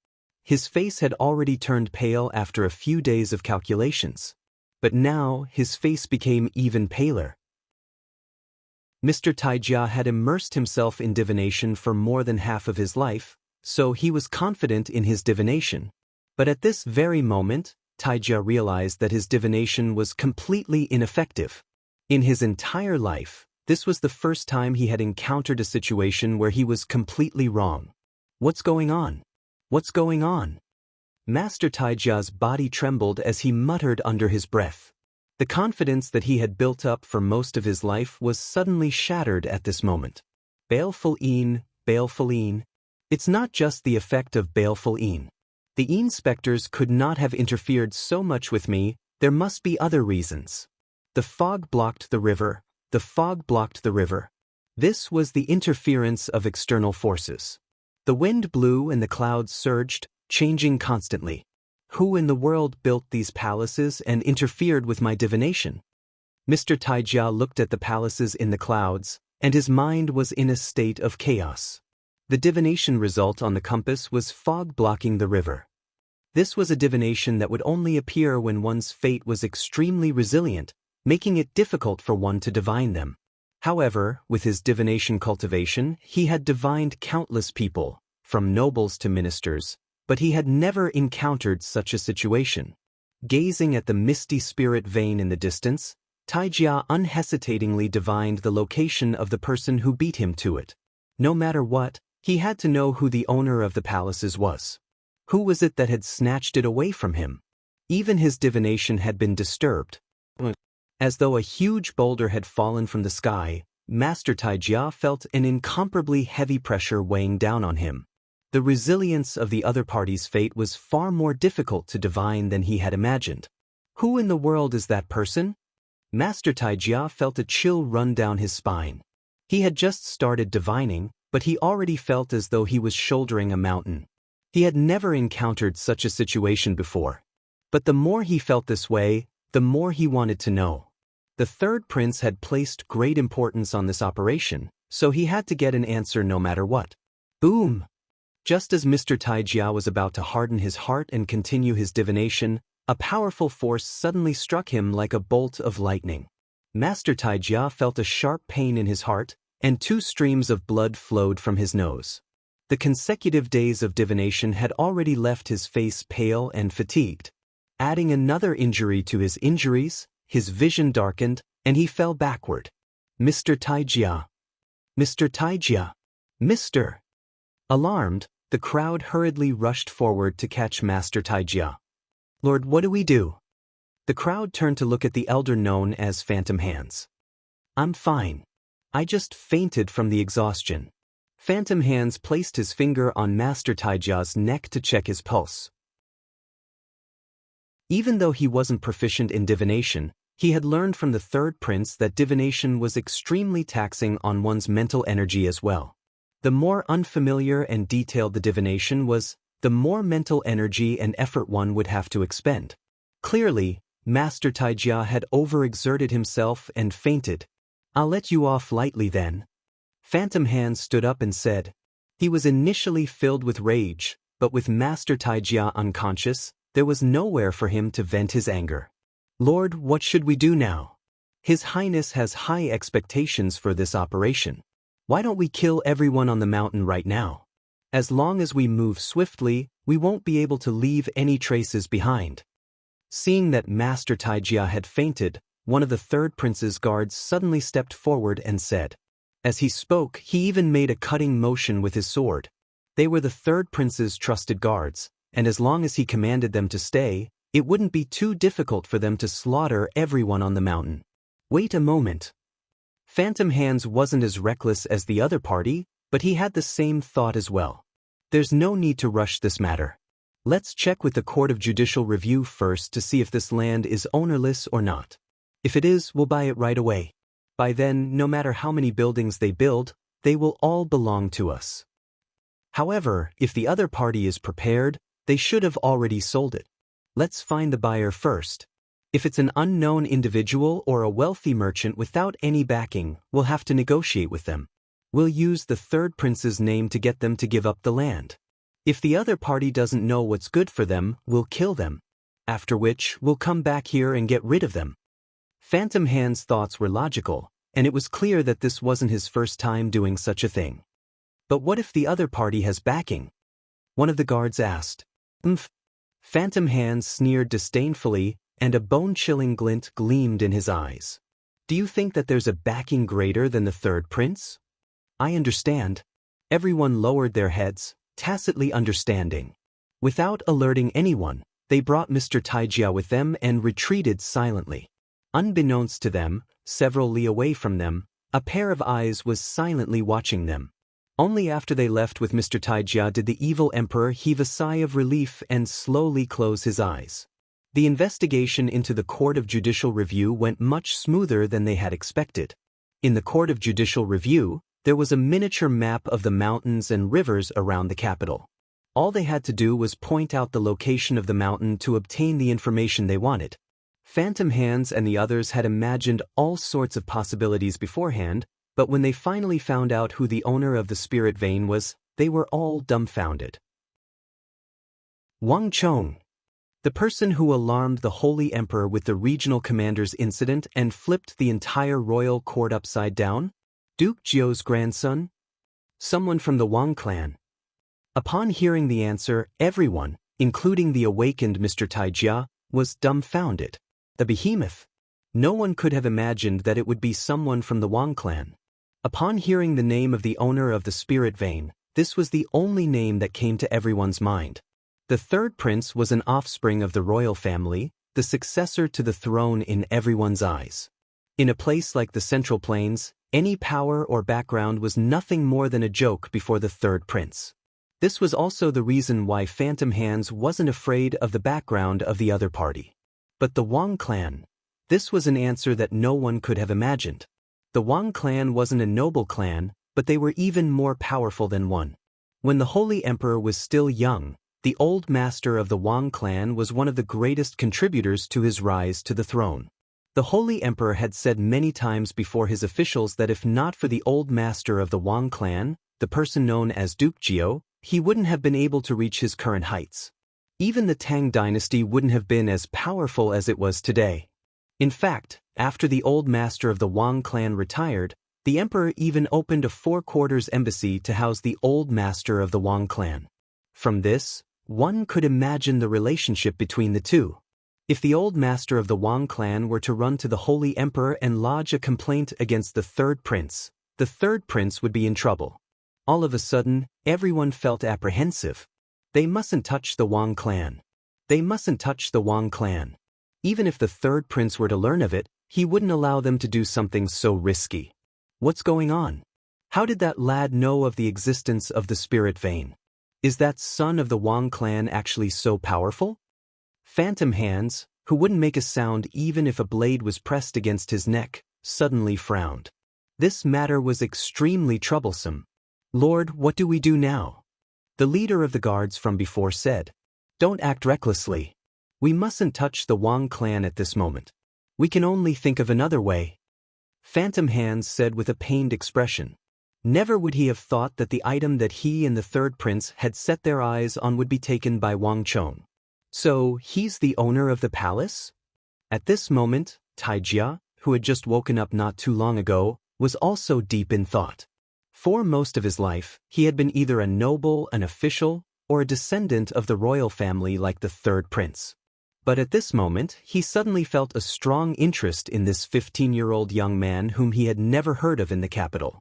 His face had already turned pale after a few days of calculations. But now his face became even paler. Mr. Taijia had immersed himself in divination for more than half of his life, so he was confident in his divination. But at this very moment, Taijia realized that his divination was completely ineffective. In his entire life, this was the first time he had encountered a situation where he was completely wrong. "What's going on? What's going on?" Master Taijia's body trembled as he muttered under his breath. The confidence that he had built up for most of his life was suddenly shattered at this moment. Baleful Een, baleful Een. It's not just the effect of baleful Een. The Een specters could not have interfered so much with me, there must be other reasons. The fog blocked the river, the fog blocked the river. This was the interference of external forces. The wind blew and the clouds surged, changing constantly. Who in the world built these palaces and interfered with my divination? Mr. Taijia looked at the palaces in the clouds, and his mind was in a state of chaos. The divination result on the compass was fog blocking the river. This was a divination that would only appear when one's fate was extremely resilient, making it difficult for one to divine them. However, with his divination cultivation, he had divined countless people, from nobles to ministers, but he had never encountered such a situation. Gazing at the misty spirit vein in the distance, Taijia unhesitatingly divined the location of the person who beat him to it. No matter what, he had to know who the owner of the palaces was. Who was it that had snatched it away from him? Even his divination had been disturbed. As though a huge boulder had fallen from the sky, Master Taijia felt an incomparably heavy pressure weighing down on him. The resilience of the other party's fate was far more difficult to divine than he had imagined. Who in the world is that person? Master Taijia felt a chill run down his spine. He had just started divining, but he already felt as though he was shouldering a mountain. He had never encountered such a situation before. But the more he felt this way, the more he wanted to know. The third prince had placed great importance on this operation, so he had to get an answer no matter what. Boom! Just as Mr. Taijia was about to harden his heart and continue his divination, a powerful force suddenly struck him like a bolt of lightning. Master Taijia felt a sharp pain in his heart, and 2 streams of blood flowed from his nose. The consecutive days of divination had already left his face pale and fatigued. Adding another injury to his injuries, his vision darkened, and he fell backward. Mr. Taijia! Mr. Taijia! Mr. Alarmed, the crowd hurriedly rushed forward to catch Master Taijia. Lord, what do we do? The crowd turned to look at the elder known as Phantom Hands. I'm fine. I just fainted from the exhaustion. Phantom Hands placed his finger on Master Taijia's neck to check his pulse. Even though he wasn't proficient in divination, he had learned from the third prince that divination was extremely taxing on one's mental energy as well. The more unfamiliar and detailed the divination was, the more mental energy and effort one would have to expend. Clearly, Master Taijia had overexerted himself and fainted. I'll let you off lightly then. Phantom Hands stood up and said. He was initially filled with rage, but with Master Taijia unconscious, there was nowhere for him to vent his anger. Lord, what should we do now? His Highness has high expectations for this operation. Why don't we kill everyone on the mountain right now? As long as we move swiftly, we won't be able to leave any traces behind. Seeing that Master Taijia had fainted, one of the third prince's guards suddenly stepped forward and said. As he spoke, he even made a cutting motion with his sword. They were the third prince's trusted guards, and as long as he commanded them to stay, it wouldn't be too difficult for them to slaughter everyone on the mountain. Wait a moment. Phantom Hands wasn't as reckless as the other party, but he had the same thought as well. There's no need to rush this matter. Let's check with the Court of Judicial Review first to see if this land is ownerless or not. If it is, we'll buy it right away. By then, no matter how many buildings they build, they will all belong to us. However, if the other party is prepared, they should have already sold it. Let's find the buyer first. If it's an unknown individual or a wealthy merchant without any backing, we'll have to negotiate with them. We'll use the third prince's name to get them to give up the land. If the other party doesn't know what's good for them, we'll kill them. After which, we'll come back here and get rid of them. Phantom Hands' thoughts were logical, and it was clear that this wasn't his first time doing such a thing. But what if the other party has backing? One of the guards asked. Phantom Hands sneered disdainfully, and a bone-chilling glint gleamed in his eyes. Do you think that there's a backing greater than the third prince? I understand. Everyone lowered their heads, tacitly understanding. Without alerting anyone, they brought Mr. Taijia with them and retreated silently. Unbeknownst to them, several li away from them, a pair of eyes was silently watching them. Only after they left with Mr. Taijia did the evil emperor heave a sigh of relief and slowly close his eyes. The investigation into the Court of Judicial Review went much smoother than they had expected. In the Court of Judicial Review, there was a miniature map of the mountains and rivers around the capital. All they had to do was point out the location of the mountain to obtain the information they wanted. Phantom Hands and the others had imagined all sorts of possibilities beforehand, but when they finally found out who the owner of the spirit vein was, they were all dumbfounded. Wang Chong, the person who alarmed the Holy Emperor with the regional commander's incident and flipped the entire royal court upside down? Duke Jiu's grandson? Someone from the Wang clan? Upon hearing the answer, everyone, including the awakened Mr. Taijia, was dumbfounded. The behemoth? No one could have imagined that it would be someone from the Wang clan. Upon hearing the name of the owner of the spirit vein, this was the only name that came to everyone's mind. The third prince was an offspring of the royal family, the successor to the throne in everyone's eyes. In a place like the Central Plains, any power or background was nothing more than a joke before the third prince. This was also the reason why Phantom Hands wasn't afraid of the background of the other party. But the Wang clan? This was an answer that no one could have imagined. The Wang clan wasn't a noble clan, but they were even more powerful than one. When the Holy Emperor was still young, the old master of the Wang clan was one of the greatest contributors to his rise to the throne. The Holy Emperor had said many times before his officials that if not for the old master of the Wang clan, the person known as Duke Jiu, he wouldn't have been able to reach his current heights. Even the Tang dynasty wouldn't have been as powerful as it was today. In fact, after the old master of the Wang clan retired, The emperor even opened a four-quarters embassy to house the old master of the Wang clan. From this, one could imagine the relationship between the two. If the old master of the Wang clan were to run to the holy emperor and lodge a complaint against the third prince would be in trouble. All of a sudden, everyone felt apprehensive. They mustn't touch the Wang clan. They mustn't touch the Wang clan. Even if the third prince were to learn of it, he wouldn't allow them to do something so risky. What's going on? How did that lad know of the existence of the spirit vein? Is that son of the Wang clan actually so powerful? Phantom Hands, who wouldn't make a sound even if a blade was pressed against his neck, suddenly frowned. This matter was extremely troublesome. Lord, what do we do now? The leader of the guards from before said, "Don't act recklessly. We mustn't touch the Wang clan at this moment. We can only think of another way." Phantom Hands said with a pained expression. Never would he have thought that the item that he and the third prince had set their eyes on would be taken by Wang Chong. So, he's the owner of the palace? At this moment, Taijia, who had just woken up not too long ago, was also deep in thought. For most of his life, he had been either a noble, an official, or a descendant of the royal family like the third prince. But at this moment, he suddenly felt a strong interest in this 15-year-old young man whom he had never heard of in the capital.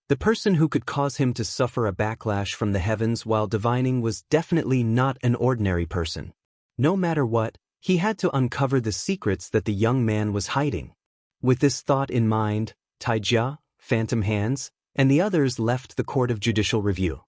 The person who could cause him to suffer a backlash from the heavens while divining was definitely not an ordinary person. No matter what, he had to uncover the secrets that the young man was hiding. With this thought in mind, Taijia, Phantom Hands, and the others left the Court of Judicial Review.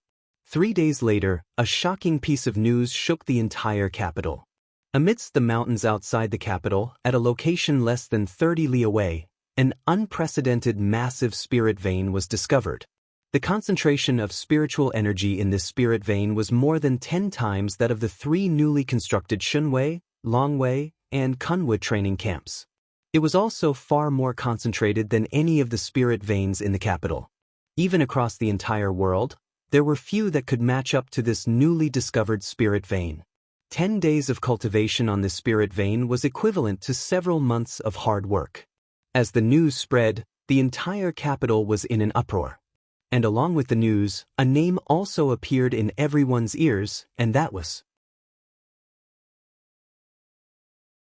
3 days later, a shocking piece of news shook the entire capital. Amidst the mountains outside the capital, at a location less than 30 li away, an unprecedented massive spirit vein was discovered. The concentration of spiritual energy in this spirit vein was more than 10 times that of the 3 newly constructed Shunwei, Longwei, and Kunwa training camps. It was also far more concentrated than any of the spirit veins in the capital. Even across the entire world, there were few that could match up to this newly discovered spirit vein. 10 days of cultivation on this spirit vein was equivalent to several months of hard work. As the news spread, the entire capital was in an uproar. And along with the news, a name also appeared in everyone's ears, and that was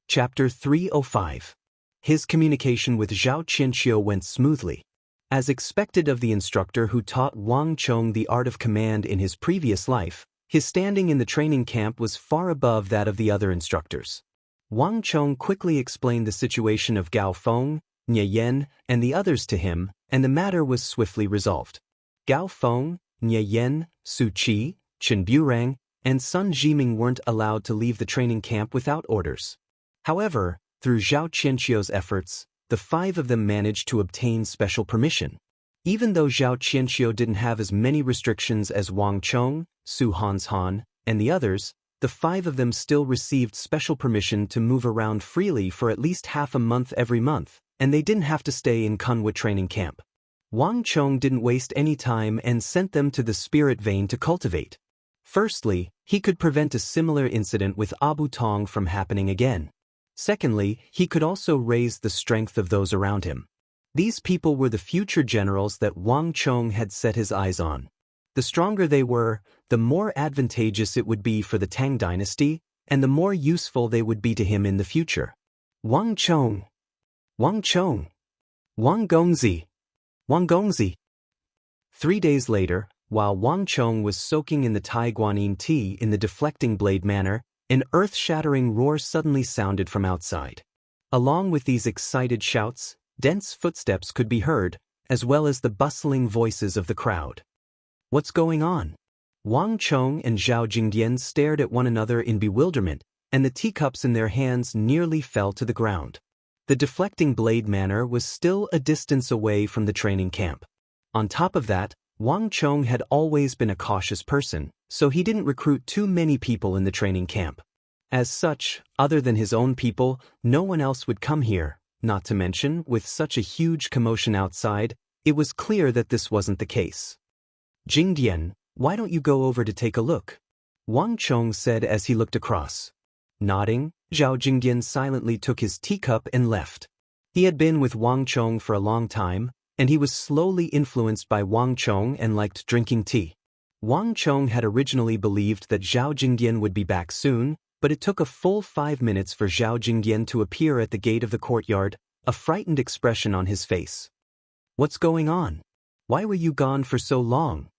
Chapter 305. His communication with Zhao Qianqiu went smoothly. As expected of the instructor who taught Wang Chong the art of command in his previous life, his standing in the training camp was far above that of the other instructors. Wang Chong quickly explained the situation of Gao Feng, Nye Yan, and the others to him, and the matter was swiftly resolved. Gao Feng, Nye Yan, Su Qi, Chen Burang, and Sun Jiming weren't allowed to leave the training camp without orders. However, through Zhao Qianqiu's efforts, the 5 of them managed to obtain special permission. Even though Zhao Qianqiu didn't have as many restrictions as Wang Chong, Su Hanshan, and the others, the 5 of them still received special permission to move around freely for at least half a month every month, and they didn't have to stay in Kunwa training camp. Wang Chong didn't waste any time and sent them to the spirit vein to cultivate. Firstly, he could prevent a similar incident with Abu Tong from happening again. Secondly, he could also raise the strength of those around him. These people were the future generals that Wang Chong had set his eyes on. The stronger they were, the more advantageous it would be for the Tang dynasty, and the more useful they would be to him in the future. Wang Chong. Wang Chong. Wang Gongzi. Wang Gongzi. 3 days later, while Wang Chong was soaking in the Tai Guanyin tea in the deflecting blade manner, an earth-shattering roar suddenly sounded from outside. Along with these excited shouts, dense footsteps could be heard, as well as the bustling voices of the crowd. What's going on? Wang Chong and Zhao Jingdian stared at one another in bewilderment, and the teacups in their hands nearly fell to the ground. The deflecting blade manor was still a distance away from the training camp. On top of that, Wang Chong had always been a cautious person, so he didn't recruit too many people in the training camp. As such, other than his own people, no one else would come here, not to mention, with such a huge commotion outside, it was clear that this wasn't the case. Jingdian, why don't you go over to take a look? Wang Chong said as he looked across. Nodding, Zhao Jingdian silently took his teacup and left. He had been with Wang Chong for a long time, and he was slowly influenced by Wang Chong and liked drinking tea. Wang Chong had originally believed that Zhao Jingdian would be back soon, but it took a full 5 minutes for Zhao Jingdian to appear at the gate of the courtyard, a frightened expression on his face. "What's going on? Why were you gone for so long?"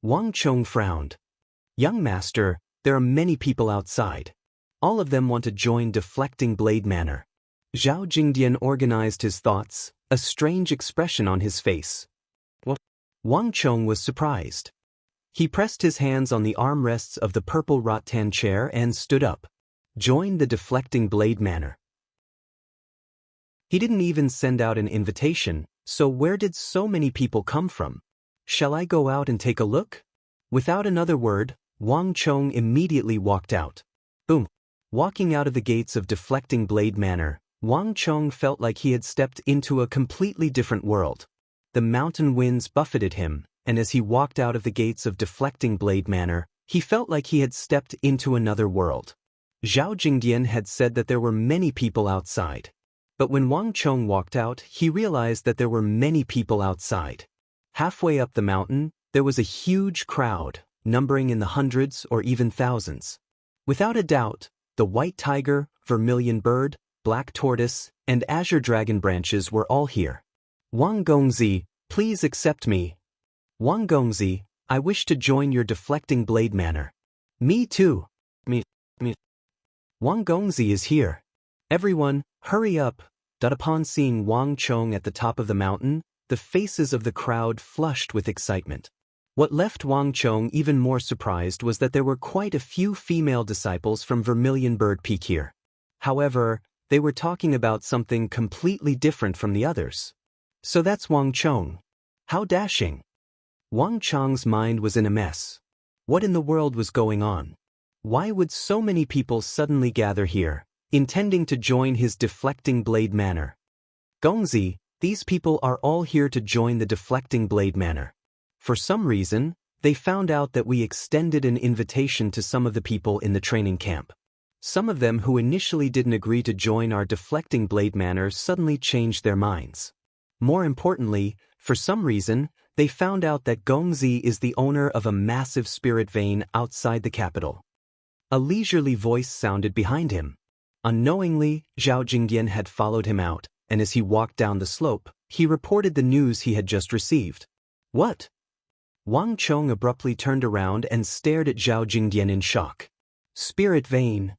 Wang Chong frowned. "Young master, there are many people outside. All of them want to join Deflecting Blade Manor." Zhao Jingdian organized his thoughts, a strange expression on his face. What? Wang Chong was surprised. He pressed his hands on the armrests of the purple rattan chair and stood up. "Join the Deflecting Blade Manor." He didn't even send out an invitation, so where did so many people come from? "Shall I go out and take a look?" Without another word, Wang Chong immediately walked out. Boom! Walking out of the gates of Deflecting Blade Manor, Wang Chong felt like he had stepped into a completely different world. The mountain winds buffeted him, and as he walked out of the gates of Deflecting Blade Manor, he felt like he had stepped into another world. Zhao Jingdian had said that there were many people outside. But when Wang Chong walked out, he realized that there were many people outside. Halfway up the mountain, there was a huge crowd, numbering in the hundreds or even thousands. Without a doubt, the white tiger, vermilion bird, black tortoise, and azure dragon branches were all here. "Wang Gongzi, please accept me." "Wang Gongzi, I wish to join your Deflecting Blade Manor." "Me too." Me. "Wang Gongzi is here. Everyone, hurry up." Upon seeing Wang Chong at the top of the mountain, the faces of the crowd flushed with excitement. What left Wang Chong even more surprised was that there were quite a few female disciples from Vermilion Bird Peak here. However, they were talking about something completely different from the others. So that's Wang Chong. How dashing. Wang Chong's mind was in a mess. What in the world was going on? Why would so many people suddenly gather here, intending to join his Deflecting Blade Manor? "Gongzi, these people are all here to join the Deflecting Blade Manor. For some reason, they found out that we extended an invitation to some of the people in the training camp. Some of them who initially didn't agree to join our Deflecting Blade Manor suddenly changed their minds. More importantly, for some reason, they found out that Gongzi is the owner of a massive spirit vein outside the capital." A leisurely voice sounded behind him. Unknowingly, Zhao Jingdian had followed him out, and as he walked down the slope, he reported the news he had just received. "What?" Wang Chong abruptly turned around and stared at Zhao Jingdian in shock. "Spirit vein.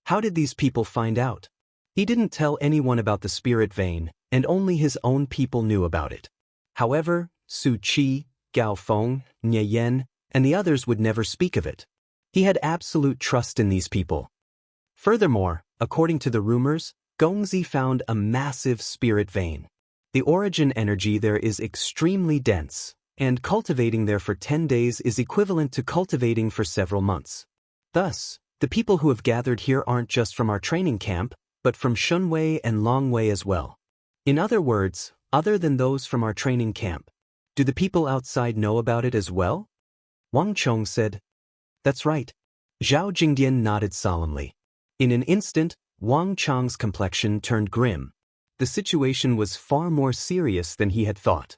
How did these people find out?" He didn't tell anyone about the spirit vein, and only his own people knew about it. However, Su Qi, Gao Feng, Nye Yan, and the others would never speak of it. He had absolute trust in these people. Furthermore, according to the rumors, Gongzi found a massive spirit vein. The origin energy there is extremely dense, and cultivating there for 10 days is equivalent to cultivating for several months. Thus, the people who have gathered here aren't just from our training camp, but from Shunwei and Longwei as well. In other words, other than those from our training camp. Do the people outside know about it as well? Wang Chong said. "That's right." Zhao Jingdian nodded solemnly. In an instant, Wang Chong's complexion turned grim. The situation was far more serious than he had thought.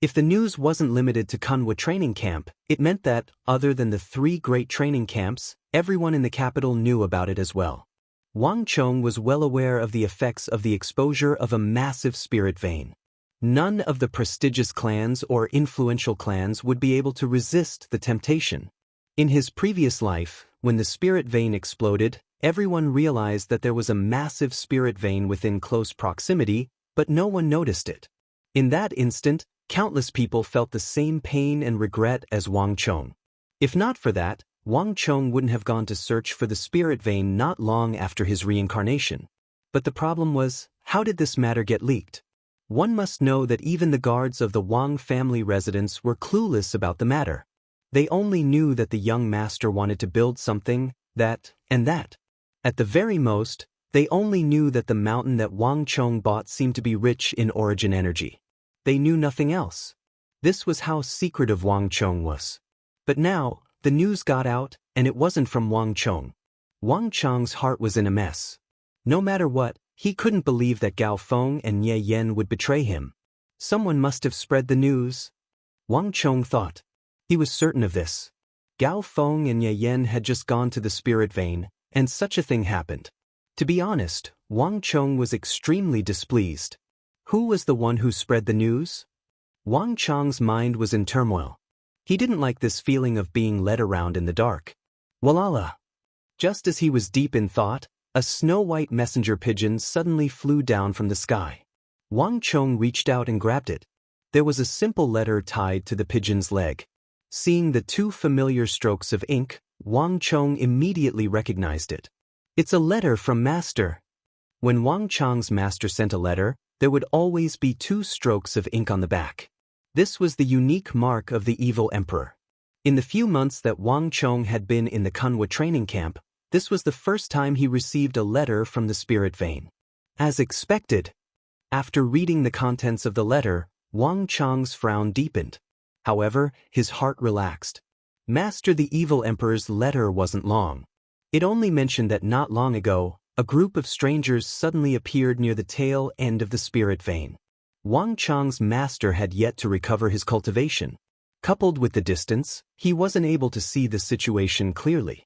If the news wasn't limited to Kunwa training camp, it meant that, other than the 3 great training camps, everyone in the capital knew about it as well. Wang Chong was well aware of the effects of the exposure of a massive spirit vein. None of the prestigious clans or influential clans would be able to resist the temptation. In his previous life, when the spirit vein exploded, everyone realized that there was a massive spirit vein within close proximity, but no one noticed it. In that instant, countless people felt the same pain and regret as Wang Chong. If not for that, Wang Chong wouldn't have gone to search for the spirit vein not long after his reincarnation. But the problem was, how did this matter get leaked? One must know that even the guards of the Wang family residence were clueless about the matter. They only knew that the young master wanted to build something, that, and that. At the very most, they only knew that the mountain that Wang Chong bought seemed to be rich in origin energy. They knew nothing else. This was how secretive Wang Chong was. But now, the news got out, and it wasn't from Wang Chong. Wang Chong's heart was in a mess. No matter what, He couldn't believe that Gao Feng and Ye Yen would betray him. Someone must have spread the news. Wang Chong thought. He was certain of this. Gao Feng and Ye Yen had just gone to the spirit vein, and such a thing happened. To be honest, Wang Chong was extremely displeased. Who was the one who spread the news? Wang Chong's mind was in turmoil. He didn't like this feeling of being led around in the dark. Walala! Just as he was deep in thought, a snow-white messenger pigeon suddenly flew down from the sky. Wang Chong reached out and grabbed it. There was a simple letter tied to the pigeon's leg. Seeing the two familiar strokes of ink, Wang Chong immediately recognized it. It's a letter from Master. When Wang Chong's master sent a letter, there would always be two strokes of ink on the back. This was the unique mark of the evil emperor. In the few months that Wang Chong had been in the Kunwa training camp, this was the first time he received a letter from the spirit vein. As expected, after reading the contents of the letter, Wang Chong's frown deepened. However, his heart relaxed. Master, the evil emperor's letter wasn't long. It only mentioned that not long ago, a group of strangers suddenly appeared near the tail end of the spirit vein. Wang Chong's master had yet to recover his cultivation. Coupled with the distance, he wasn't able to see the situation clearly.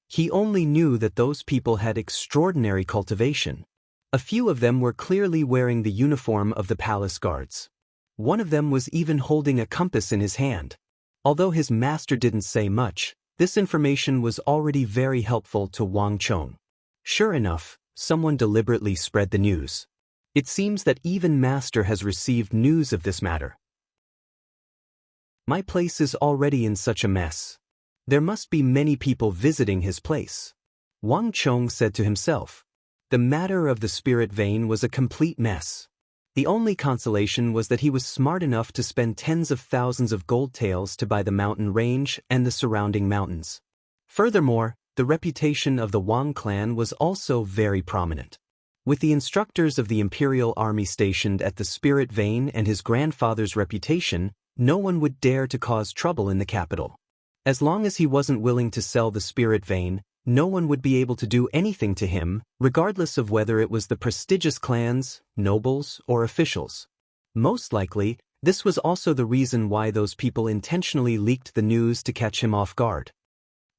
He only knew that those people had extraordinary cultivation. A few of them were clearly wearing the uniform of the palace guards. One of them was even holding a compass in his hand. Although his master didn't say much, this information was already very helpful to Wang Chong. Sure enough, someone deliberately spread the news. It seems that even Master has received news of this matter. My place is already in such a mess. There must be many people visiting his place. Wang Chong said to himself. The matter of the spirit vein was a complete mess. The only consolation was that he was smart enough to spend tens of thousands of gold taels to buy the mountain range and the surrounding mountains. Furthermore, the reputation of the Wang clan was also very prominent. With the instructors of the imperial army stationed at the spirit vein and his grandfather's reputation, no one would dare to cause trouble in the capital. As long as he wasn't willing to sell the spirit vein, no one would be able to do anything to him, regardless of whether it was the prestigious clans, nobles, or officials. Most likely, this was also the reason why those people intentionally leaked the news to catch him off guard.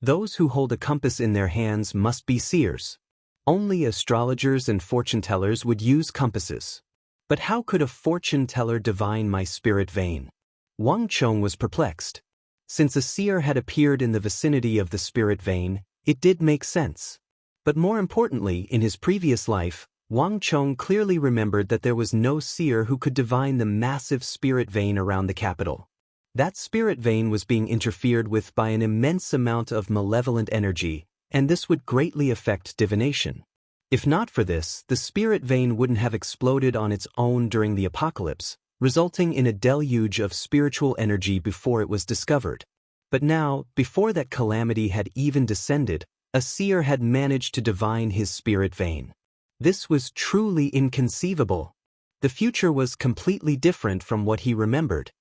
Those who hold a compass in their hands must be seers. Only astrologers and fortune-tellers would use compasses. But how could a fortune-teller divine my spirit vein? Wang Chong was perplexed. Since a seer had appeared in the vicinity of the spirit vein, it did make sense. But more importantly, in his previous life, Wang Chong clearly remembered that there was no seer who could divine the massive spirit vein around the capital. That spirit vein was being interfered with by an immense amount of malevolent energy, and this would greatly affect divination. If not for this, the spirit vein wouldn't have exploded on its own during the apocalypse, resulting in a deluge of spiritual energy before it was discovered. But now, before that calamity had even descended, a seer had managed to divine his spirit vein. This was truly inconceivable. The future was completely different from what he remembered.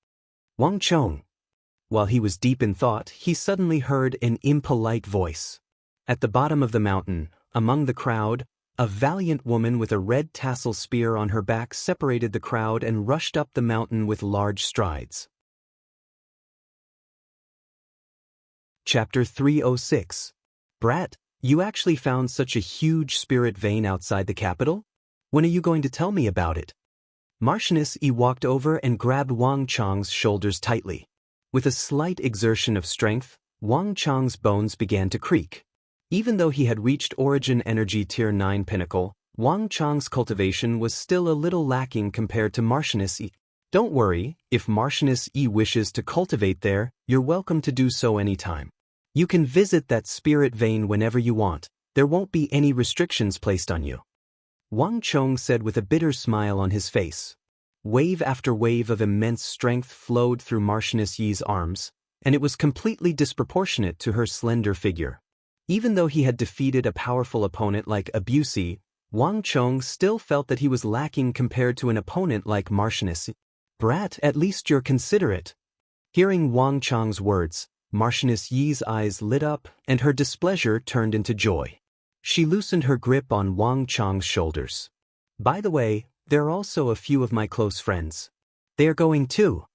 Wang Chong. While he was deep in thought, he suddenly heard an impolite voice. At the bottom of the mountain, among the crowd, a valiant woman with a red tassel spear on her back separated the crowd and rushed up the mountain with large strides. Chapter 306. Brat, you actually found such a huge spirit vein outside the capital? When are you going to tell me about it? Marchioness Yi walked over and grabbed Wang Chong's shoulders tightly. With a slight exertion of strength, Wang Chong's bones began to creak. Even though he had reached Origin Energy Tier 9 Pinnacle, Wang Chong's cultivation was still a little lacking compared to Marchioness Yi. Don't worry, if Marchioness Yi wishes to cultivate there, you're welcome to do so anytime. You can visit that spirit vein whenever you want. There won't be any restrictions placed on you. Wang Chong said with a bitter smile on his face. Wave after wave of immense strength flowed through Marchioness Yi's arms, and it was completely disproportionate to her slender figure. Even though he had defeated a powerful opponent like Abusi, Wang Chong still felt that he was lacking compared to an opponent like Marchioness Yi. Brat, at least you're considerate. Hearing Wang Chong's words, Marchioness Yi's eyes lit up and her displeasure turned into joy. She loosened her grip on Wang Chong's shoulders. By the way, there are also a few of my close friends. They are going too.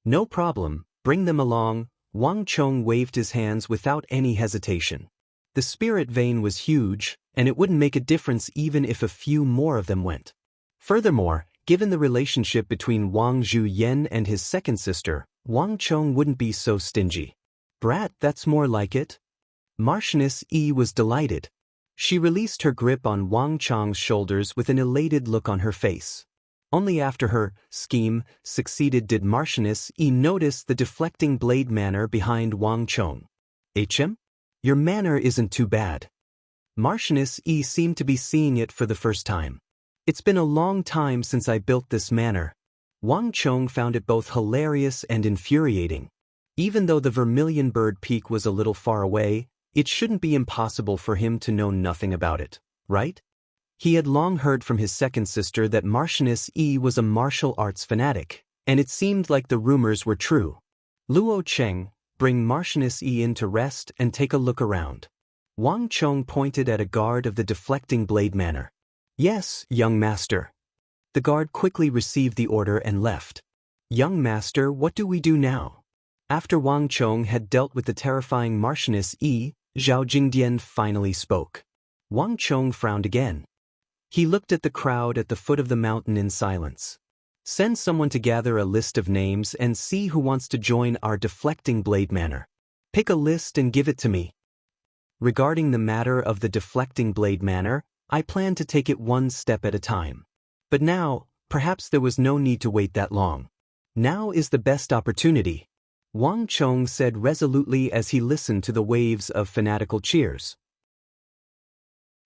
No problem, bring them along. Wang Chong waved his hands without any hesitation. The spirit vein was huge, and it wouldn't make a difference even if a few more of them went. Furthermore, given the relationship between Wang Zhuyan and his second sister, Wang Chong wouldn't be so stingy. Brat, that's more like it. Marchioness Yi was delighted. She released her grip on Wang Chong's shoulders with an elated look on her face. Only after her scheme succeeded did Marchioness Yi notice the deflecting blade manner behind Wang Chong. "HM? Your manner isn't too bad." Marchioness Yi seemed to be seeing it for the first time. "It's been a long time since I built this manner." Wang Chong found it both hilarious and infuriating. Even though the Vermilion Bird Peak was a little far away, it shouldn't be impossible for him to know nothing about it, right? He had long heard from his second sister that Marchioness Yi was a martial arts fanatic, and it seemed like the rumors were true. "Luo Cheng, bring Marchioness Yi in to rest and take a look around." Wang Chong pointed at a guard of the deflecting blade manner. "Yes, young master." The guard quickly received the order and left. "Young master, what do we do now?" After Wang Chong had dealt with the terrifying Marchioness Yi, Zhao Jingdian finally spoke. Wang Chong frowned again. He looked at the crowd at the foot of the mountain in silence. "Send someone to gather a list of names and see who wants to join our deflecting blade manner. Pick a list and give it to me. Regarding the matter of the deflecting blade manner, I plan to take it one step at a time. But now, perhaps there was no need to wait that long. Now is the best opportunity," Wang Chong said resolutely as he listened to the waves of fanatical cheers.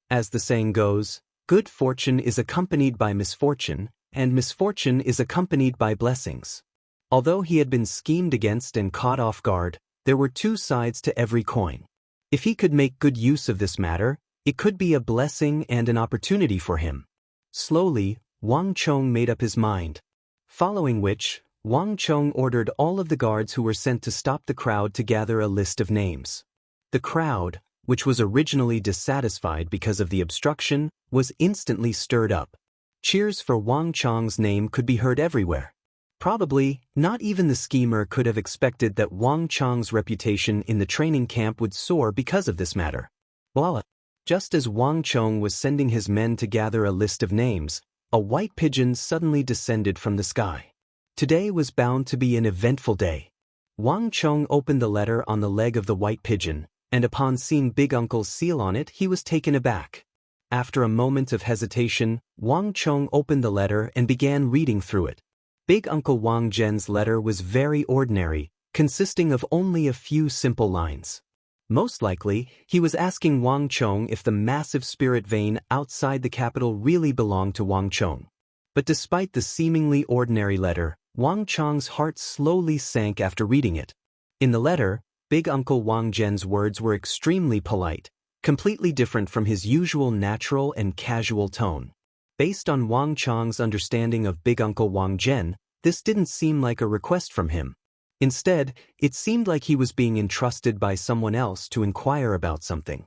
As the saying goes, good fortune is accompanied by misfortune, and misfortune is accompanied by blessings. Although he had been schemed against and caught off guard, there were two sides to every coin. If he could make good use of this matter, it could be a blessing and an opportunity for him. Slowly, Wang Chong made up his mind. Following which, Wang Chong ordered all of the guards who were sent to stop the crowd to gather a list of names. The crowd, which was originally dissatisfied because of the obstruction, was instantly stirred up. Cheers for Wang Chong's name could be heard everywhere. Probably, not even the schemer could have expected that Wang Chong's reputation in the training camp would soar because of this matter. Voila! Just as Wang Chong was sending his men to gather a list of names, a white pigeon suddenly descended from the sky. Today was bound to be an eventful day. Wang Chong opened the letter on the leg of the white pigeon, and upon seeing Big Uncle's seal on it, he was taken aback. After a moment of hesitation, Wang Chong opened the letter and began reading through it. Big Uncle Wang Zhen's letter was very ordinary, consisting of only a few simple lines. Most likely, he was asking Wang Chong if the massive spirit vein outside the capital really belonged to Wang Chong. But despite the seemingly ordinary letter, Wang Chong's heart slowly sank after reading it. In the letter, Big Uncle Wang Zhen's words were extremely polite, completely different from his usual natural and casual tone. Based on Wang Chong's understanding of Big Uncle Wang Zhen, this didn't seem like a request from him. Instead, it seemed like he was being entrusted by someone else to inquire about something.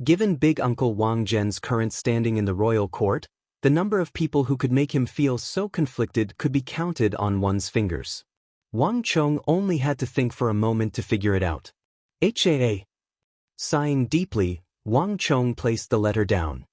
Given Big Uncle Wang Zhen's current standing in the royal court, the number of people who could make him feel so conflicted could be counted on one's fingers. Wang Chong only had to think for a moment to figure it out. HAA. Sighing deeply, Wang Chong placed the letter down.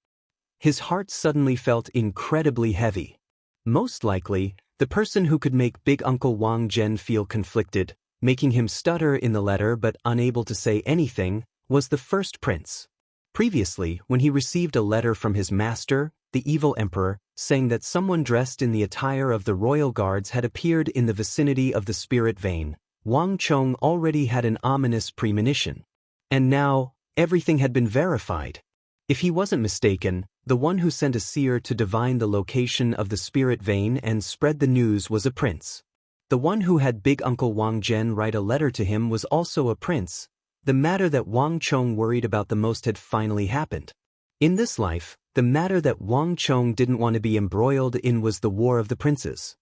His heart suddenly felt incredibly heavy. Most likely, the person who could make Big Uncle Wang Zhen feel conflicted, making him stutter in the letter but unable to say anything, was the first prince. Previously, when he received a letter from his master, the evil emperor, saying that someone dressed in the attire of the royal guards had appeared in the vicinity of the spirit vein, Wang Chong already had an ominous premonition. And now, everything had been verified. If he wasn't mistaken, the one who sent a seer to divine the location of the spirit vein and spread the news was a prince. The one who had Big Uncle Wang Zhen write a letter to him was also a prince. The matter that Wang Chong worried about the most had finally happened. In this life, the matter that Wang Chong didn't want to be embroiled in was the War of the Princes.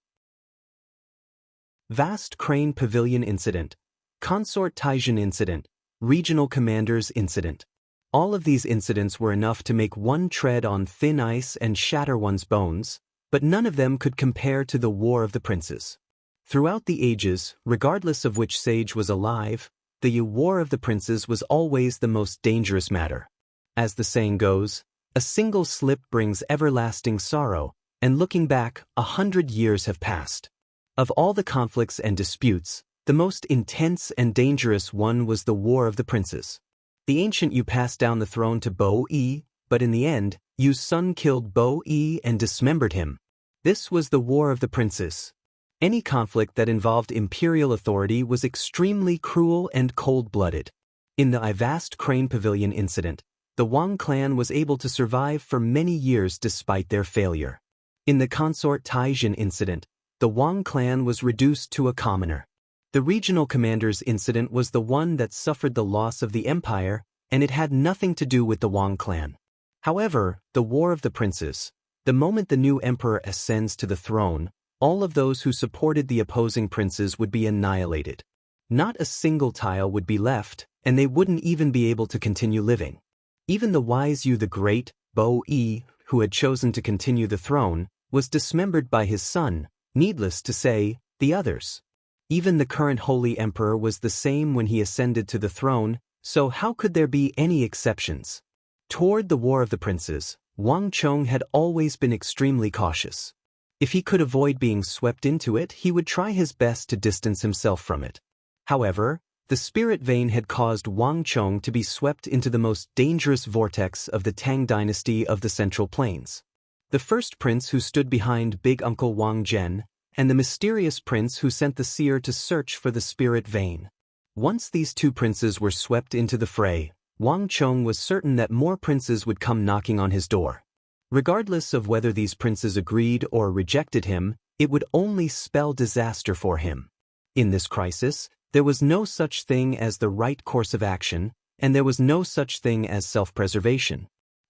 Vast Crane Pavilion Incident, Consort Taijin Incident, Regional Commanders Incident. All of these incidents were enough to make one tread on thin ice and shatter one's bones, but none of them could compare to the War of the Princes. Throughout the ages, regardless of which sage was alive, the War of the Princes was always the most dangerous matter. As the saying goes, a single slip brings everlasting sorrow, and looking back, 100 years have passed. Of all the conflicts and disputes, the most intense and dangerous one was the War of the Princes. The ancient Yu passed down the throne to Bo-yi, but in the end, Yu's son killed Bo-yi and dismembered him. This was the War of the Princes. Any conflict that involved imperial authority was extremely cruel and cold-blooded. In the vast Crane Pavilion incident, the Wang clan was able to survive for many years despite their failure. In the Consort Taijin incident, the Wang clan was reduced to a commoner. The regional commander's incident was the one that suffered the loss of the empire, and it had nothing to do with the Wang clan. However, the War of the Princes, the moment the new emperor ascends to the throne, all of those who supported the opposing princes would be annihilated. Not a single tile would be left, and they wouldn't even be able to continue living. Even the wise Yu the Great, Bo-yi, who had chosen to continue the throne, was dismembered by his son, needless to say, the others. Even the current holy emperor was the same when he ascended to the throne, so how could there be any exceptions? Toward the War of the Princes, Wang Chong had always been extremely cautious. If he could avoid being swept into it, he would try his best to distance himself from it. However, the spirit vein had caused Wang Chong to be swept into the most dangerous vortex of the Tang dynasty of the Central Plains. The first prince who stood behind Big Uncle Wang Zhen, and the mysterious prince who sent the seer to search for the spirit vein. Once these two princes were swept into the fray, Wang Chong was certain that more princes would come knocking on his door. Regardless of whether these princes agreed or rejected him, it would only spell disaster for him. In this crisis, there was no such thing as the right course of action, and there was no such thing as self-preservation.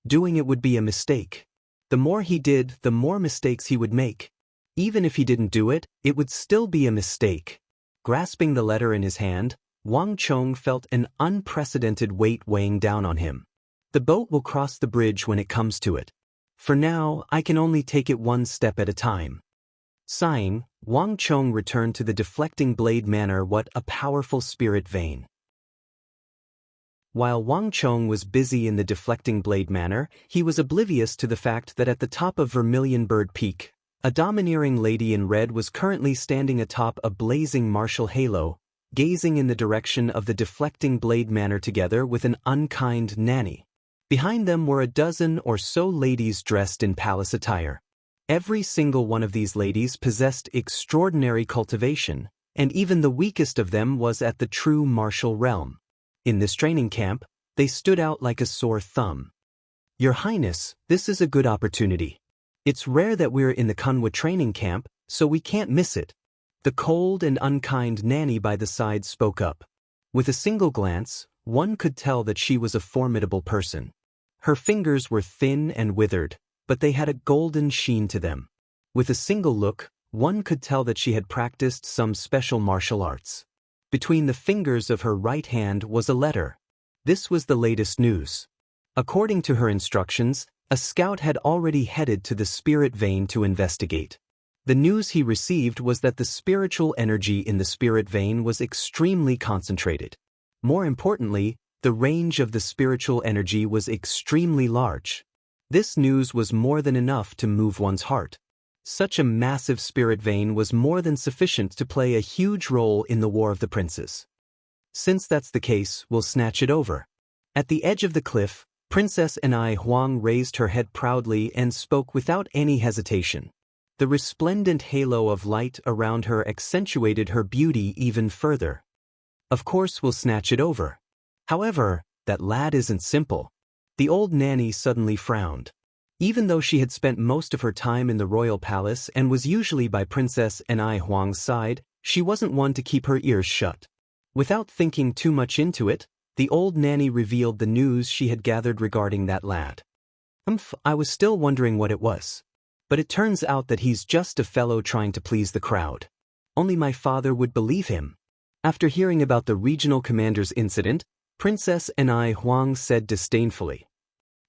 Doing it would be a mistake. The more he did, the more mistakes he would make. Even if he didn't do it, it would still be a mistake. Grasping the letter in his hand, Wang Chong felt an unprecedented weight weighing down on him. The boat will cross the bridge when it comes to it. For now, I can only take it one step at a time. Sighing, Wang Chong returned to the deflecting blade manor. What a powerful spirit vein. While Wang Chong was busy in the deflecting blade manor, he was oblivious to the fact that at the top of Vermilion Bird Peak, a domineering lady in red was currently standing atop a blazing martial halo, gazing in the direction of the deflecting blade manor together with an unkind nanny. Behind them were a dozen or so ladies dressed in palace attire. Every single one of these ladies possessed extraordinary cultivation, and even the weakest of them was at the true martial realm. In this training camp, they stood out like a sore thumb. Your Highness, this is a good opportunity. It's rare that we're in the Kunwa training camp, so we can't miss it. The cold and unkind nanny by the side spoke up. With a single glance, one could tell that she was a formidable person. Her fingers were thin and withered, but they had a golden sheen to them. With a single look, one could tell that she had practiced some special martial arts. Between the fingers of her right hand was a letter. This was the latest news. According to her instructions, a scout had already headed to the spirit vein to investigate. The news he received was that the spiritual energy in the spirit vein was extremely concentrated. More importantly, the range of the spiritual energy was extremely large. This news was more than enough to move one's heart. Such a massive spirit vein was more than sufficient to play a huge role in the War of the Princes. Since that's the case, we'll snatch it over. At the edge of the cliff, Princess Anai Huang raised her head proudly and spoke without any hesitation. The resplendent halo of light around her accentuated her beauty even further. Of course we'll snatch it over. However, that lad isn't simple. The old nanny suddenly frowned. Even though she had spent most of her time in the royal palace and was usually by Princess Anai Huang's side, she wasn't one to keep her ears shut. Without thinking too much into it, the old nanny revealed the news she had gathered regarding that lad. I was still wondering what it was. But it turns out that he's just a fellow trying to please the crowd. Only my father would believe him. After hearing about the regional commander's incident, Princess Anai Huang said disdainfully.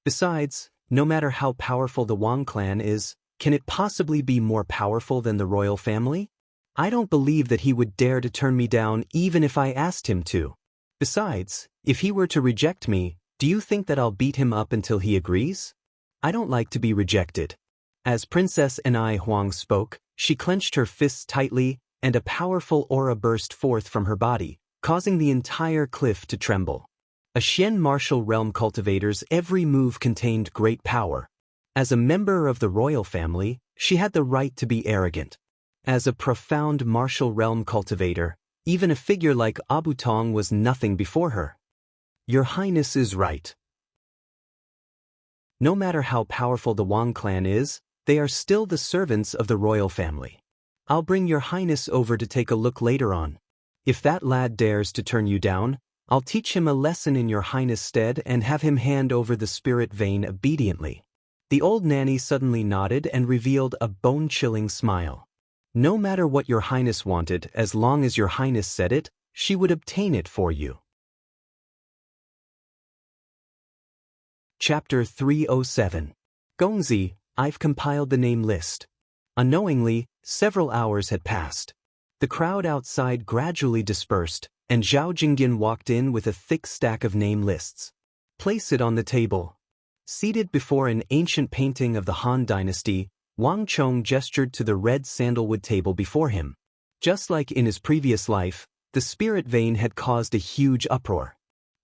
Besides, no matter how powerful the Wang clan is, can it possibly be more powerful than the royal family? I don't believe that he would dare to turn me down even if I asked him to. Besides, if he were to reject me, do you think that I'll beat him up until he agrees? I don't like to be rejected. As Princess Anai Huang spoke, she clenched her fists tightly, and a powerful aura burst forth from her body, causing the entire cliff to tremble. A Xian martial realm cultivator's every move contained great power. As a member of the royal family, she had the right to be arrogant. As a profound martial realm cultivator, even a figure like Abu Tong was nothing before her. Your Highness is right. No matter how powerful the Wang clan is, they are still the servants of the royal family. I'll bring your Highness over to take a look later on. If that lad dares to turn you down, I'll teach him a lesson in your Highness' stead and have him hand over the spirit vein obediently. The old nanny suddenly nodded and revealed a bone-chilling smile. No matter what your Highness wanted, as long as your Highness said it, she would obtain it for you. Chapter 307. Gongzi, I've compiled the name list. Unknowingly, several hours had passed. The crowd outside gradually dispersed, and Zhao Jingyan walked in with a thick stack of name lists. Place it on the table. Seated before an ancient painting of the Han dynasty, Wang Chong gestured to the red sandalwood table before him. Just like in his previous life, the spirit vein had caused a huge uproar.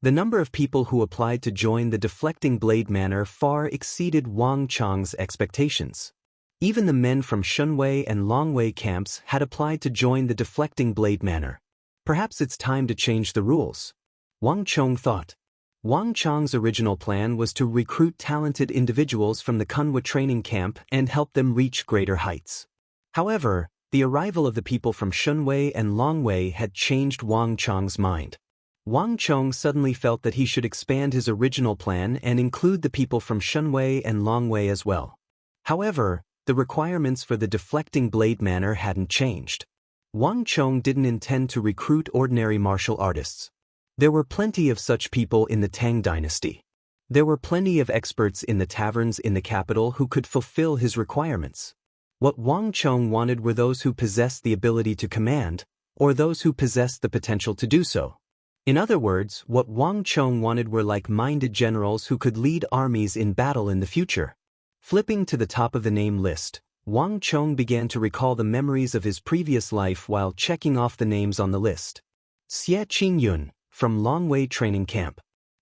The number of people who applied to join the Deflecting Blade Manor far exceeded Wang Chong's expectations. Even the men from Shunwei and Longwei camps had applied to join the Deflecting Blade Manor. Perhaps it's time to change the rules. Wang Chong thought. Wang Chong's original plan was to recruit talented individuals from the Kunwa training camp and help them reach greater heights. However, the arrival of the people from Shunwei and Longwei had changed Wang Chong's mind. Wang Chong suddenly felt that he should expand his original plan and include the people from Shunwei and Longwei as well. However, the requirements for the Deflecting Blade Manor hadn't changed. Wang Chong didn't intend to recruit ordinary martial artists. There were plenty of such people in the Tang dynasty. There were plenty of experts in the taverns in the capital who could fulfill his requirements. What Wang Chong wanted were those who possessed the ability to command, or those who possessed the potential to do so. In other words, what Wang Chong wanted were like-minded generals who could lead armies in battle in the future. Flipping to the top of the name list, Wang Chong began to recall the memories of his previous life while checking off the names on the list. Xie Qingyun, from Longwei Training Camp.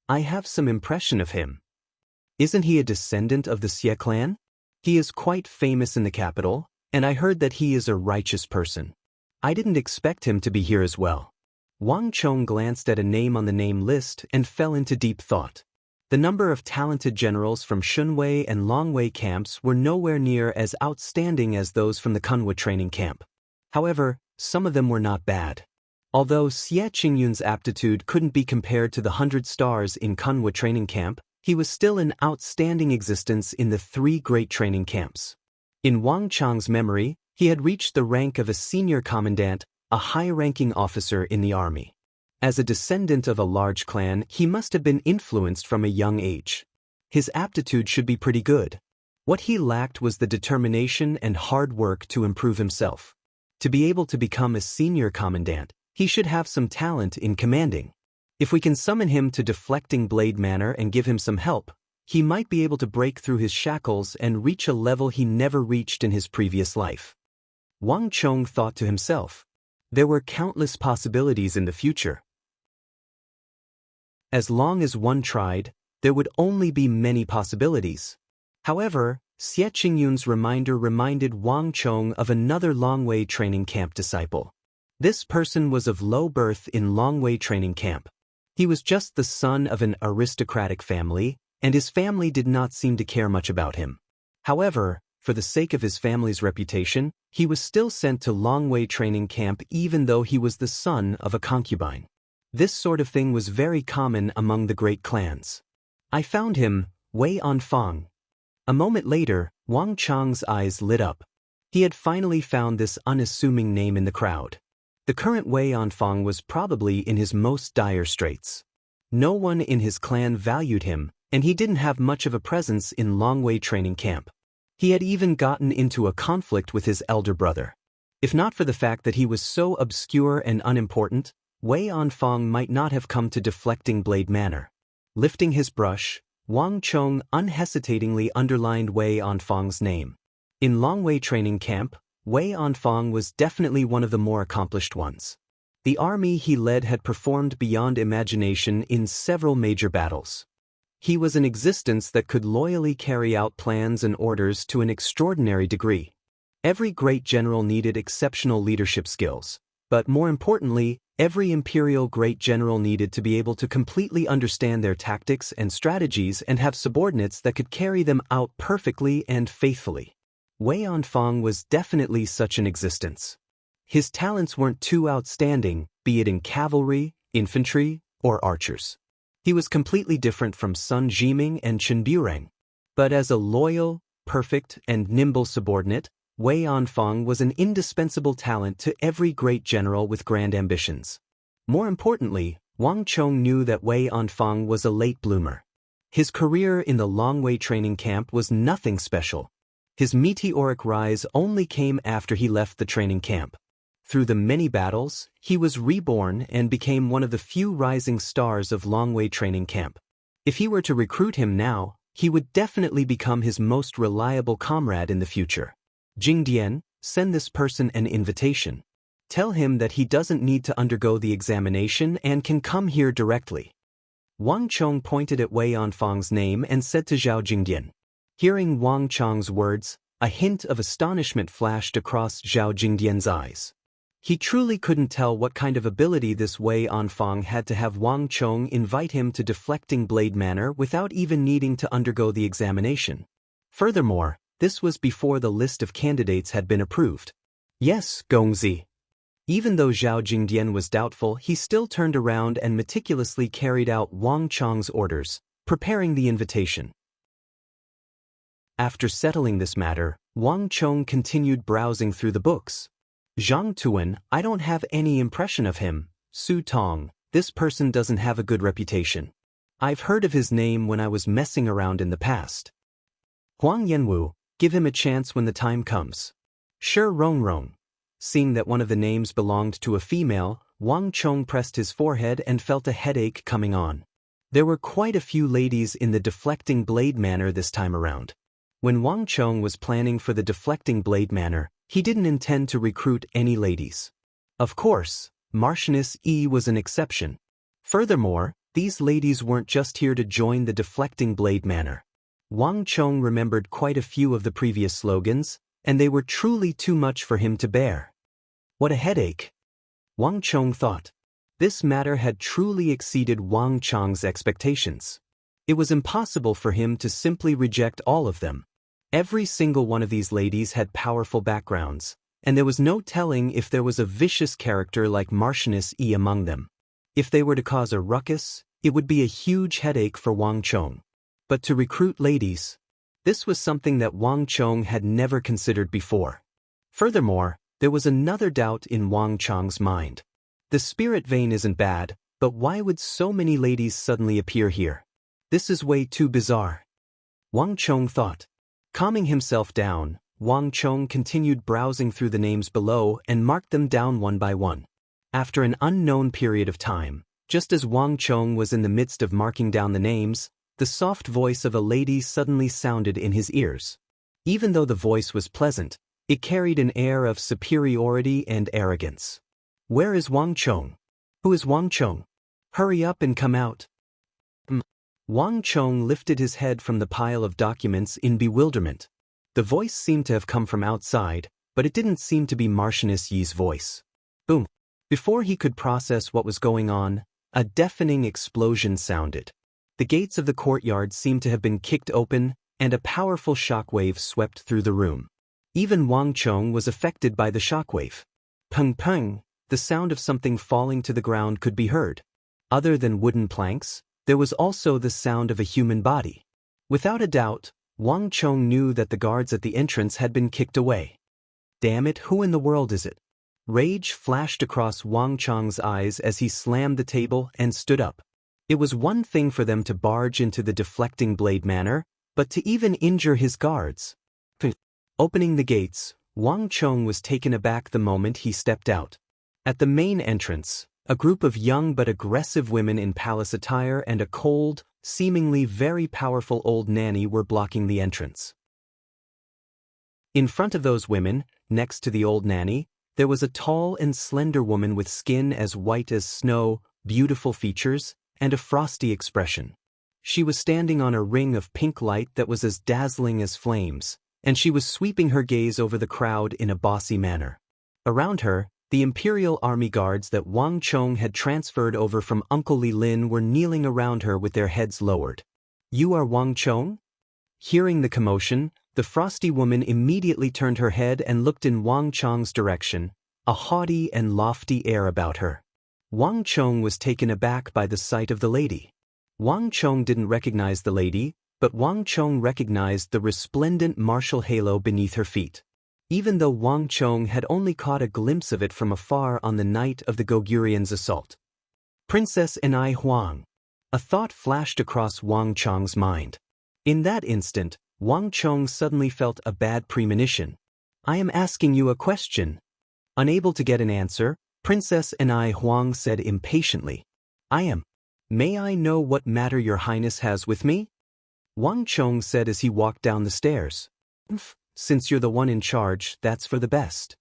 I have some impression of him. Isn't he a descendant of the Xie clan? He is quite famous in the capital, and I heard that he is a righteous person. I didn't expect him to be here as well. Wang Chong glanced at a name on the name list and fell into deep thought. The number of talented generals from Shunwei and Longwei camps were nowhere near as outstanding as those from the Kunwa training camp. However, some of them were not bad. Although Xie Qingyun's aptitude couldn't be compared to the 100 stars in Kunwa training camp, he was still an outstanding existence in the 3 great training camps. In Wang Chong's memory, he had reached the rank of a senior commandant, a high-ranking officer in the army. As a descendant of a large clan, he must have been influenced from a young age. His aptitude should be pretty good. What he lacked was the determination and hard work to improve himself. To be able to become a senior commandant, he should have some talent in commanding. If we can summon him to Deflecting Blade Manor and give him some help, he might be able to break through his shackles and reach a level he never reached in his previous life. Wang Chong thought to himself. There were countless possibilities in the future. As long as one tried, there would only be many possibilities. However, Xie Qingyun's reminder reminded Wang Chong of another Longwei training camp disciple. This person was of low birth in Longwei training camp. He was just the son of an aristocratic family, and his family did not seem to care much about him. However, for the sake of his family's reputation, he was still sent to Longwei training camp even though he was the son of a concubine. This sort of thing was very common among the great clans. I found him, Wei Anfang. A moment later, Wang Chong's eyes lit up. He had finally found this unassuming name in the crowd. The current Wei Anfang was probably in his most dire straits. No one in his clan valued him, and he didn't have much of a presence in Longwei training camp. He had even gotten into a conflict with his elder brother. If not for the fact that he was so obscure and unimportant, Wei Anfang might not have come to Deflecting Blade Manor. Lifting his brush, Wang Chong unhesitatingly underlined Wei Anfang's name. In Longwei training camp, Wei Anfang was definitely one of the more accomplished ones. The army he led had performed beyond imagination in several major battles. He was an existence that could loyally carry out plans and orders to an extraordinary degree. Every great general needed exceptional leadership skills, but more importantly, every imperial great general needed to be able to completely understand their tactics and strategies and have subordinates that could carry them out perfectly and faithfully. Wei Anfang was definitely such an existence. His talents weren't too outstanding, be it in cavalry, infantry, or archers. He was completely different from Sun Jiming and Chen Bureng. But as a loyal, perfect, and nimble subordinate, Wei Anfang was an indispensable talent to every great general with grand ambitions. More importantly, Wang Chong knew that Wei Anfang was a late bloomer. His career in the Longwei training camp was nothing special. His meteoric rise only came after he left the training camp. Through the many battles, he was reborn and became one of the few rising stars of Longwei training camp. If he were to recruit him now, he would definitely become his most reliable comrade in the future. Jingdian, send this person an invitation. Tell him that he doesn't need to undergo the examination and can come here directly. Wang Chong pointed at Wei Anfang's name and said to Zhao Jingdian. Hearing Wang Chong's words, a hint of astonishment flashed across Zhao Jingdian's eyes. He truly couldn't tell what kind of ability this Wei Anfang had to have Wang Chong invite him to Deflecting Blade Manor without even needing to undergo the examination. Furthermore, this was before the list of candidates had been approved. Yes, Gongzi. Even though Zhao Jingdian was doubtful, he still turned around and meticulously carried out Wang Chong's orders, preparing the invitation. After settling this matter, Wang Chong continued browsing through the books. Zhang Tuan, I don't have any impression of him. Su Tong, this person doesn't have a good reputation. I've heard of his name when I was messing around in the past. Huang Yanwu, give him a chance when the time comes. Shi Rongrong. Seeing that one of the names belonged to a female, Wang Chong pressed his forehead and felt a headache coming on. There were quite a few ladies in the Deflecting Blade Manor this time around. When Wang Chong was planning for the Deflecting Blade Manor, he didn't intend to recruit any ladies. Of course, Marchioness E was an exception. Furthermore, these ladies weren't just here to join the Deflecting Blade Manor. Wang Chong remembered quite a few of the previous slogans, and they were truly too much for him to bear. What a headache! Wang Chong thought. This matter had truly exceeded Wang Chong's expectations. It was impossible for him to simply reject all of them. Every single one of these ladies had powerful backgrounds, and there was no telling if there was a vicious character like Marchioness E among them. If they were to cause a ruckus, it would be a huge headache for Wang Chong. But to recruit ladies, this was something that Wang Chong had never considered before. Furthermore, there was another doubt in Wang Chong's mind. The spirit vein isn't bad, but why would so many ladies suddenly appear here? This is way too bizarre. Wang Chong thought. Calming himself down, Wang Chong continued browsing through the names below and marked them down one by one. After an unknown period of time, just as Wang Chong was in the midst of marking down the names, the soft voice of a lady suddenly sounded in his ears. Even though the voice was pleasant, it carried an air of superiority and arrogance. Where is Wang Chong? Who is Wang Chong? Hurry up and come out. Wang Chong lifted his head from the pile of documents in bewilderment. The voice seemed to have come from outside, but it didn't seem to be Marchioness Yi's voice. Boom! Before he could process what was going on, a deafening explosion sounded. The gates of the courtyard seemed to have been kicked open, and a powerful shockwave swept through the room. Even Wang Chong was affected by the shockwave. Pung pung, the sound of something falling to the ground could be heard. Other than wooden planks, there was also the sound of a human body. Without a doubt, Wang Chong knew that the guards at the entrance had been kicked away. Damn it, who in the world is it? Rage flashed across Wang Chong's eyes as he slammed the table and stood up. It was one thing for them to barge into the deflecting blade manor, but to even injure his guards. Opening the gates, Wang Chong was taken aback the moment he stepped out. At the main entrance, a group of young but aggressive women in palace attire and a cold, seemingly very powerful old nanny were blocking the entrance. In front of those women, next to the old nanny, there was a tall and slender woman with skin as white as snow, beautiful features, and a frosty expression. She was standing on a ring of pink light that was as dazzling as flames, and she was sweeping her gaze over the crowd in a bossy manner. Around her, the imperial army guards that Wang Chong had transferred over from Uncle Li Lin were kneeling around her with their heads lowered. "You are Wang Chong?" Hearing the commotion, the frosty woman immediately turned her head and looked in Wang Chong's direction, a haughty and lofty air about her. Wang Chong was taken aback by the sight of the lady. Wang Chong didn't recognize the lady, but Wang Chong recognized the resplendent martial halo beneath her feet. Even though Wang Chong had only caught a glimpse of it from afar on the night of the Gogurian's assault. Princess Enai Huang. A thought flashed across Wang Chong's mind. In that instant, Wang Chong suddenly felt a bad premonition. "I am asking you a question." Unable to get an answer, Princess Enai Huang said impatiently, "I am. May I know what matter your highness has with me?" Wang Chong said as he walked down the stairs. "Since you're the one in charge, that's for the best."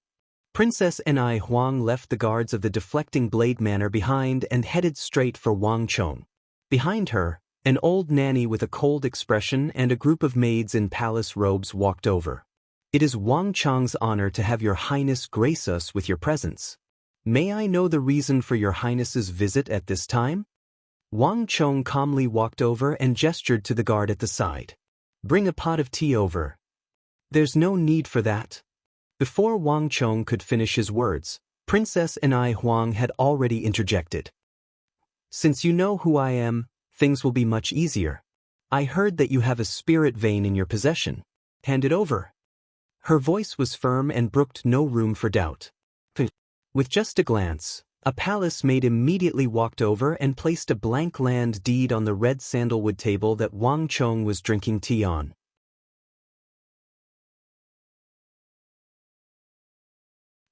Princess Enai Huang left the guards of the deflecting blade manor behind and headed straight for Wang Chong. Behind her, an old nanny with a cold expression and a group of maids in palace robes walked over. "It is Wang Chong's honor to have your highness grace us with your presence. May I know the reason for your highness's visit at this time?" Wang Chong calmly walked over and gestured to the guard at the side. "Bring a pot of tea over." "There's no need for that." Before Wang Chong could finish his words, Princess Enai Huang had already interjected. "Since you know who I am, things will be much easier. I heard that you have a spirit vein in your possession. Hand it over." Her voice was firm and brooked no room for doubt. With just a glance, a palace maid immediately walked over and placed a blank land deed on the red sandalwood table that Wang Chong was drinking tea on.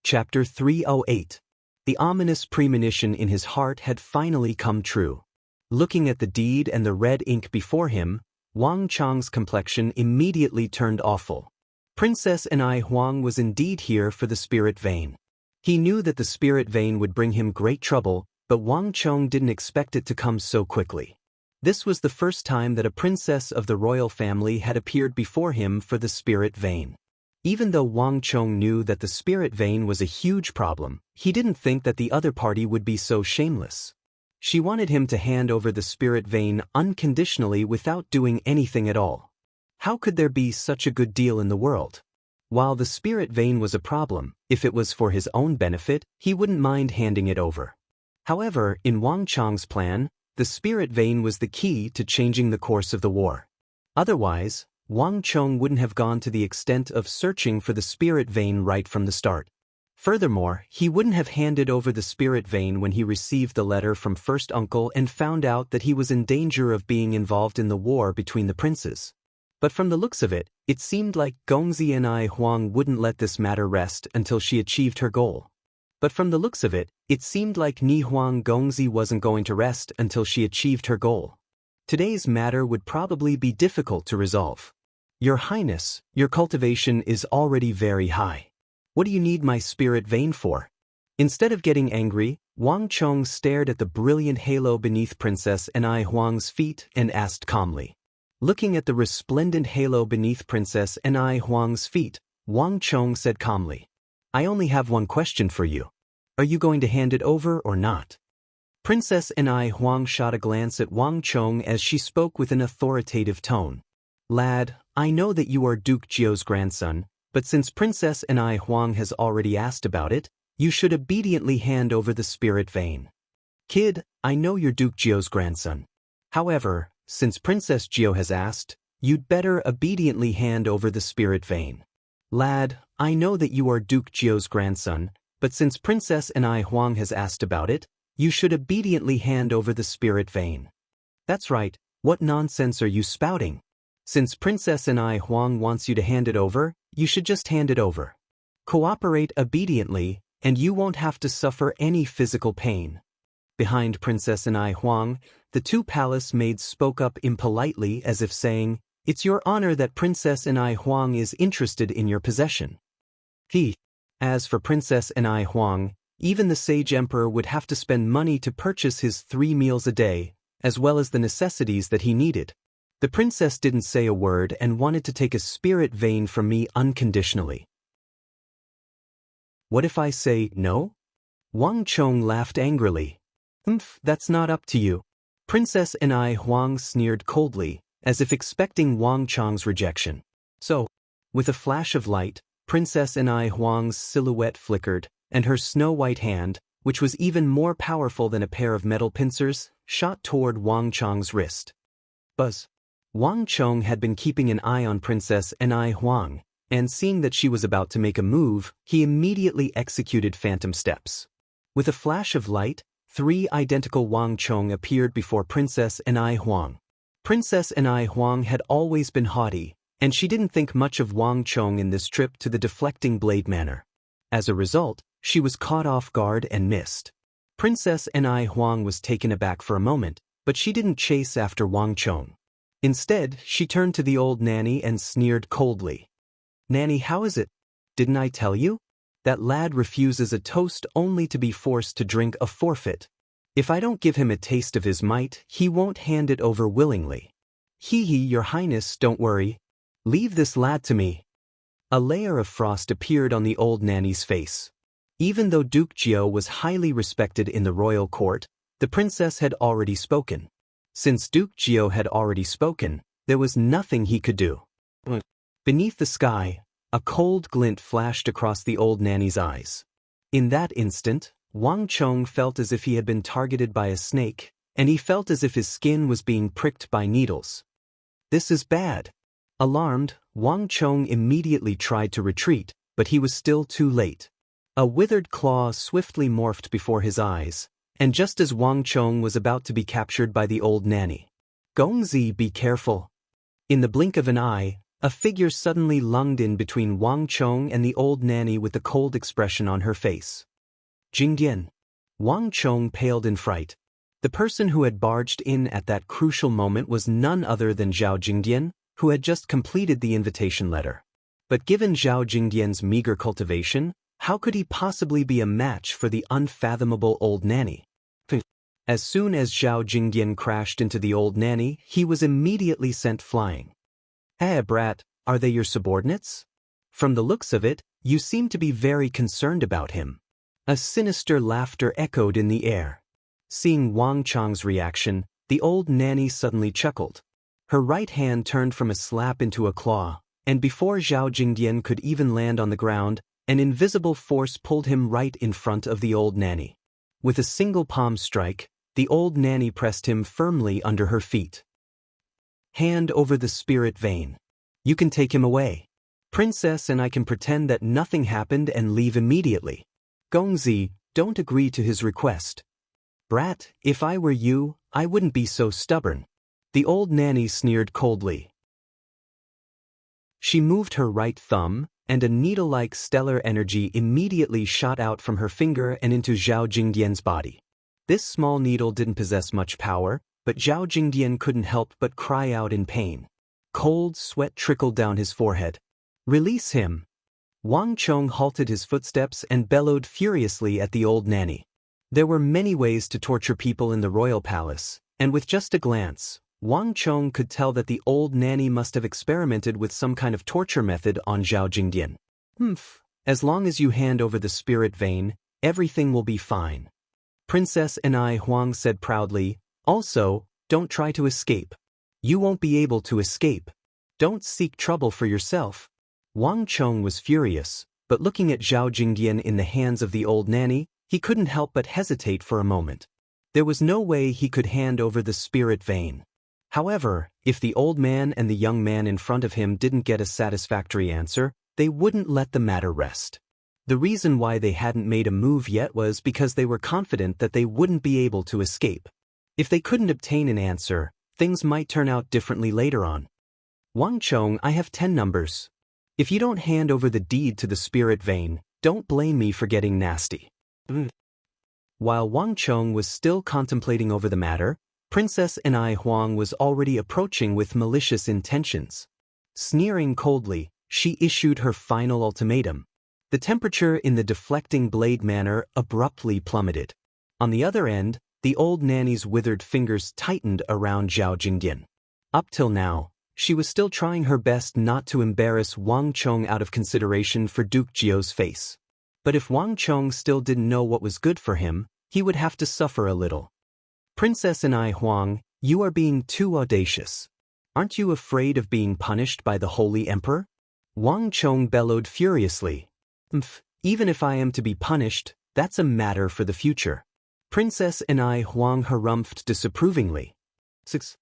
Chapter 308. The ominous premonition in his heart had finally come true. Looking at the deed and the red ink before him, Wang Chong's complexion immediately turned awful. Princess Enai Huang was indeed here for the spirit vein. He knew that the spirit vein would bring him great trouble, but Wang Chong didn't expect it to come so quickly. This was the first time that a princess of the royal family had appeared before him for the spirit vein. Even though Wang Chong knew that the spirit vein was a huge problem, he didn't think that the other party would be so shameless. She wanted him to hand over the spirit vein unconditionally without doing anything at all. How could there be such a good deal in the world? While the spirit vein was a problem, if it was for his own benefit, he wouldn't mind handing it over. However, in Wang Chong's plan, the spirit vein was the key to changing the course of the war. Otherwise, Wang Chong wouldn't have gone to the extent of searching for the spirit vein right from the start. Furthermore, he wouldn't have handed over the spirit vein when he received the letter from First Uncle and found out that he was in danger of being involved in the war between the princes. But from the looks of it, it seemed like Gongzi Enai Huang wouldn't let this matter rest until she achieved her goal. But from the looks of it, it seemed like Ni Huang Gongzi wasn't going to rest until she achieved her goal. Today's matter would probably be difficult to resolve. "Your Highness, your cultivation is already very high. What do you need my spirit vein for?" Instead of getting angry, Wang Chong stared at the brilliant halo beneath Princess Enai Huang's feet and asked calmly. Looking at the resplendent halo beneath Princess Enai Huang's feet, Wang Chong said calmly, "I only have one question for you. Are you going to hand it over or not?" Princess Enai Huang shot a glance at Wang Chong as she spoke with an authoritative tone. "Lad, I know that you are Duke Jiu's grandson, but since Princess Enai Huang has already asked about it, you should obediently hand over the spirit vein. Kid, I know you're Duke Jiu's grandson. However, since Princess Jiu has asked, you'd better obediently hand over the spirit vein. Lad, I know that you are Duke Jiu's grandson, but since Princess Enai Huang has asked about it, you should obediently hand over the spirit vein." That's right, what nonsense are you spouting? Since Princess Anai Huang wants you to hand it over, you should just hand it over. Cooperate obediently, and you won't have to suffer any physical pain. Behind Princess Anai Huang, the two palace maids spoke up impolitely as if saying, "It's your honor that Princess Anai Huang is interested in your possession." As for Princess Anai Huang, even the sage emperor would have to spend money to purchase his 3 meals a day, as well as the necessities that he needed. The princess didn't say a word and wanted to take a spirit vein from me unconditionally. What if I say no? Wang Chong laughed angrily. That's not up to you. Princess Anai Huang sneered coldly, as if expecting Wang Chong's rejection. So, with a flash of light, Princess Anai Huang's silhouette flickered, and her snow-white hand, which was even more powerful than a pair of metal pincers, shot toward Wang Chong's wrist. Buzz. Wang Chong had been keeping an eye on Princess Anai Huang, and seeing that she was about to make a move, he immediately executed phantom steps. With a flash of light, 3 identical Wang Chong appeared before Princess Anai Huang. Princess Anai Huang had always been haughty, and she didn't think much of Wang Chong in this trip to the deflecting blade manor. As a result, she was caught off guard and missed. Princess Anai Huang was taken aback for a moment, but she didn't chase after Wang Chong. Instead, she turned to the old nanny and sneered coldly. "Nanny, how is it? Didn't I tell you? That lad refuses a toast only to be forced to drink a forfeit. If I don't give him a taste of his might, he won't hand it over willingly." Your highness, don't worry. Leave this lad to me." A layer of frost appeared on the old nanny's face. Even though Duke Jiao was highly respected in the royal court, the princess had already spoken. Since Duke Jiao had already spoken, there was nothing he could do. Beneath the sky, a cold glint flashed across the old nanny's eyes. In that instant, Wang Chong felt as if he had been targeted by a snake, and he felt as if his skin was being pricked by needles. This is bad. Alarmed, Wang Chong immediately tried to retreat, but he was still too late. A withered claw swiftly morphed before his eyes, and just as Wang Chong was about to be captured by the old nanny. "Gongzi, be careful." In the blink of an eye, a figure suddenly lunged in between Wang Chong and the old nanny with a cold expression on her face. "Jingdian." Wang Chong paled in fright. The person who had barged in at that crucial moment was none other than Zhao Jingdian, who had just completed the invitation letter. But given Zhao Jingdian's meager cultivation, how could he possibly be a match for the unfathomable old nanny? As soon as Zhao Jingdian crashed into the old nanny, he was immediately sent flying. "Hey, brat, are they your subordinates? From the looks of it, you seem to be very concerned about him." A sinister laughter echoed in the air. Seeing Wang Chong's reaction, the old nanny suddenly chuckled. Her right hand turned from a slap into a claw, and before Zhao Jingdian could even land on the ground, an invisible force pulled him right in front of the old nanny. With a single palm strike, the old nanny pressed him firmly under her feet. "Hand over the spirit vein. You can take him away. Princess and I can pretend that nothing happened and leave immediately. Gongzi, don't agree to his request." "Brat, if I were you, I wouldn't be so stubborn." The old nanny sneered coldly. She moved her right thumb, and a needle-like stellar energy immediately shot out from her finger and into Zhao Jingdian's body. This small needle didn't possess much power, but Zhao Jingdian couldn't help but cry out in pain. Cold sweat trickled down his forehead. "Release him." Wang Chong halted his footsteps and bellowed furiously at the old nanny. There were many ways to torture people in the royal palace, and with just a glance, Wang Chong could tell that the old nanny must have experimented with some kind of torture method on Zhao Jingdian. As long as you hand over the spirit vein, everything will be fine." Princess Anai Huang said proudly. "Also, don't try to escape. You won't be able to escape. Don't seek trouble for yourself." Wang Chong was furious, but looking at Zhao Jingdian in the hands of the old nanny, he couldn't help but hesitate for a moment. There was no way he could hand over the spirit vein. However, if the old man and the young man in front of him didn't get a satisfactory answer, they wouldn't let the matter rest. The reason why they hadn't made a move yet was because they were confident that they wouldn't be able to escape. If they couldn't obtain an answer, things might turn out differently later on. Wang Chong, I have 10 numbers. If you don't hand over the deed to the spirit vein, don't blame me for getting nasty. While Wang Chong was still contemplating over the matter, Princess Anai Huang was already approaching with malicious intentions. Sneering coldly, she issued her final ultimatum. The temperature in the deflecting blade manor abruptly plummeted. On the other end, the old nanny's withered fingers tightened around Zhao Jingdian. Up till now, she was still trying her best not to embarrass Wang Chong out of consideration for Duke Jiu's face. But if Wang Chong still didn't know what was good for him, he would have to suffer a little. Princess Anai Huang, you are being too audacious. Aren't you afraid of being punished by the Holy Emperor? Wang Chong bellowed furiously. Even if I am to be punished, that's a matter for the future. Princess Anai Huang harumphed disapprovingly. 6.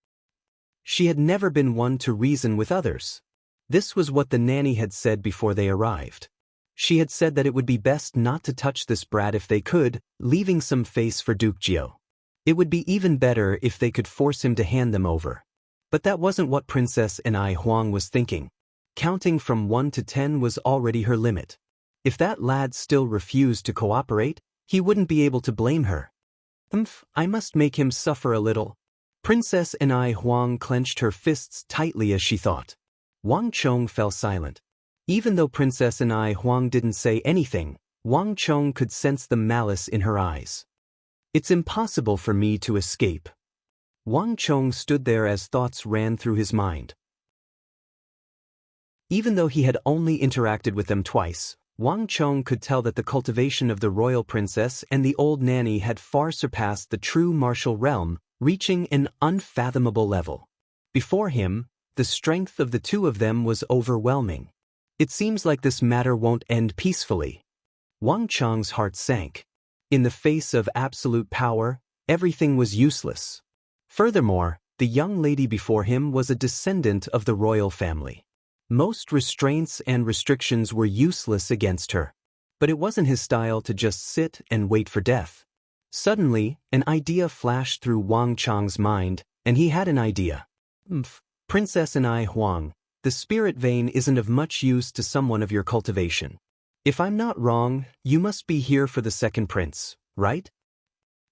She had never been one to reason with others. This was what the nanny had said before they arrived. She had said that it would be best not to touch this brat if they could, leaving some face for Duke Jiu. It would be even better if they could force him to hand them over. But that wasn't what Princess Anai Huang was thinking. Counting from 1 to 10 was already her limit. If that lad still refused to cooperate, he wouldn't be able to blame her. I must make him suffer a little. Princess Anai Huang clenched her fists tightly as she thought. Wang Chong fell silent. Even though Princess Anai Huang didn't say anything, Wang Chong could sense the malice in her eyes. It's impossible for me to escape. Wang Chong stood there as thoughts ran through his mind. Even though he had only interacted with them twice, Wang Chong could tell that the cultivation of the royal princess and the old nanny had far surpassed the true martial realm, reaching an unfathomable level. Before him, the strength of the two of them was overwhelming. It seems like this matter won't end peacefully. Wang Chong's heart sank. In the face of absolute power, everything was useless. Furthermore, the young lady before him was a descendant of the royal family. Most restraints and restrictions were useless against her. But it wasn't his style to just sit and wait for death. Suddenly, an idea flashed through Wang Chong's mind, and he had an idea. Princess Anai Huang, the spirit vein isn't of much use to someone of your cultivation. If I'm not wrong, you must be here for the second prince, right?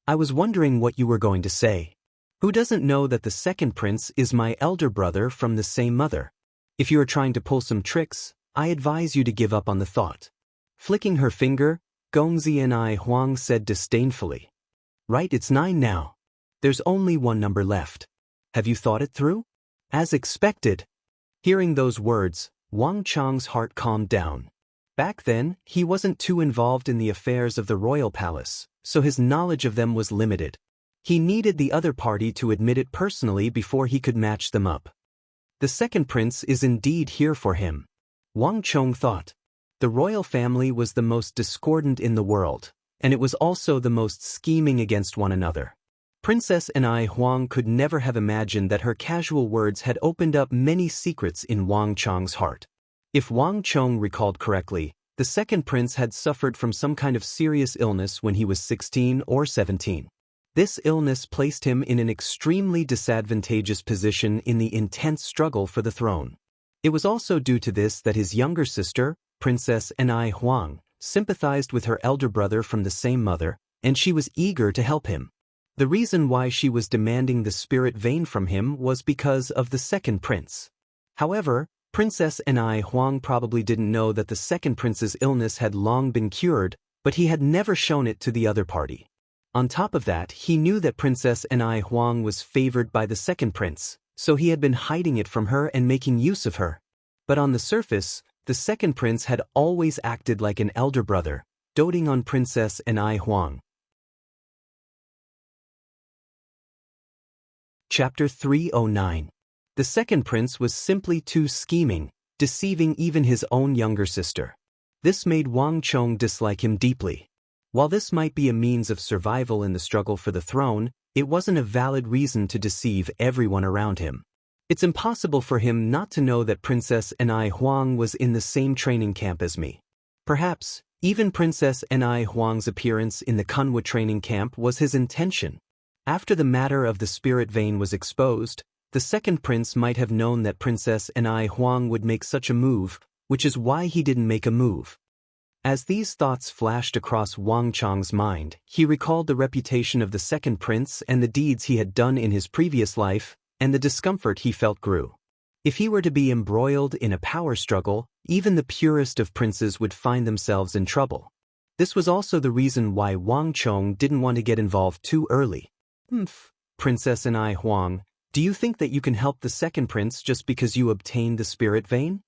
I was wondering what you were going to say. Who doesn't know that the second prince is my elder brother from the same mother? If you are trying to pull some tricks, I advise you to give up on the thought. Flicking her finger, Gongzi Anai Huang said disdainfully. Right, it's 9 now. There's only one number left. Have you thought it through? As expected. Hearing those words, Wang Chong's heart calmed down. Back then, he wasn't too involved in the affairs of the royal palace, so his knowledge of them was limited. He needed the other party to admit it personally before he could match them up. The second prince is indeed here for him. Wang Chong thought. The royal family was the most discordant in the world, and it was also the most scheming against one another. Princess Anai Huang could never have imagined that her casual words had opened up many secrets in Wang Chong's heart. If Wang Chong recalled correctly, the second prince had suffered from some kind of serious illness when he was 16 or 17. This illness placed him in an extremely disadvantageous position in the intense struggle for the throne. It was also due to this that his younger sister, Princess Anai Huang, sympathized with her elder brother from the same mother, and she was eager to help him. The reason why she was demanding the spirit vein from him was because of the second prince. However, Princess Anai Huang probably didn't know that the second prince's illness had long been cured, but he had never shown it to the other party. On top of that, he knew that Princess Anai Huang was favored by the second prince, so he had been hiding it from her and making use of her. But on the surface, the second prince had always acted like an elder brother, doting on Princess Anai Huang. Chapter 309. The second prince was simply too scheming, deceiving even his own younger sister. This made Wang Chong dislike him deeply. While this might be a means of survival in the struggle for the throne, it wasn't a valid reason to deceive everyone around him. It's impossible for him not to know that Princess Anai Huang was in the same training camp as me. Perhaps, even Princess Anai Huang's appearance in the Kunwa training camp was his intention. After the matter of the spirit vein was exposed, The second prince might have known that Princess Ni Huang would make such a move, which is why he didn't make a move. As these thoughts flashed across Wang Chong's mind, he recalled the reputation of the second prince and the deeds he had done in his previous life, and the discomfort he felt grew. If he were to be embroiled in a power struggle, even the purest of princes would find themselves in trouble. This was also the reason why Wang Chong didn't want to get involved too early. Princess Ni Huang, do you think that you can help the second prince just because you obtained the spirit vein?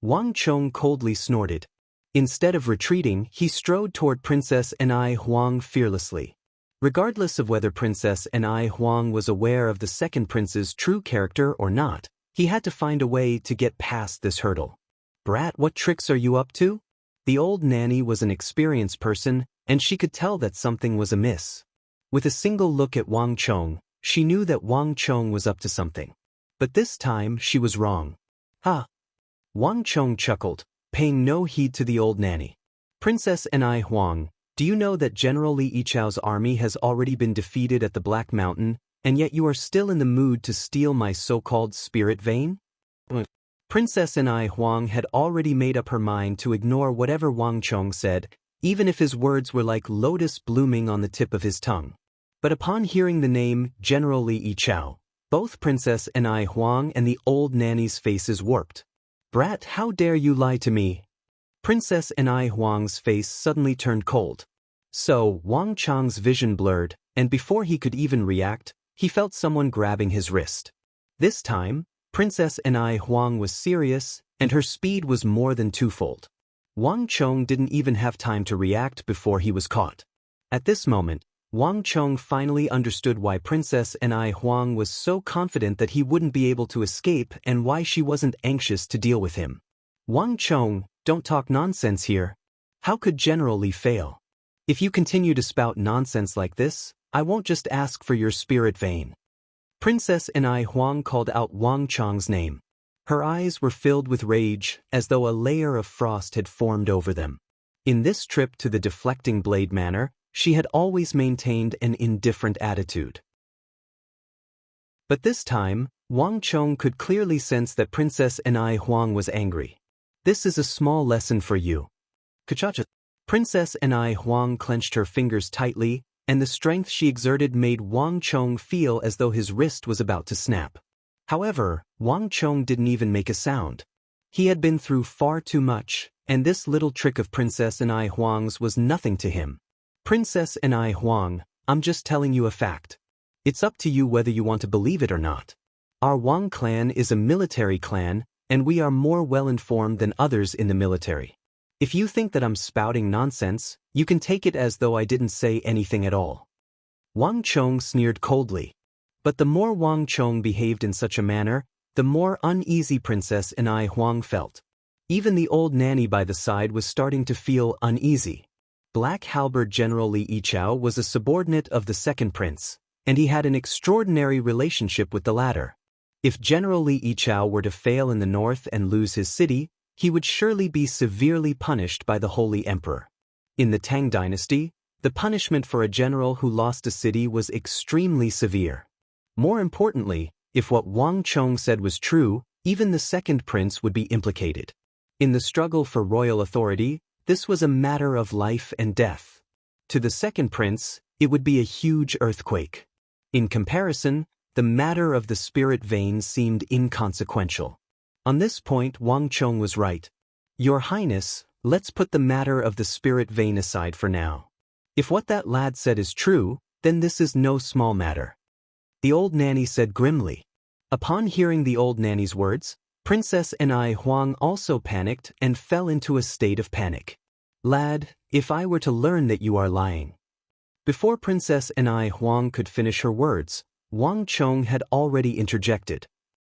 Wang Chong coldly snorted. Instead of retreating, he strode toward Princess Ni Huang fearlessly. Regardless of whether Princess Ni Huang was aware of the second prince's true character or not, he had to find a way to get past this hurdle. Brat, what tricks are you up to? The old nanny was an experienced person, and she could tell that something was amiss. With a single look at Wang Chong, she knew that Wang Chong was up to something. But this time she was wrong. Ha! Wang Chong chuckled, paying no heed to the old nanny. Princess Ni Huang, do you know that General Li Yichao's army has already been defeated at the Black Mountain, and yet you are still in the mood to steal my so-called spirit vein? Princess Ni Huang had already made up her mind to ignore whatever Wang Chong said, even if his words were like lotus blooming on the tip of his tongue. But upon hearing the name General Li Yichao, both Princess Ni Huang and the old nanny's faces warped. Brat, how dare you lie to me? Princess Ni Huang's face suddenly turned cold. So, Wang Chong's vision blurred, and before he could even react, he felt someone grabbing his wrist. This time, Princess Ni Huang was serious, and her speed was more than twofold. Wang Chong didn't even have time to react before he was caught. At this moment, Wang Chong finally understood why Princess Ni Huang was so confident that he wouldn't be able to escape and why she wasn't anxious to deal with him. Wang Chong, don't talk nonsense here. How could General Li fail? If you continue to spout nonsense like this, I won't just ask for your spirit vein. Princess Ni Huang called out Wang Chong's name. Her eyes were filled with rage, as though a layer of frost had formed over them. In this trip to the deflecting blade manor, she had always maintained an indifferent attitude. But this time, Wang Chong could clearly sense that Princess Ni Huang was angry. This is a small lesson for you. Kachacha. Princess Ni Huang clenched her fingers tightly, and the strength she exerted made Wang Chong feel as though his wrist was about to snap. However, Wang Chong didn't even make a sound. He had been through far too much, and this little trick of Princess Ni Huang's was nothing to him. Princess Ni Huang, I'm just telling you a fact. It's up to you whether you want to believe it or not. Our Wang clan is a military clan, and we are more well-informed than others in the military. If you think that I'm spouting nonsense, you can take it as though I didn't say anything at all. Wang Chong sneered coldly. But the more Wang Chong behaved in such a manner, the more uneasy Princess Ni Huang felt. Even the old nanny by the side was starting to feel uneasy. Black Halberd General Li Yichao was a subordinate of the second prince, and he had an extraordinary relationship with the latter. If General Li Yichao were to fail in the north and lose his city, he would surely be severely punished by the Holy Emperor. In the Tang dynasty, the punishment for a general who lost a city was extremely severe. More importantly, if what Wang Chong said was true, even the second prince would be implicated. In the struggle for royal authority, this was a matter of life and death. To the second prince, it would be a huge earthquake. In comparison, the matter of the spirit vein seemed inconsequential. On this point, Wang Chong was right. Your Highness, let's put the matter of the spirit vein aside for now. If what that lad said is true, then this is no small matter. The old nanny said grimly. Upon hearing the old nanny's words, Princess Ni Huang also panicked and fell into a state of panic. Lad, if I were to learn that you are lying. Before Princess Ni Huang could finish her words, Wang Chong had already interjected.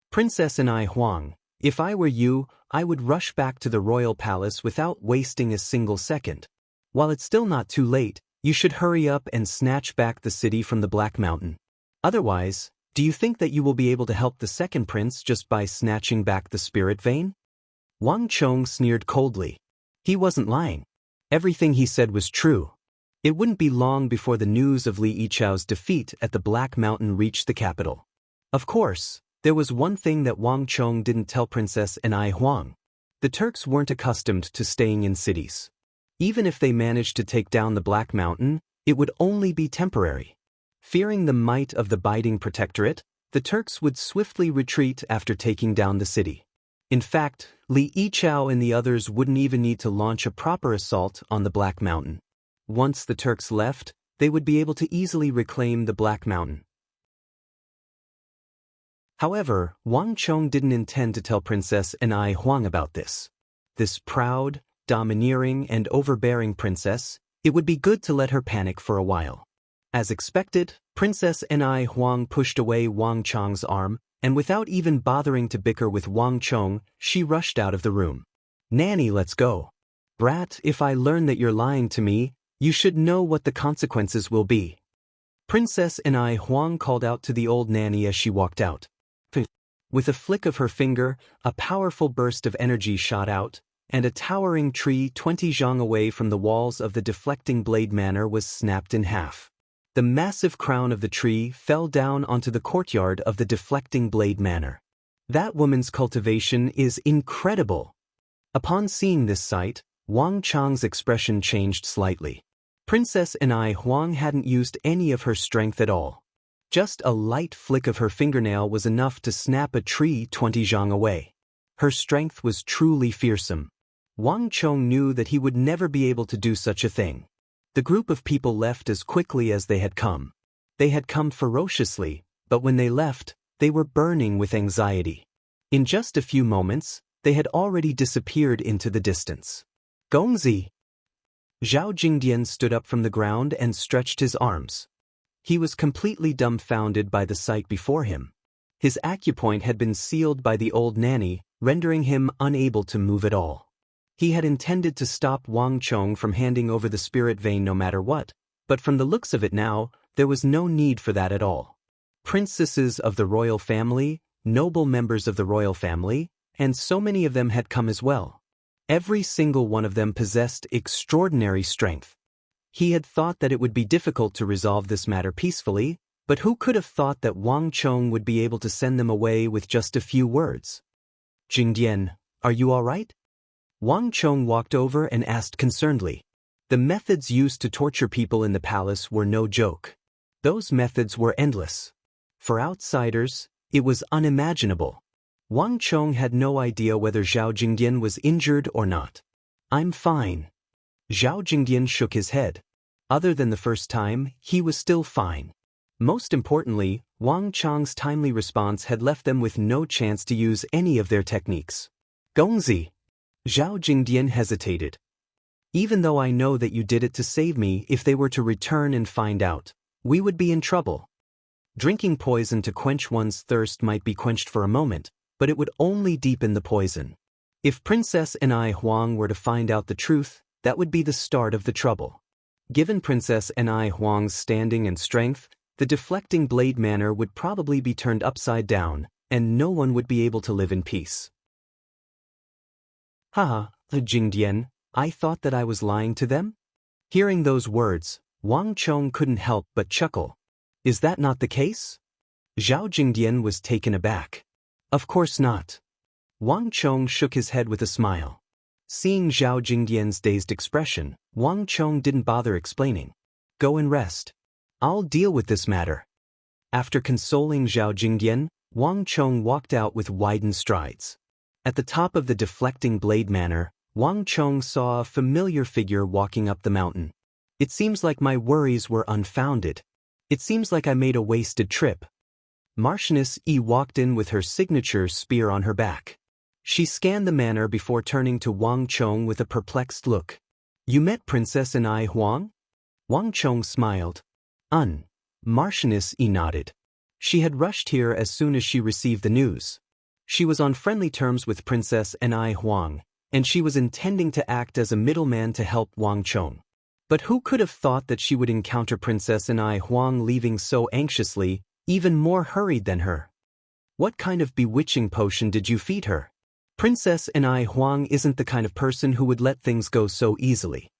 Princess Ni Huang, if I were you, I would rush back to the royal palace without wasting a single second. While it's still not too late, you should hurry up and snatch back the city from the Black Mountain. Otherwise, do you think that you will be able to help the second prince just by snatching back the spirit vein? Wang Chong sneered coldly. He wasn't lying. Everything he said was true. It wouldn't be long before the news of Li Yichao's defeat at the Black Mountain reached the capital. Of course, There was one thing that Wang Chong didn't tell Princess Anai Huang. The Turks weren't accustomed to staying in cities. Even if they managed to take down the Black Mountain, it would only be temporary. Fearing the might of the Biding Protectorate, the Turks would swiftly retreat after taking down the city. In fact, Li Yichao and the others wouldn't even need to launch a proper assault on the Black Mountain. Once the Turks left, they would be able to easily reclaim the Black Mountain. However, Wang Chong didn't intend to tell Princess Anai Huang about this. This proud, domineering, and overbearing princess, it would be good to let her panic for a while. As expected, Princess Anai Huang pushed away Wang Chong's arm, and without even bothering to bicker with Wang Chong, she rushed out of the room. "Nanny, let's go. Brat, if I learn that you're lying to me, you should know what the consequences will be." Princess Anai Huang called out to the old nanny as she walked out. With a flick of her finger, a powerful burst of energy shot out, and a towering tree 20 zhang away from the walls of the Deflecting Blade Manor was snapped in half. The massive crown of the tree fell down onto the courtyard of the Deflecting Blade Manor. That woman's cultivation is incredible. Upon seeing this sight, Wang Chong's expression changed slightly. Princess Anai Huang hadn't used any of her strength at all. Just a light flick of her fingernail was enough to snap a tree 20 zhang away. Her strength was truly fearsome. Wang Chong knew that he would never be able to do such a thing. The group of people left as quickly as they had come. They had come ferociously, but when they left, they were burning with anxiety. In just a few moments, they had already disappeared into the distance. "Gongzi!" Zhao Jingdian stood up from the ground and stretched his arms. He was completely dumbfounded by the sight before him. His acupoint had been sealed by the old nanny, rendering him unable to move at all. He had intended to stop Wang Chong from handing over the spirit vein no matter what, but from the looks of it now, there was no need for that at all. Princesses of the royal family, noble members of the royal family, and so many of them had come as well. Every single one of them possessed extraordinary strength. He had thought that it would be difficult to resolve this matter peacefully, but who could have thought that Wang Chong would be able to send them away with just a few words? "Jingdian, are you all right?" Wang Chong walked over and asked concernedly. The methods used to torture people in the palace were no joke. Those methods were endless. For outsiders, it was unimaginable. Wang Chong had no idea whether Zhao Jingdian was injured or not. "I'm fine." Zhao Jingdian shook his head. Other than the first time, he was still fine. Most importantly, Wang Chong's timely response had left them with no chance to use any of their techniques. "Gongzi." Zhao Jingdian hesitated. "Even though I know that you did it to save me, if they were to return and find out, we would be in trouble. Drinking poison to quench one's thirst might be quenched for a moment, but it would only deepen the poison. If Princess Anai Huang were to find out the truth, that would be the start of the trouble. Given Princess Anai Huang's standing and strength, the Deflecting Blade Manor would probably be turned upside down, and no one would be able to live in peace." "Haha, Jingdian, I thought that I was lying to them?" Hearing those words, Wang Chong couldn't help but chuckle. "Is that not the case?" Zhao Jingdian was taken aback. "Of course not." Wang Chong shook his head with a smile. Seeing Zhao Jingdian's dazed expression, Wang Chong didn't bother explaining. "Go and rest. I'll deal with this matter." After consoling Zhao Jingdian, Wang Chong walked out with widened strides. At the top of the Deflecting Blade Manor, Wang Chong saw a familiar figure walking up the mountain. "It seems like my worries were unfounded. It seems like I made a wasted trip." Marchioness Yi walked in with her signature spear on her back. She scanned the manor before turning to Wang Chong with a perplexed look. "You met Princess Anai Huang?" Wang Chong smiled. Marchioness Yi nodded. She had rushed here as soon as she received the news. She was on friendly terms with Princess Anai Huang, and she was intending to act as a middleman to help Wang Chong. But who could have thought that she would encounter Princess Anai Huang leaving so anxiously, even more hurried than her? "What kind of bewitching potion did you feed her?" Princess Anai Huang isn't the kind of person who would let things go so easily.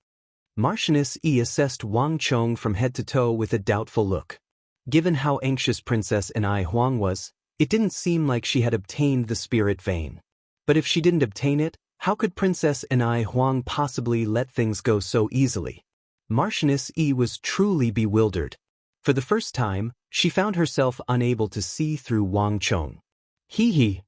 Marchioness Yi assessed Wang Chong from head to toe with a doubtful look. Given how anxious Princess Anai Huang was, It didn't seem like she had obtained the spirit vein. But if she didn't obtain it, how could Princess Anai Huang possibly let things go so easily? Marchioness Yi was truly bewildered. For the first time, she found herself unable to see through Wang Chong. Hee hee.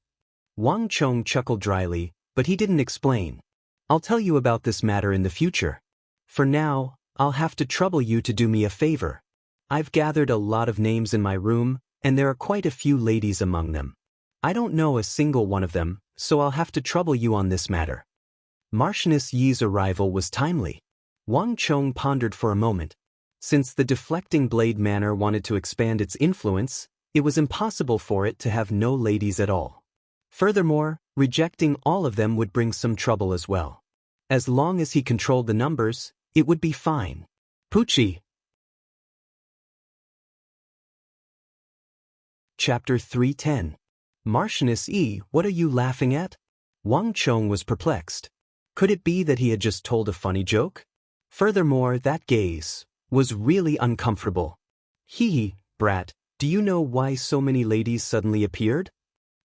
Wang Chong chuckled dryly, but he didn't explain. I'll tell you about this matter in the future. For now, I'll have to trouble you to do me a favor. I've gathered a lot of names in my room, and there are quite a few ladies among them. I don't know a single one of them, so I'll have to trouble you on this matter. Marchioness Yi's arrival was timely. Wang Chong pondered for a moment. Since the deflecting blade manor wanted to expand its influence, it was impossible for it to have no ladies at all. Furthermore, rejecting all of them would bring some trouble as well. As long as he controlled the numbers, it would be fine. Poochie. Chapter 310. Marchioness Yi, what are you laughing at? Wang Chong was perplexed. Could it be that he had just told a funny joke? Furthermore, that gaze was really uncomfortable. Hee hee, brat, do you know why so many ladies suddenly appeared?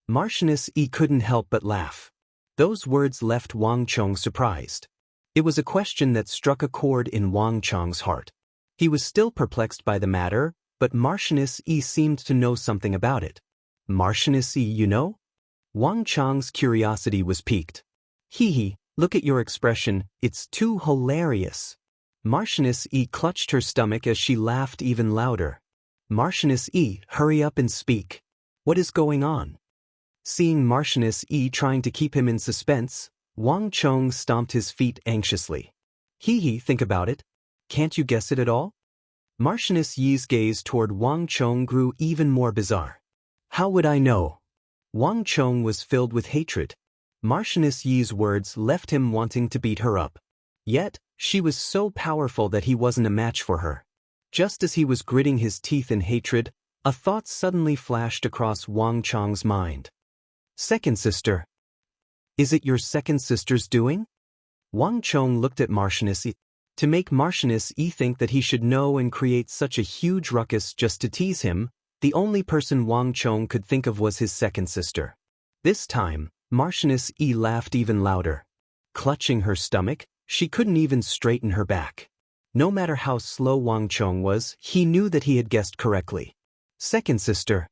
Marchioness Yi couldn't help but laugh. Those words left Wang Chong surprised. It was a question that struck a chord in Wang Chong's heart. He was still perplexed by the matter, but Marchioness Yi seemed to know something about it. Marchioness Yi, you know? Wang Chong's curiosity was piqued. Hee hee, look at your expression, it's too hilarious. Marchioness Yi clutched her stomach as she laughed even louder. Marchioness Yi, hurry up and speak. What is going on? Seeing Marchioness Yi trying to keep him in suspense, Wang Chong stomped his feet anxiously. Hee hee, think about it. Can't you guess it at all? Marchioness Yi's gaze toward Wang Chong grew even more bizarre. How would I know? Wang Chong was filled with hatred. Marchioness Yi's words left him wanting to beat her up. Yet, she was so powerful that he wasn't a match for her. Just as he was gritting his teeth in hatred, a thought suddenly flashed across Wang Chong's mind. Second sister. Is it your second sister's doing? Wang Chong looked at Marchioness Yi. To make Marchioness Yi think that he should know and create such a huge ruckus just to tease him, the only person Wang Chong could think of was his second sister. This time, Marchioness Yi laughed even louder. Clutching her stomach, she couldn't even straighten her back. No matter how slow Wang Chong was, he knew that he had guessed correctly. Second sister.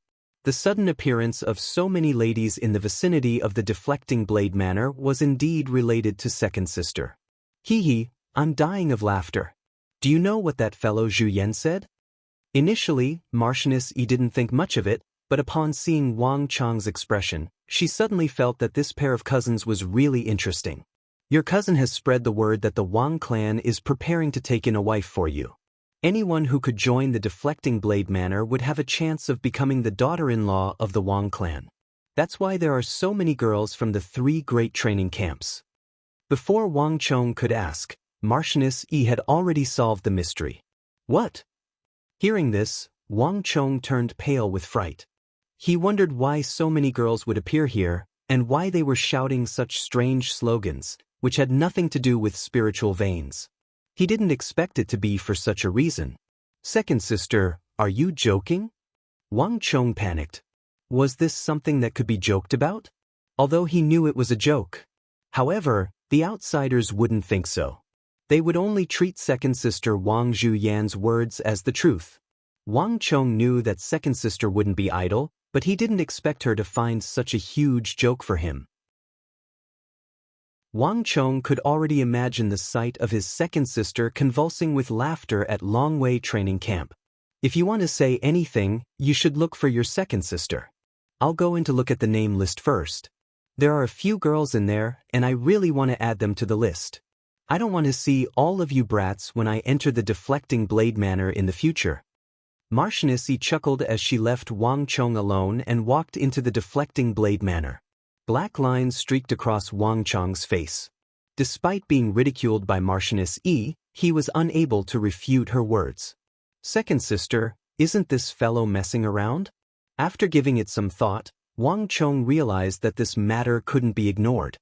The sudden appearance of so many ladies in the vicinity of the deflecting blade manor was indeed related to second sister. Hee hee, I'm dying of laughter. Do you know what that fellow Zhu Yan said? Initially, Marchioness Yi didn't think much of it, but upon seeing Wang Chong's expression, she suddenly felt that this pair of cousins was really interesting. Your cousin has spread the word that the Wang clan is preparing to take in a wife for you. Anyone who could join the deflecting blade manor would have a chance of becoming the daughter-in-law of the Wang clan. That's why there are so many girls from the 3 great training camps. Before Wang Chong could ask, Marchioness Yi had already solved the mystery. What? Hearing this, Wang Chong turned pale with fright. He wondered why so many girls would appear here, and why they were shouting such strange slogans, which had nothing to do with spiritual veins. He didn't expect it to be for such a reason. Second sister, are you joking? Wang Chong panicked. Was this something that could be joked about? Although he knew it was a joke. However, the outsiders wouldn't think so. They would only treat second sister Wang Zhu Yan's words as the truth. Wang Chong knew that second sister wouldn't be idle, but he didn't expect her to find such a huge joke for him. Wang Chong could already imagine the sight of his second sister convulsing with laughter at Longwei training camp. If you want to say anything, you should look for your second sister. I'll go in to look at the name list first. There are a few girls in there, and I really want to add them to the list. I don't want to see all of you brats when I enter the deflecting blade manor in the future. Marchioness Yi chuckled as she left Wang Chong alone and walked into the deflecting blade manor. Black lines streaked across Wang Chong's face. Despite being ridiculed by Marchioness Yi, he was unable to refute her words. Second sister, isn't this fellow messing around? After giving it some thought, Wang Chong realized that this matter couldn't be ignored.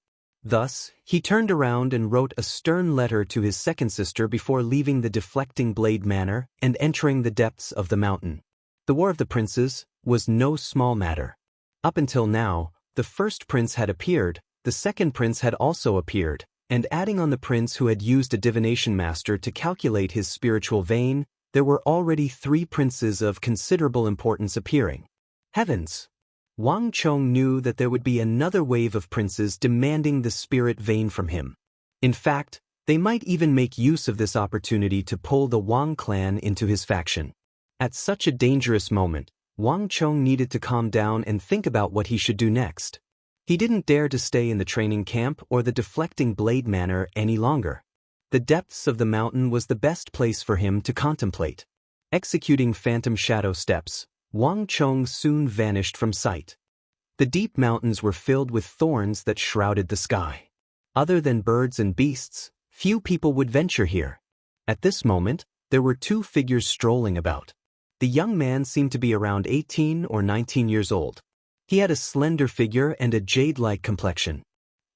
Thus, he turned around and wrote a stern letter to his second sister before leaving the deflecting blade manor and entering the depths of the mountain. The War of the Princes was no small matter. Up until now, the first prince had appeared, the second prince had also appeared, and adding on the prince who had used a divination master to calculate his spiritual vein, there were already 3 princes of considerable importance appearing. Heavens! Wang Chong knew that there would be another wave of princes demanding the spirit vein from him. In fact, they might even make use of this opportunity to pull the Wang clan into his faction. At such a dangerous moment, Wang Chong needed to calm down and think about what he should do next. He didn't dare to stay in the training camp or the deflecting blade manor any longer. The depths of the mountain was the best place for him to contemplate. Executing phantom shadow steps, Wang Chong soon vanished from sight. The deep mountains were filled with thorns that shrouded the sky. Other than birds and beasts, few people would venture here. At this moment, there were 2 figures strolling about. The young man seemed to be around 18 or 19 years old. He had a slender figure and a jade-like complexion.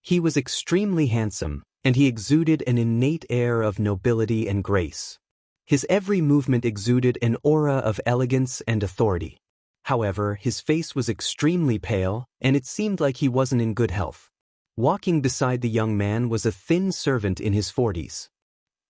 He was extremely handsome, and he exuded an innate air of nobility and grace. His every movement exuded an aura of elegance and authority. However, his face was extremely pale, and it seemed like he wasn't in good health. Walking beside the young man was a thin servant in his 40s.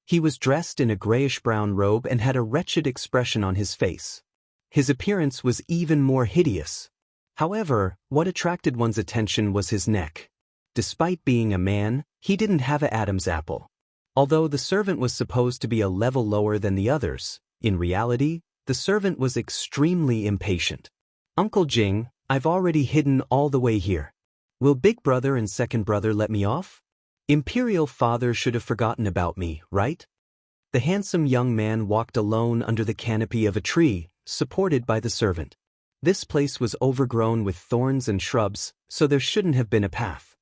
He was dressed in a grayish-brown robe and had a wretched expression on his face. His appearance was even more hideous. However, what attracted one's attention was his neck. Despite being a man, he didn't have an Adam's apple. Although the servant was supposed to be a level lower than the others, in reality, the servant was extremely impatient. "Uncle Jing, I've already hidden all the way here. Will big brother and second brother let me off? Imperial father should have forgotten about me, right?" The handsome young man walked alone under the canopy of a tree, supported by the servant. This place was overgrown with thorns and shrubs, so there shouldn't have been a path.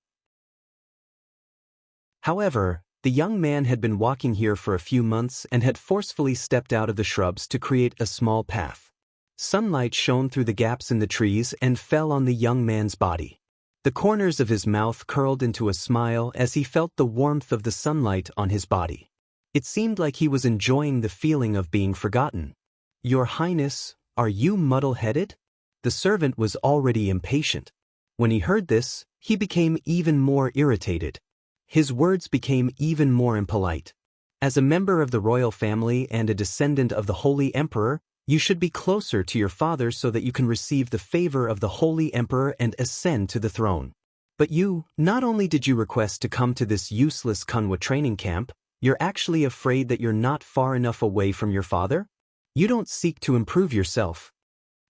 However, the young man had been walking here for a few months and had forcefully stepped out of the shrubs to create a small path. Sunlight shone through the gaps in the trees and fell on the young man's body. The corners of his mouth curled into a smile as he felt the warmth of the sunlight on his body. It seemed like he was enjoying the feeling of being forgotten. "Your Highness, are you muddle-headed?" The servant was already impatient. When he heard this, he became even more irritated. His words became even more impolite. "As a member of the royal family and a descendant of the Holy Emperor, you should be closer to your father so that you can receive the favor of the Holy Emperor and ascend to the throne. But you, not only did you request to come to this useless Kunwa training camp, you're actually afraid that you're not far enough away from your father? You don't seek to improve yourself."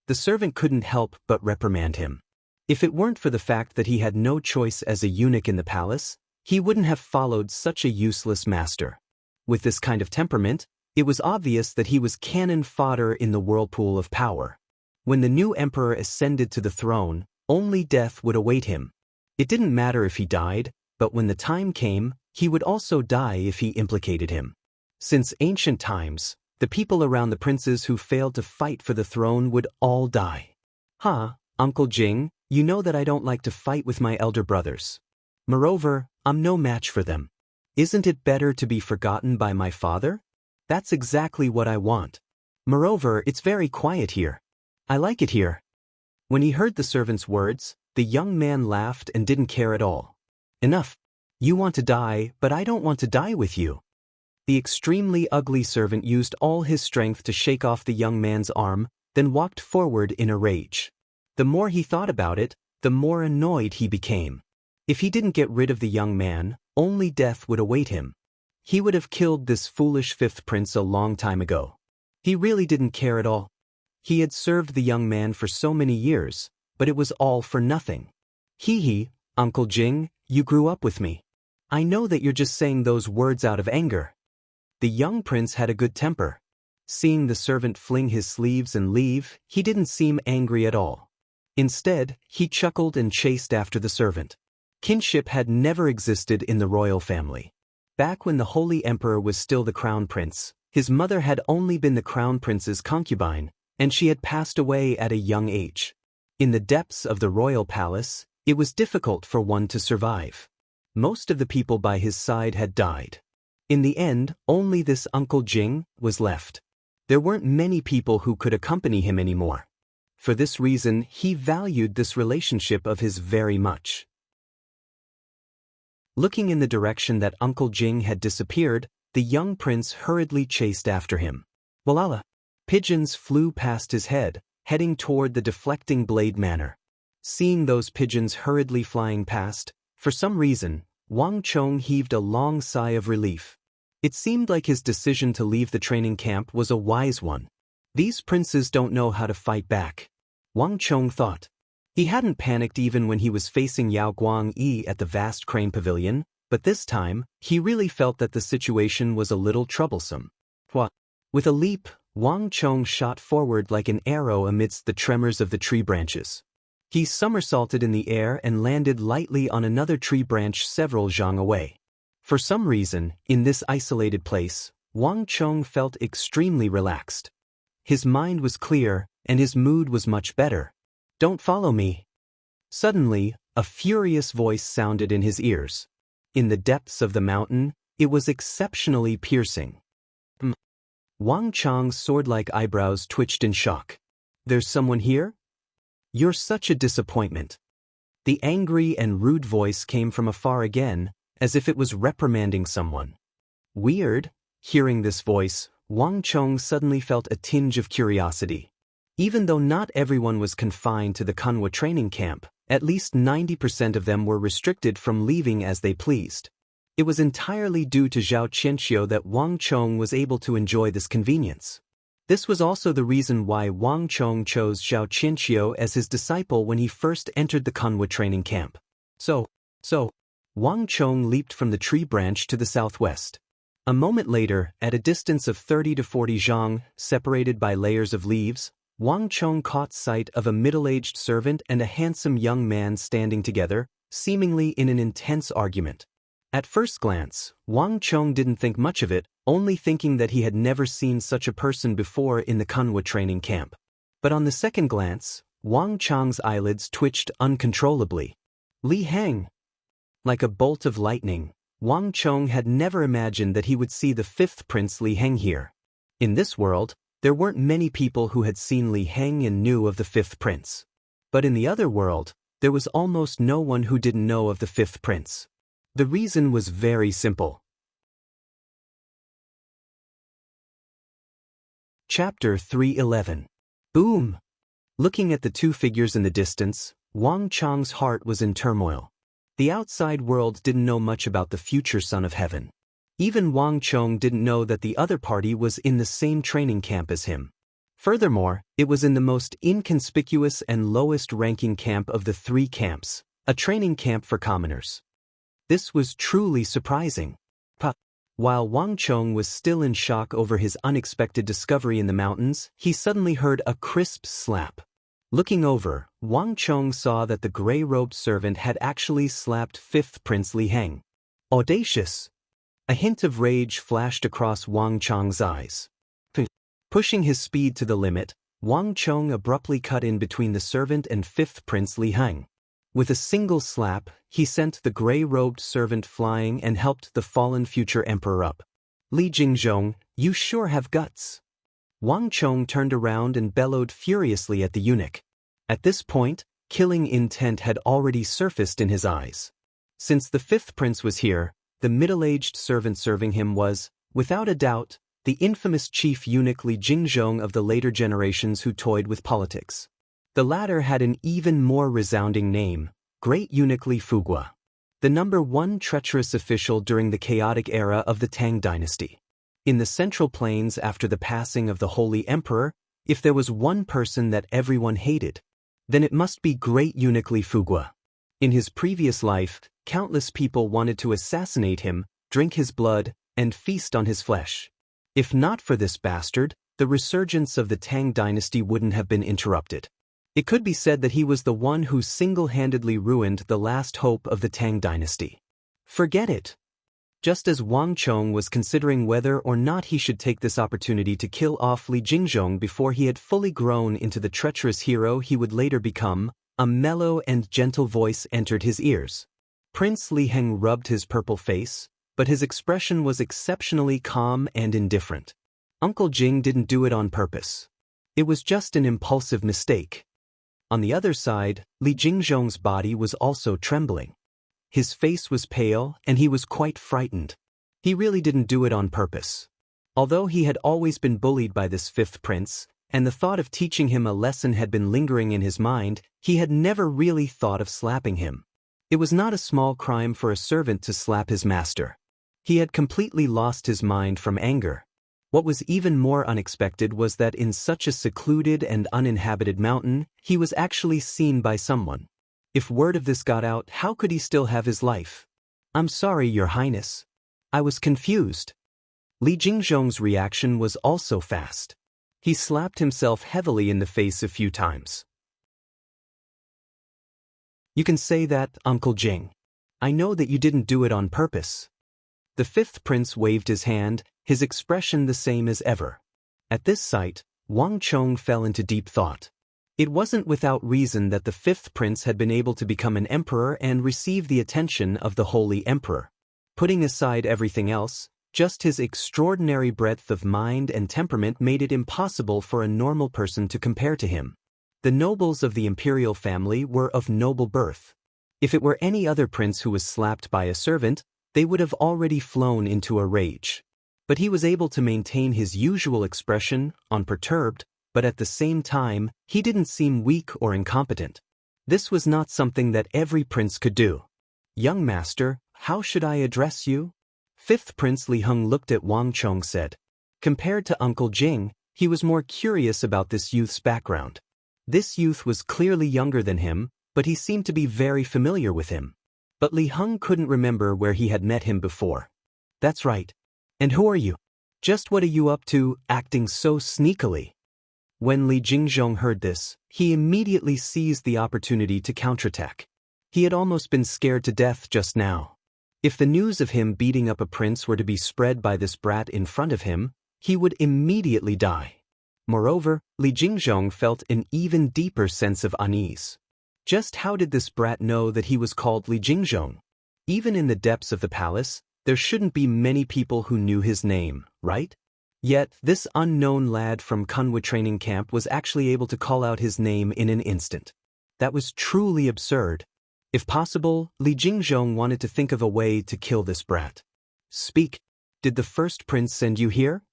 The servant couldn't help but reprimand him. If it weren't for the fact that he had no choice as a eunuch in the palace, he wouldn't have followed such a useless master. With this kind of temperament, it was obvious that he was cannon fodder in the whirlpool of power. When the new emperor ascended to the throne, only death would await him. It didn't matter if he died, but when the time came, he would also die if he implicated him. Since ancient times, the people around the princes who failed to fight for the throne would all die. Uncle Jing, you know that I don't like to fight with my elder brothers. Moreover, I'm no match for them. Isn't it better to be forgotten by my father? That's exactly what I want. Moreover, it's very quiet here. I like it here." When he heard the servant's words, the young man laughed and didn't care at all. "Enough. You want to die, but I don't want to die with you." The extremely ugly servant used all his strength to shake off the young man's arm, then walked forward in a rage. The more he thought about it, the more annoyed he became. If he didn't get rid of the young man, only death would await him. He would have killed this foolish 5th prince a long time ago. He really didn't care at all. He had served the young man for so many years, but it was all for nothing. "Hee, Uncle Jing, you grew up with me. I know that you're just saying those words out of anger." The young prince had a good temper. Seeing the servant fling his sleeves and leave, he didn't seem angry at all. Instead, he chuckled and chased after the servant. Kinship had never existed in the royal family. Back when the Holy Emperor was still the crown prince, his mother had only been the crown prince's concubine, and she had passed away at a young age. In the depths of the royal palace, it was difficult for one to survive. Most of the people by his side had died. In the end, only this Uncle Jing was left. There weren't many people who could accompany him anymore. For this reason, he valued this relationship of his very much. Looking in the direction that Uncle Jing had disappeared, the young prince hurriedly chased after him. Walala! Pigeons flew past his head, heading toward the deflecting blade manor. Seeing those pigeons hurriedly flying past, for some reason, Wang Chong heaved a long sigh of relief. It seemed like his decision to leave the training camp was a wise one. These princes don't know how to fight back, Wang Chong thought. He hadn't panicked even when he was facing Yao Guangyi at the vast crane pavilion, but this time, he really felt that the situation was a little troublesome. With a leap, Wang Chong shot forward like an arrow amidst the tremors of the tree branches. He somersaulted in the air and landed lightly on another tree branch several zhang away. For some reason, in this isolated place, Wang Chong felt extremely relaxed. His mind was clear, and his mood was much better. "Don't follow me." Suddenly, a furious voice sounded in his ears. In the depths of the mountain, it was exceptionally piercing. Wang Chong's sword-like eyebrows twitched in shock. "There's someone here? You're such a disappointment." The angry and rude voice came from afar again, as if it was reprimanding someone. Weird. Hearing this voice, Wang Chong suddenly felt a tinge of curiosity. Even though not everyone was confined to the Kanwa training camp, at least 90% of them were restricted from leaving as they pleased. It was entirely due to Zhao Qianxiu that Wang Chong was able to enjoy this convenience. This was also the reason why Wang Chong chose Zhao Qianxiu as his disciple when he first entered the Kanwa training camp. So, Wang Chong leaped from the tree branch to the southwest. A moment later, at a distance of 30 to 40 zhang, separated by layers of leaves, Wang Chong caught sight of a middle-aged servant and a handsome young man standing together, seemingly in an intense argument. At first glance, Wang Chong didn't think much of it, only thinking that he had never seen such a person before in the Kanwa training camp. But on the second glance, Wang Chong's eyelids twitched uncontrollably. Li Heng! Like a bolt of lightning, Wang Chong had never imagined that he would see the fifth prince Li Heng here. In this world, there weren't many people who had seen Li Heng and knew of the fifth prince. But in the other world, there was almost no one who didn't know of the fifth prince. The reason was very simple. Chapter 311. Boom! Looking at the two figures in the distance, Wang Chong's heart was in turmoil. The outside world didn't know much about the future son of heaven. Even Wang Chong didn't know that the other party was in the same training camp as him. Furthermore, it was in the most inconspicuous and lowest-ranking camp of the three camps, a training camp for commoners. This was truly surprising. While Wang Chong was still in shock over his unexpected discovery in the mountains, he suddenly heard a crisp slap. Looking over, Wang Chong saw that the gray-robed servant had actually slapped fifth Prince Li Heng. Audacious! A hint of rage flashed across Wang Chong's eyes. Pushing his speed to the limit, Wang Chong abruptly cut in between the servant and fifth Prince Li Heng. With a single slap, he sent the gray-robed servant flying and helped the fallen future emperor up. "Li Jingzhong, you sure have guts." Wang Chong turned around and bellowed furiously at the eunuch. At this point, killing intent had already surfaced in his eyes. Since the fifth prince was here, the middle-aged servant serving him was, without a doubt, the infamous chief eunuch Li Jingzhong of the later generations who toyed with politics. The latter had an even more resounding name, Great Eunuch Li Fugua, the #1 treacherous official during the chaotic era of the Tang dynasty. In the Central Plains after the passing of the Holy Emperor, if there was one person that everyone hated, then it must be Great Eunuch Li Fugua. In his previous life, countless people wanted to assassinate him, drink his blood, and feast on his flesh. If not for this bastard, the resurgence of the Tang dynasty wouldn't have been interrupted. It could be said that he was the one who single-handedly ruined the last hope of the Tang dynasty. Forget it. Just as Wang Chong was considering whether or not he should take this opportunity to kill off Li Jingzhong before he had fully grown into the treacherous hero he would later become, a mellow and gentle voice entered his ears. Prince Li Heng rubbed his purple face, but his expression was exceptionally calm and indifferent. Uncle Jing didn't do it on purpose. It was just an impulsive mistake. On the other side, Li Jingzhong's body was also trembling. His face was pale and he was quite frightened. He really didn't do it on purpose. Although he had always been bullied by this fifth prince, and the thought of teaching him a lesson had been lingering in his mind, he had never really thought of slapping him. It was not a small crime for a servant to slap his master. He had completely lost his mind from anger. What was even more unexpected was that in such a secluded and uninhabited mountain, he was actually seen by someone. If word of this got out, how could he still have his life? "I'm sorry, Your Highness. I was confused." Li Jingzhong's reaction was also fast. He slapped himself heavily in the face a few times. "You can say that, Uncle Jing. I know that you didn't do it on purpose." The fifth prince waved his hand, his expression the same as ever. At this sight, Wang Chong fell into deep thought. It wasn't without reason that the fifth prince had been able to become an emperor and receive the attention of the Holy Emperor. Putting aside everything else, just his extraordinary breadth of mind and temperament made it impossible for a normal person to compare to him. The nobles of the imperial family were of noble birth. If it were any other prince who was slapped by a servant, they would have already flown into a rage. But he was able to maintain his usual expression, unperturbed, but at the same time, he didn't seem weak or incompetent. This was not something that every prince could do. "Young master, how should I address you?" Fifth Prince Li Heng looked at Wang Chong said. Compared to Uncle Jing, he was more curious about this youth's background. This youth was clearly younger than him, but he seemed to be very familiar with him. But Li Heng couldn't remember where he had met him before. "That's right. And who are you? Just what are you up to, acting so sneakily?" When Li Jingzhong heard this, he immediately seized the opportunity to counterattack. He had almost been scared to death just now. If the news of him beating up a prince were to be spread by this brat in front of him, he would immediately die. Moreover, Li Jingzhong felt an even deeper sense of unease. Just how did this brat know that he was called Li Jingzhong? Even in the depths of the palace, there shouldn't be many people who knew his name, right? Yet, this unknown lad from Kunwa training camp was actually able to call out his name in an instant. That was truly absurd. If possible, Li Jingzhong wanted to think of a way to kill this brat. "Speak. Did the first prince send you here?"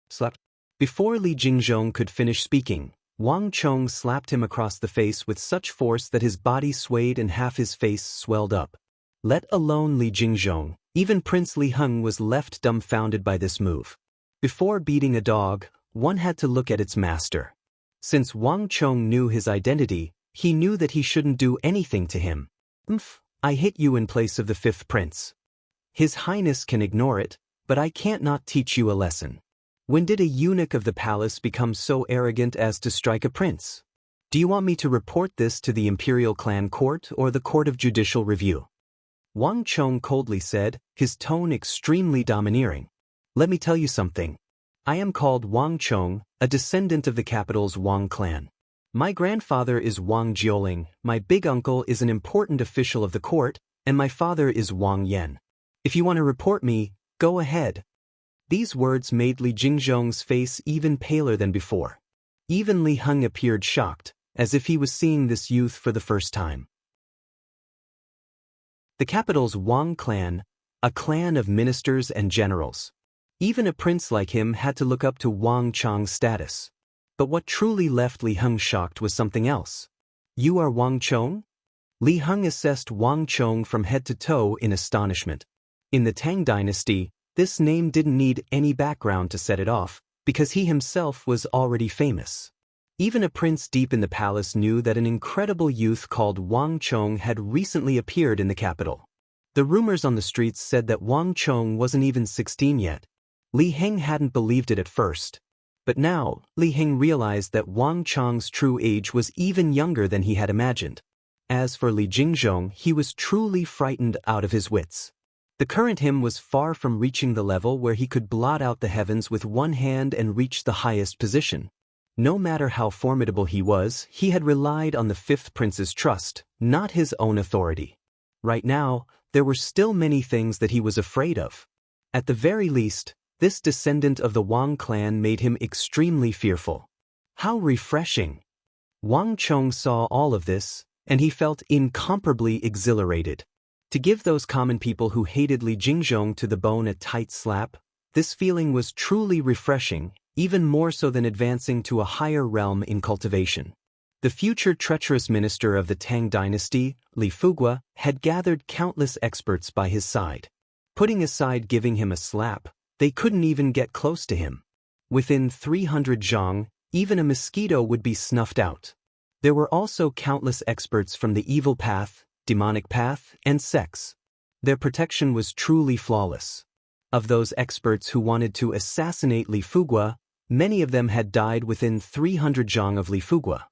Slap. Before Li Jingzhong could finish speaking, Wang Chong slapped him across the face with such force that his body swayed and half his face swelled up. Let alone Li Jingzhong, even Prince Li Heng was left dumbfounded by this move. Before beating a dog, one had to look at its master. Since Wang Chong knew his identity, he knew that he shouldn't do anything to him. "I hit you in place of the fifth prince. His Highness can ignore it, but I can't not teach you a lesson. When did a eunuch of the palace become so arrogant as to strike a prince? Do you want me to report this to the Imperial Clan Court or the Court of Judicial Review?" Wang Chong coldly said, his tone extremely domineering. "Let me tell you something. I am called Wang Chong, a descendant of the capital's Wang clan. My grandfather is Wang Jioling, my big uncle is an important official of the court, and my father is Wang Yan. If you want to report me, go ahead." These words made Li Jingzhong's face even paler than before. Even Li Heng appeared shocked, as if he was seeing this youth for the first time. The capital's Wang clan, a clan of ministers and generals. Even a prince like him had to look up to Wang Chong's status. But what truly left Li Heng shocked was something else. "You are Wang Chong?" Li Heng assessed Wang Chong from head to toe in astonishment. In the Tang dynasty, this name didn't need any background to set it off, because he himself was already famous. Even a prince deep in the palace knew that an incredible youth called Wang Chong had recently appeared in the capital. The rumors on the streets said that Wang Chong wasn't even 16 yet. Li Heng hadn't believed it at first. But now, Li Heng realized that Wang Chong's true age was even younger than he had imagined. As for Li Jingzhong, he was truly frightened out of his wits. The current him was far from reaching the level where he could blot out the heavens with one hand and reach the highest position. No matter how formidable he was, he had relied on the fifth prince's trust, not his own authority. Right now, there were still many things that he was afraid of. At the very least, this descendant of the Wang clan made him extremely fearful. How refreshing! Wang Chong saw all of this, and he felt incomparably exhilarated. To give those common people who hated Li Jingzhong to the bone a tight slap, this feeling was truly refreshing, even more so than advancing to a higher realm in cultivation. The future treacherous minister of the Tang dynasty, Li Fugua, had gathered countless experts by his side. Putting aside giving him a slap, they couldn't even get close to him. Within 300 zhang, even a mosquito would be snuffed out. There were also countless experts from the evil path, demonic path, and sex. Their protection was truly flawless. Of those experts who wanted to assassinate Li Fugua, many of them had died within 300 zhang of Li Fugua.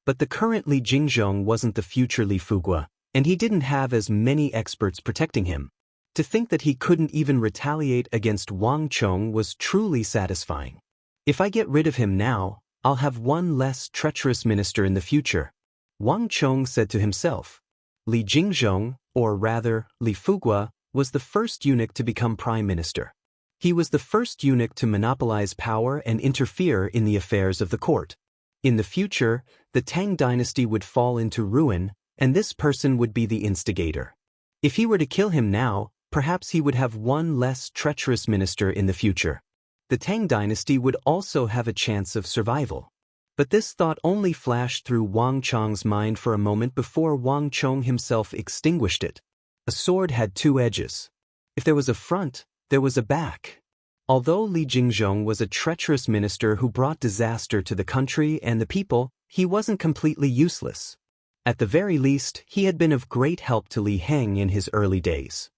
But the current Li Jingzhong wasn't the future Li Fugua, and he didn't have as many experts protecting him. To think that he couldn't even retaliate against Wang Chong was truly satisfying. If I get rid of him now, I'll have one less treacherous minister in the future, Wang Chong said to himself. Li Jingzhong, or rather, Li Fugua, was the first eunuch to become prime minister. He was the first eunuch to monopolize power and interfere in the affairs of the court. In the future, the Tang dynasty would fall into ruin, and this person would be the instigator. If he were to kill him now, perhaps he would have one less treacherous minister in the future. The Tang dynasty would also have a chance of survival. But this thought only flashed through Wang Chong's mind for a moment before Wang Chong himself extinguished it. A sword had two edges. If there was a front, there was a back. Although Li Jingzhong was a treacherous minister who brought disaster to the country and the people, he wasn't completely useless. At the very least, he had been of great help to Li Heng in his early days.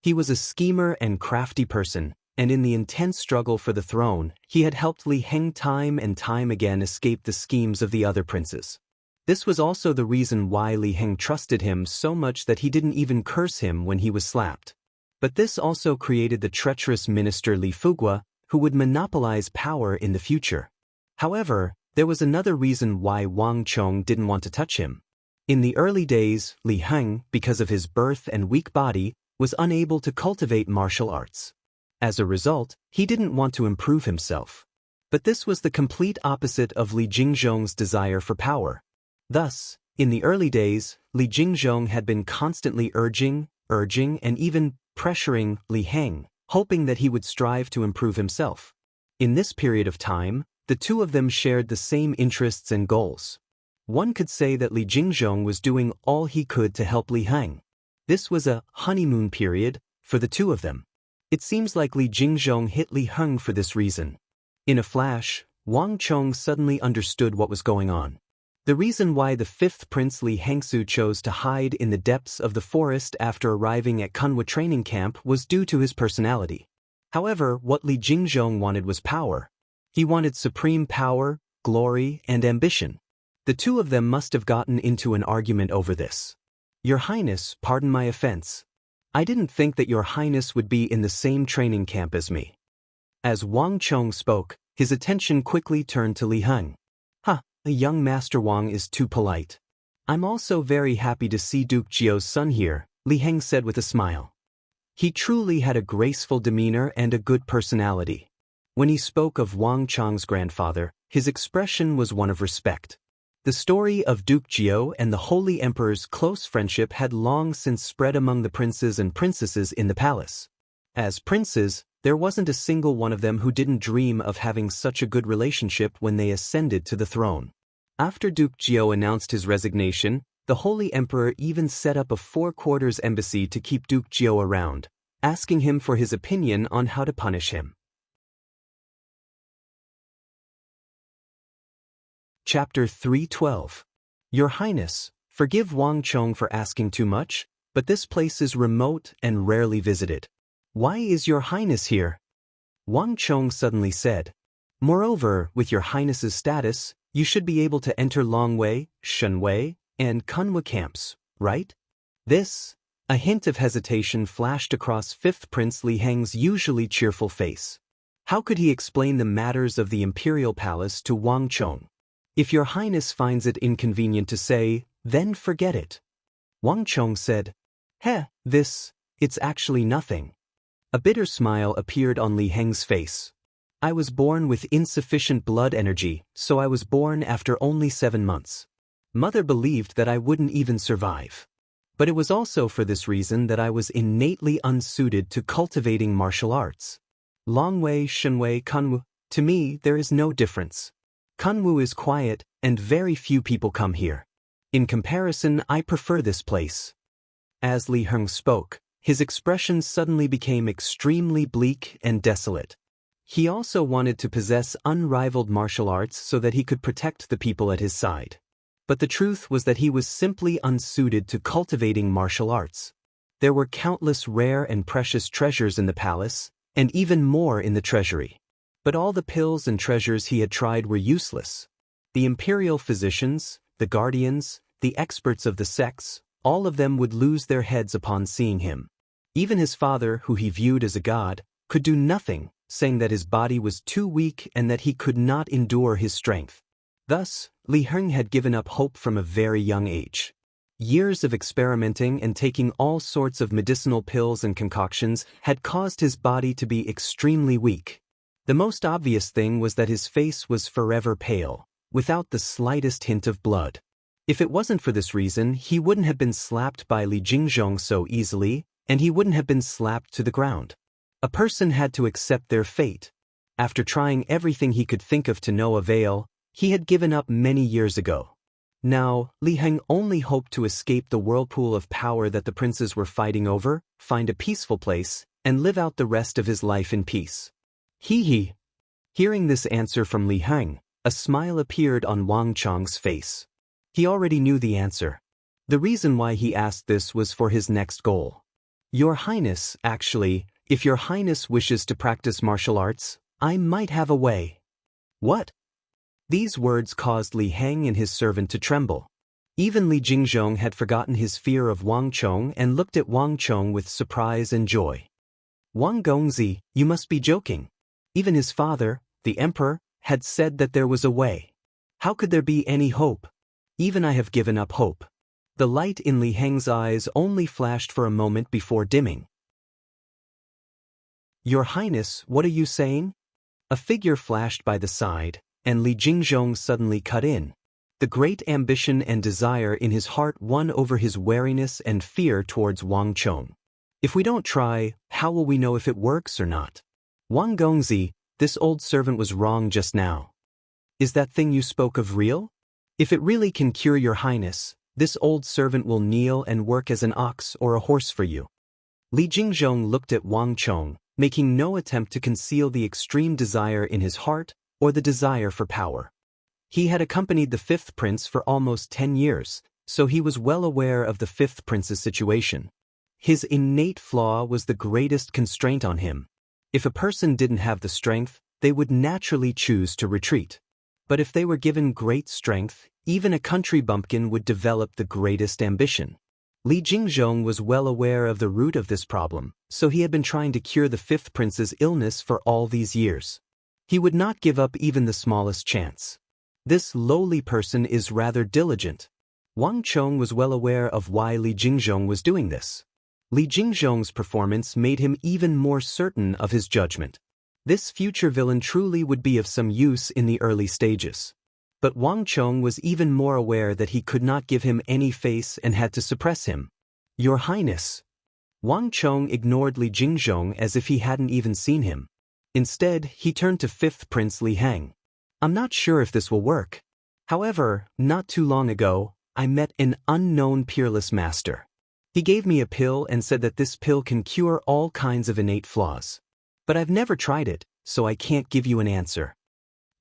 He was a schemer and crafty person, and in the intense struggle for the throne, he had helped Li Heng time and time again escape the schemes of the other princes. This was also the reason why Li Heng trusted him so much that he didn't even curse him when he was slapped. But this also created the treacherous minister Li Fugua, who would monopolize power in the future. However, there was another reason why Wang Chong didn't want to touch him. In the early days, Li Heng, because of his birth and weak body, was unable to cultivate martial arts. As a result, he didn't want to improve himself. But this was the complete opposite of Li Jingzhong's desire for power. Thus, in the early days, Li Jingzhong had been constantly urging, and even pressuring Li Heng, hoping that he would strive to improve himself. In this period of time, the two of them shared the same interests and goals. One could say that Li Jingzhong was doing all he could to help Li Heng. This was a honeymoon period for the two of them. It seems like Li Jingzhong hit Li Heng for this reason. In a flash, Wang Chong suddenly understood what was going on. The reason why the fifth prince Li Hengsu chose to hide in the depths of the forest after arriving at Kunwa training camp was due to his personality. However, what Li Jingzhong wanted was power. He wanted supreme power, glory, and ambition. The two of them must have gotten into an argument over this. Your Highness, pardon my offense. I didn't think that Your Highness would be in the same training camp as me. As Wang Chong spoke, his attention quickly turned to Li Heng. The young Master Wang is too polite. I'm also very happy to see Duke Jiao's son here, Li Heng said with a smile. He truly had a graceful demeanor and a good personality. When he spoke of Wang Chong's grandfather, his expression was one of respect. The story of Duke Jiao and the Holy Emperor's close friendship had long since spread among the princes and princesses in the palace. As princes, there wasn't a single one of them who didn't dream of having such a good relationship when they ascended to the throne. After Duke Jiao announced his resignation, the Holy Emperor even set up a four-quarters embassy to keep Duke Jiao around, asking him for his opinion on how to punish him. Chapter 312. Your Highness, forgive Wang Chong for asking too much, but this place is remote and rarely visited. Why is Your Highness here? Wang Chong suddenly said. Moreover, with Your Highness's status, you should be able to enter Longwei, Shenwei, and Kunwa camps, right? A hint of hesitation flashed across Fifth Prince Li Heng's usually cheerful face. How could he explain the matters of the imperial palace to Wang Chong? If Your Highness finds it inconvenient to say, then forget it. Wang Chong said. It's actually nothing. A bitter smile appeared on Li Heng's face. I was born with insufficient blood energy, so I was born after only 7 months. Mother believed that I wouldn't even survive. But it was also for this reason that I was innately unsuited to cultivating martial arts. Longwei, Shenwei, Kunwu, to me there is no difference. Kunwu is quiet, and very few people come here. In comparison, I prefer this place. As Li Heng spoke, his expression suddenly became extremely bleak and desolate. He also wanted to possess unrivaled martial arts so that he could protect the people at his side. But the truth was that he was simply unsuited to cultivating martial arts. There were countless rare and precious treasures in the palace, and even more in the treasury. But all the pills and treasures he had tried were useless. The imperial physicians, the guardians, the experts of the sects, all of them would lose their heads upon seeing him. Even his father, who he viewed as a god, could do nothing, saying that his body was too weak and that he could not endure his strength. Thus, Li Heng had given up hope from a very young age. Years of experimenting and taking all sorts of medicinal pills and concoctions had caused his body to be extremely weak. The most obvious thing was that his face was forever pale, without the slightest hint of blood. If it wasn't for this reason, he wouldn't have been slapped by Li Jingzhong so easily, and he wouldn't have been slapped to the ground. A person had to accept their fate. After trying everything he could think of to no avail, he had given up many years ago. Now, Li Heng only hoped to escape the whirlpool of power that the princes were fighting over, find a peaceful place, and live out the rest of his life in peace. He. Hearing this answer from Li Heng, a smile appeared on Wang Chong's face. He already knew the answer. The reason why he asked this was for his next goal. Your Highness, actually, if your Highness wishes to practice martial arts, I might have a way. What? These words caused Li Heng and his servant to tremble. Even Li Jingzhong had forgotten his fear of Wang Chong and looked at Wang Chong with surprise and joy. Wang Gongzi, you must be joking. Even his father, the emperor, had said that there was a way. How could there be any hope? Even I have given up hope. The light in Li Heng's eyes only flashed for a moment before dimming. Your Highness, what are you saying? A figure flashed by the side, and Li Jingzhong suddenly cut in. The great ambition and desire in his heart won over his wariness and fear towards Wang Chong. If we don't try, how will we know if it works or not? Wang Gongzi, this old servant was wrong just now. Is that thing you spoke of real? If it really can cure your Highness, this old servant will kneel and work as an ox or a horse for you. Li Jingzhong looked at Wang Chong, making no attempt to conceal the extreme desire in his heart or the desire for power. He had accompanied the fifth prince for almost 10 years, so he was well aware of the fifth prince's situation. His innate flaw was the greatest constraint on him. If a person didn't have the strength, they would naturally choose to retreat. But if they were given great strength, even a country bumpkin would develop the greatest ambition. Li Jingzhong was well aware of the root of this problem, so he had been trying to cure the fifth prince's illness for all these years. He would not give up even the smallest chance. This lowly person is rather diligent. Wang Chong was well aware of why Li Jingzhong was doing this. Li Jingzhong's performance made him even more certain of his judgment. This future villain truly would be of some use in the early stages. But Wang Chong was even more aware that he could not give him any face and had to suppress him. Your Highness. Wang Chong ignored Li Jingzhong as if he hadn't even seen him. Instead, he turned to fifth Prince Li Heng. I'm not sure if this will work. However, not too long ago, I met an unknown peerless master. He gave me a pill and said that this pill can cure all kinds of innate flaws. But I've never tried it, so I can't give you an answer.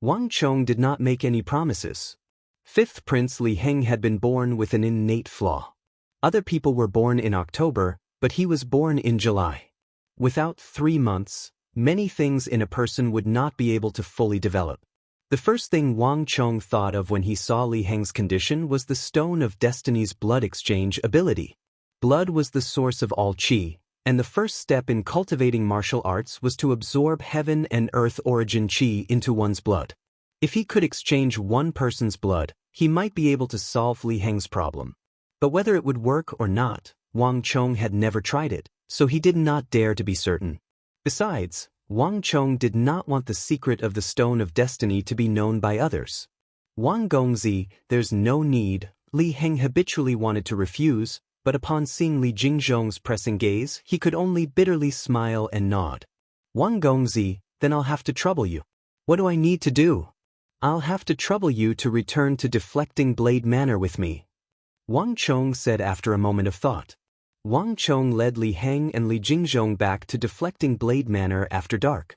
Wang Chong did not make any promises. Fifth Prince Li Heng had been born with an innate flaw. Other people were born in October, but he was born in July. Without 3 months, many things in a person would not be able to fully develop. The first thing Wang Chong thought of when he saw Li Heng's condition was the Stone of Destiny's blood exchange ability. Blood was the source of all qi, and the first step in cultivating martial arts was to absorb heaven and earth origin qi into one's blood. If he could exchange one person's blood, he might be able to solve Li Heng's problem. But whether it would work or not, Wang Chong had never tried it, so he did not dare to be certain. Besides, Wang Chong did not want the secret of the Stone of Destiny to be known by others. Wang Gongzi, there's no need, Li Heng habitually wanted to refuse, but upon seeing Li Jingzhong's pressing gaze, he could only bitterly smile and nod. Wang Gongzi, then I'll have to trouble you. What do I need to do? I'll have to trouble you to return to Deflecting Blade Manor with me, Wang Chong said after a moment of thought. Wang Chong led Li Heng and Li Jingzhong back to Deflecting Blade Manor after dark.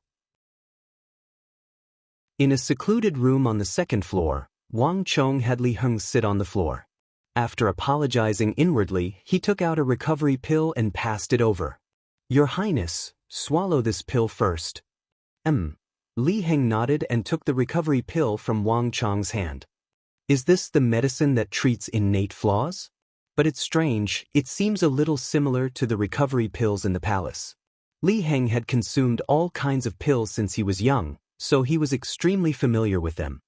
In a secluded room on the second floor, Wang Chong had Li Heng sit on the floor. After apologizing inwardly, he took out a recovery pill and passed it over. Your Highness, swallow this pill first. Li Heng nodded and took the recovery pill from Wang Chong's hand. Is this the medicine that treats innate flaws? But it's strange, it seems a little similar to the recovery pills in the palace. Li Heng had consumed all kinds of pills since he was young, so he was extremely familiar with them.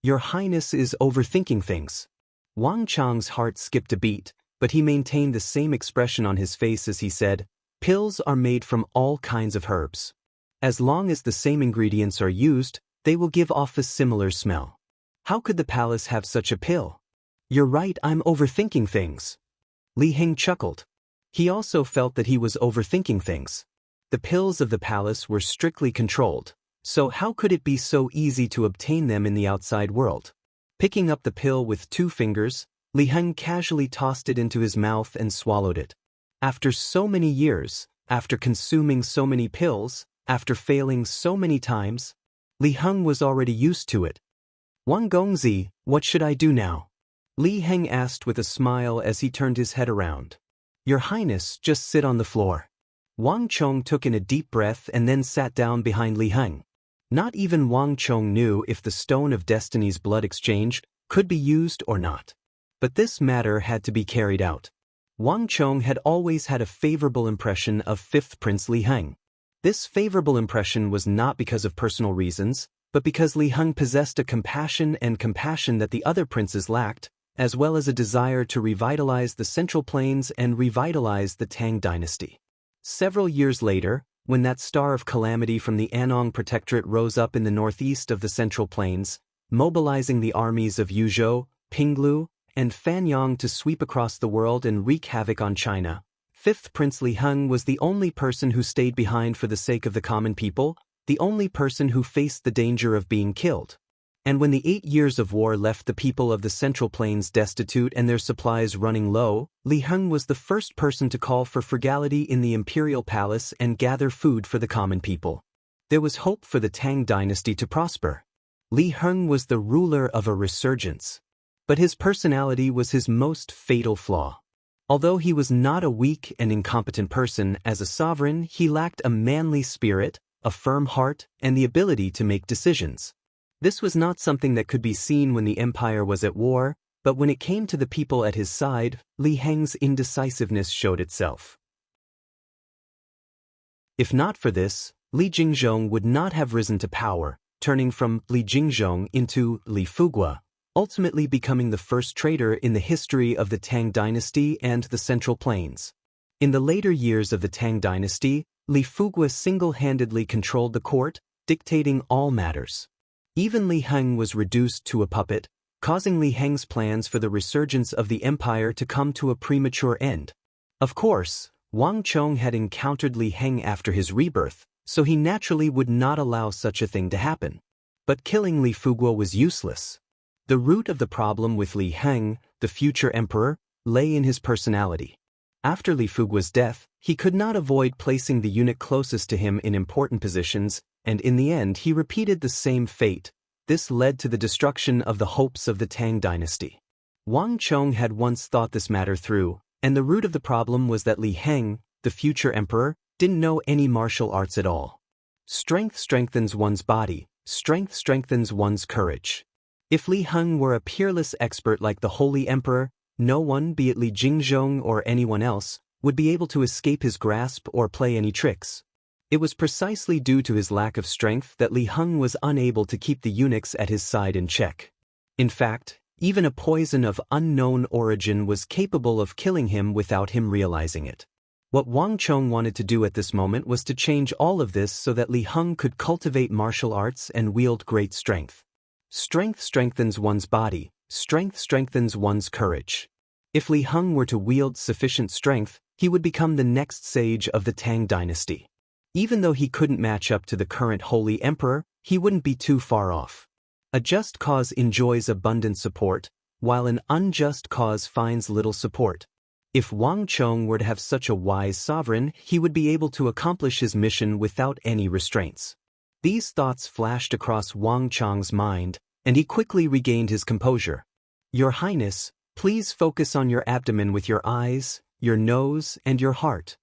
Your Highness is overthinking things. Wang Chong's heart skipped a beat, but he maintained the same expression on his face as he said, pills are made from all kinds of herbs. As long as the same ingredients are used, they will give off a similar smell. How could the palace have such a pill? You're right, I'm overthinking things. Li Heng chuckled. He also felt that he was overthinking things. The pills of the palace were strictly controlled, so how could it be so easy to obtain them in the outside world? Picking up the pill with 2 fingers, Li Heng casually tossed it into his mouth and swallowed it. After so many years, after consuming so many pills, after failing so many times, Li Heng was already used to it. Wang Gongzi, what should I do now? Li Heng asked with a smile as he turned his head around. Your Highness, just sit on the floor. Wang Chong took in a deep breath and then sat down behind Li Heng. Not even Wang Chong knew if the Stone of Destiny's blood exchange could be used or not. But this matter had to be carried out. Wang Chong had always had a favorable impression of 5th Prince Li Heng. This favorable impression was not because of personal reasons, but because Li Heng possessed a compassion that the other princes lacked, as well as a desire to revitalize the Central Plains and revitalize the Tang dynasty. Several years later, when that star of calamity from the Anong Protectorate rose up in the northeast of the Central Plains, mobilizing the armies of Yuzhou, Pinglu, and Fanyang to sweep across the world and wreak havoc on China, 5th Prince Li Heng was the only person who stayed behind for the sake of the common people, the only person who faced the danger of being killed. And when the 8 years of war left the people of the Central Plains destitute and their supplies running low, Li Heng was the first person to call for frugality in the imperial palace and gather food for the common people. There was hope for the Tang dynasty to prosper. Li Heng was the ruler of a resurgence. But his personality was his most fatal flaw. Although he was not a weak and incompetent person, as a sovereign he lacked a manly spirit, a firm heart, and the ability to make decisions. This was not something that could be seen when the empire was at war, but when it came to the people at his side, Li Heng's indecisiveness showed itself. If not for this, Li Jingzhong would not have risen to power, turning from Li Jingzhong into Li Fugua, ultimately becoming the first traitor in the history of the Tang dynasty and the Central Plains. In the later years of the Tang dynasty, Li Fugua single-handedly controlled the court, dictating all matters. Even Li Heng was reduced to a puppet, causing Li Heng's plans for the resurgence of the empire to come to a premature end. Of course, Wang Chong had encountered Li Heng after his rebirth, so he naturally would not allow such a thing to happen. But killing Li Fugua was useless. The root of the problem with Li Heng, the future emperor, lay in his personality. After Li Fugua's death, he could not avoid placing the eunuch closest to him in important positions, and in the end he repeated the same fate. This led to the destruction of the hopes of the Tang dynasty. Wang Chong had once thought this matter through, and the root of the problem was that Li Heng, the future emperor, didn't know any martial arts at all. Strength strengthens one's body, strength strengthens one's courage. If Li Heng were a peerless expert like the Holy Emperor, no one, be it Li Jingzhong or anyone else, would be able to escape his grasp or play any tricks. It was precisely due to his lack of strength that Li Heng was unable to keep the eunuchs at his side in check. In fact, even a poison of unknown origin was capable of killing him without him realizing it. What Wang Chong wanted to do at this moment was to change all of this so that Li Heng could cultivate martial arts and wield great strength. Strength strengthens one's body, strength strengthens one's courage. If Li Heng were to wield sufficient strength, he would become the next sage of the Tang dynasty. Even though he couldn't match up to the current holy emperor, he wouldn't be too far off. A just cause enjoys abundant support, while an unjust cause finds little support. If Wang Chong were to have such a wise sovereign, he would be able to accomplish his mission without any restraints. These thoughts flashed across Wang Chong's mind, and he quickly regained his composure. Your Highness, please focus on your abdomen with your eyes, your nose, and your heart.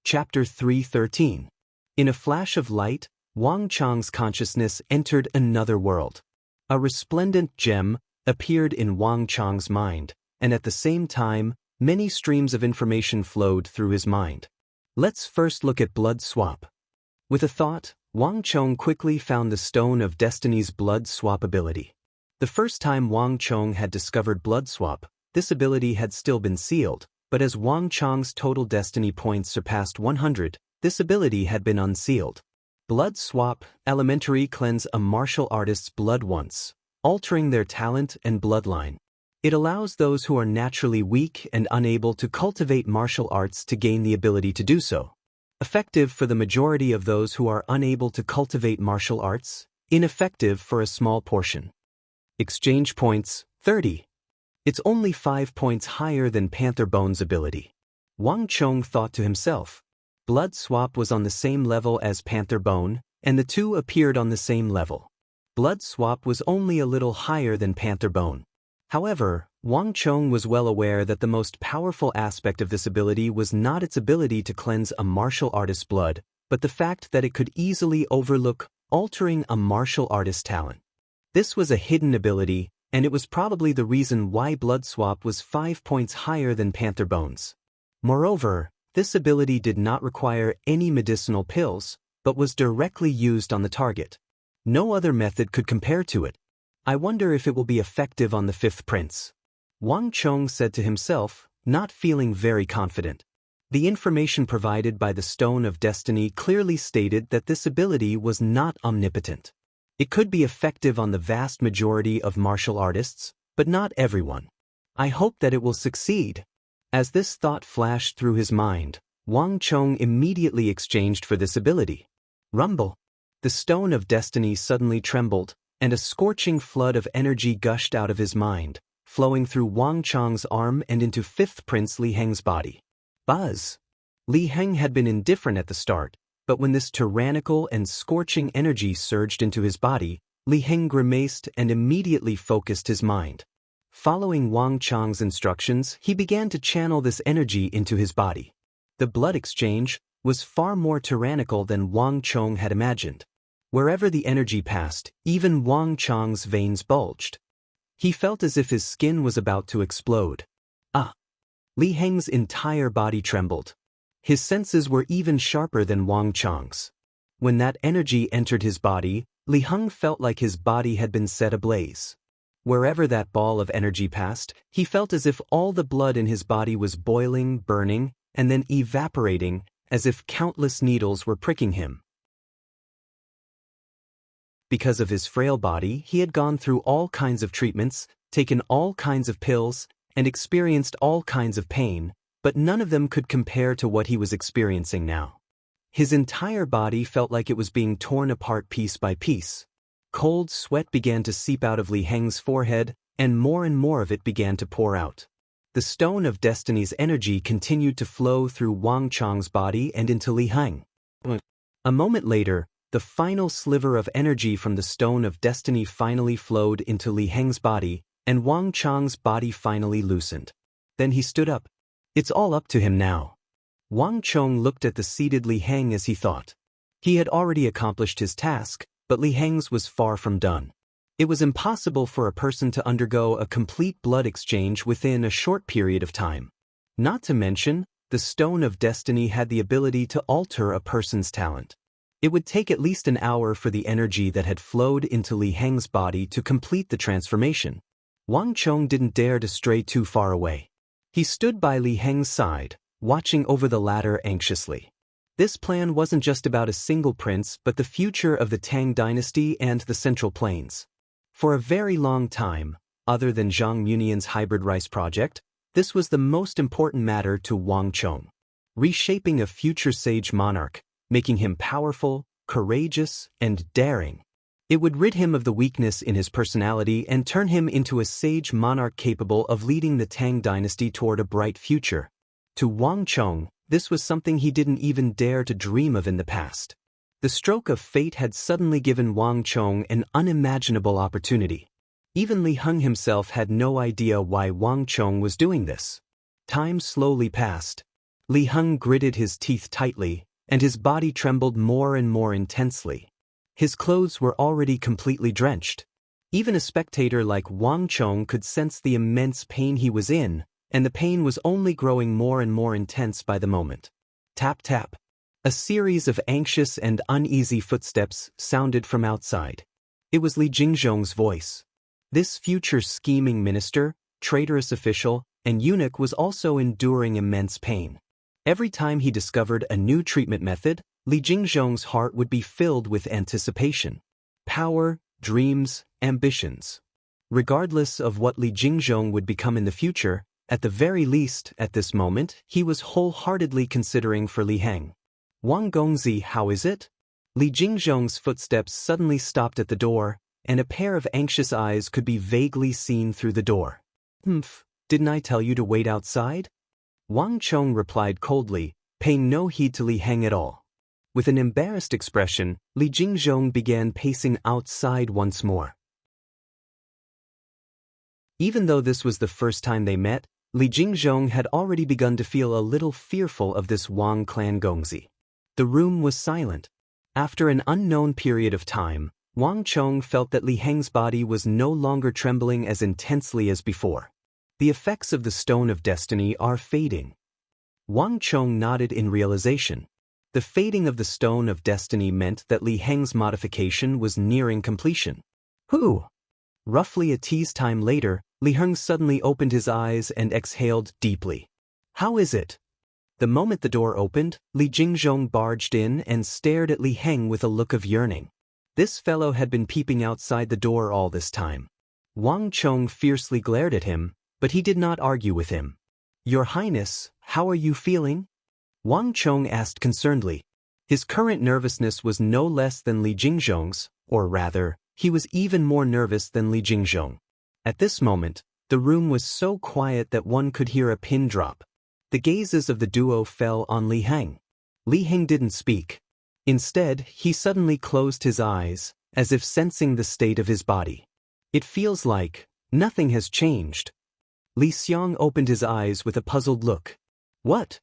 Chapter 3:13. In a flash of light, Wang Chong's consciousness entered another world. A resplendent gem appeared in Wang Chong's mind, and at the same time, many streams of information flowed through his mind. Let's first look at blood swap. With a thought, Wang Chong quickly found the Stone of Destiny's blood swap ability. The first time Wang Chong had discovered blood swap, this ability had still been sealed, but as Wang Chong's total destiny points surpassed 100, this ability had been unsealed. Blood swap, elementary cleanse a martial artist's blood once, altering their talent and bloodline. It allows those who are naturally weak and unable to cultivate martial arts to gain the ability to do so. Effective for the majority of those who are unable to cultivate martial arts, ineffective for a small portion. Exchange points, 30. It's only 5 points higher than Panther Bone's ability. Wang Chong thought to himself. Blood swap was on the same level as Panther Bone, and the two appeared on the same level. Blood swap was only a little higher than Panther Bone. However, Wang Chong was well aware that the most powerful aspect of this ability was not its ability to cleanse a martial artist's blood, but the fact that it could easily overlook altering a martial artist's talent. This was a hidden ability, and it was probably the reason why blood swap was 5 points higher than Panther Bone's. Moreover, this ability did not require any medicinal pills, but was directly used on the target. No other method could compare to it. I wonder if it will be effective on the fifth prince. Wang Chong said to himself, not feeling very confident. The information provided by the Stone of Destiny clearly stated that this ability was not omnipotent. It could be effective on the vast majority of martial artists, but not everyone. I hope that it will succeed. As this thought flashed through his mind, Wang Chong immediately exchanged for this ability. Rumble. The Stone of Destiny suddenly trembled, and a scorching flood of energy gushed out of his mind, flowing through Wang Chong's arm and into fifth prince Li Heng's body. Buzz. Li Heng had been indifferent at the start, but when this tyrannical and scorching energy surged into his body, Li Heng grimaced and immediately focused his mind. Following Wang Chong's instructions, he began to channel this energy into his body. The blood exchange was far more tyrannical than Wang Chong had imagined. Wherever the energy passed, even Wang Chong's veins bulged. He felt as if his skin was about to explode. Li Heng's entire body trembled. His senses were even sharper than Wang Chong's. When that energy entered his body, Li Heng felt like his body had been set ablaze. Wherever that ball of energy passed, he felt as if all the blood in his body was boiling, burning, and then evaporating, as if countless needles were pricking him. Because of his frail body, he had gone through all kinds of treatments, taken all kinds of pills, and experienced all kinds of pain, but none of them could compare to what he was experiencing now. His entire body felt like it was being torn apart piece by piece. Cold sweat began to seep out of Li Heng's forehead, and more of it began to pour out. The Stone of Destiny's energy continued to flow through Wang Chong's body and into Li Heng. A moment later, the final sliver of energy from the Stone of Destiny finally flowed into Li Heng's body, and Wang Chong's body finally loosened. Then he stood up. It's all up to him now. Wang Chong looked at the seated Li Heng as he thought. He had already accomplished his task, but Li Heng's was far from done. It was impossible for a person to undergo a complete blood exchange within a short period of time. Not to mention, the Stone of Destiny had the ability to alter a person's talent. It would take at least an hour for the energy that had flowed into Li Heng's body to complete the transformation. Wang Chong didn't dare to stray too far away. He stood by Li Heng's side, watching over the latter anxiously. This plan wasn't just about a single prince but the future of the Tang dynasty and the Central Plains. For a very long time, other than Zhang Munian's hybrid rice project, this was the most important matter to Wang Chong. Reshaping a future sage monarch, making him powerful, courageous, and daring. It would rid him of the weakness in his personality and turn him into a sage monarch capable of leading the Tang dynasty toward a bright future. To Wang Chong, this was something he didn't even dare to dream of in the past. The stroke of fate had suddenly given Wang Chong an unimaginable opportunity. Even Li Heng himself had no idea why Wang Chong was doing this. Time slowly passed. Li Heng gritted his teeth tightly, and his body trembled more and more intensely. His clothes were already completely drenched. Even a spectator like Wang Chong could sense the immense pain he was in, and the pain was only growing more and more intense by the moment. Tap tap. A series of anxious and uneasy footsteps sounded from outside. It was Li Jingzhong's voice. This future scheming minister, traitorous official, and eunuch was also enduring immense pain. Every time he discovered a new treatment method, Li Jingzhong's heart would be filled with anticipation. Power, dreams, ambitions. Regardless of what Li Jingzhong would become in the future, at the very least, at this moment, he was wholeheartedly considering for Li Heng. Wang Gongzi, how is it? Li Jingzhong's footsteps suddenly stopped at the door, and a pair of anxious eyes could be vaguely seen through the door. Didn't I tell you to wait outside? Wang Chong replied coldly, paying no heed to Li Heng at all. With an embarrassed expression, Li Jingzhong began pacing outside once more. Even though this was the first time they met, Li Jingzhong had already begun to feel a little fearful of this Wang clan Gongzi. The room was silent. After an unknown period of time, Wang Chong felt that Li Heng's body was no longer trembling as intensely as before. The effects of the Stone of Destiny are fading. Wang Chong nodded in realization. The fading of the Stone of Destiny meant that Li Heng's modification was nearing completion. Roughly a tea's time later, Li Heng suddenly opened his eyes and exhaled deeply. How is it? The moment the door opened, Li Jingzhong barged in and stared at Li Heng with a look of yearning. This fellow had been peeping outside the door all this time. Wang Chong fiercely glared at him, but he did not argue with him. Your Highness, how are you feeling? Wang Chong asked concernedly. His current nervousness was no less than Li Jingzhong's, or rather, he was even more nervous than Li Jingzhong. At this moment, the room was so quiet that one could hear a pin drop. The gazes of the duo fell on Li Heng. Li Heng didn't speak. Instead, he suddenly closed his eyes, as if sensing the state of his body. It feels like nothing has changed. Li Xiang opened his eyes with a puzzled look. What?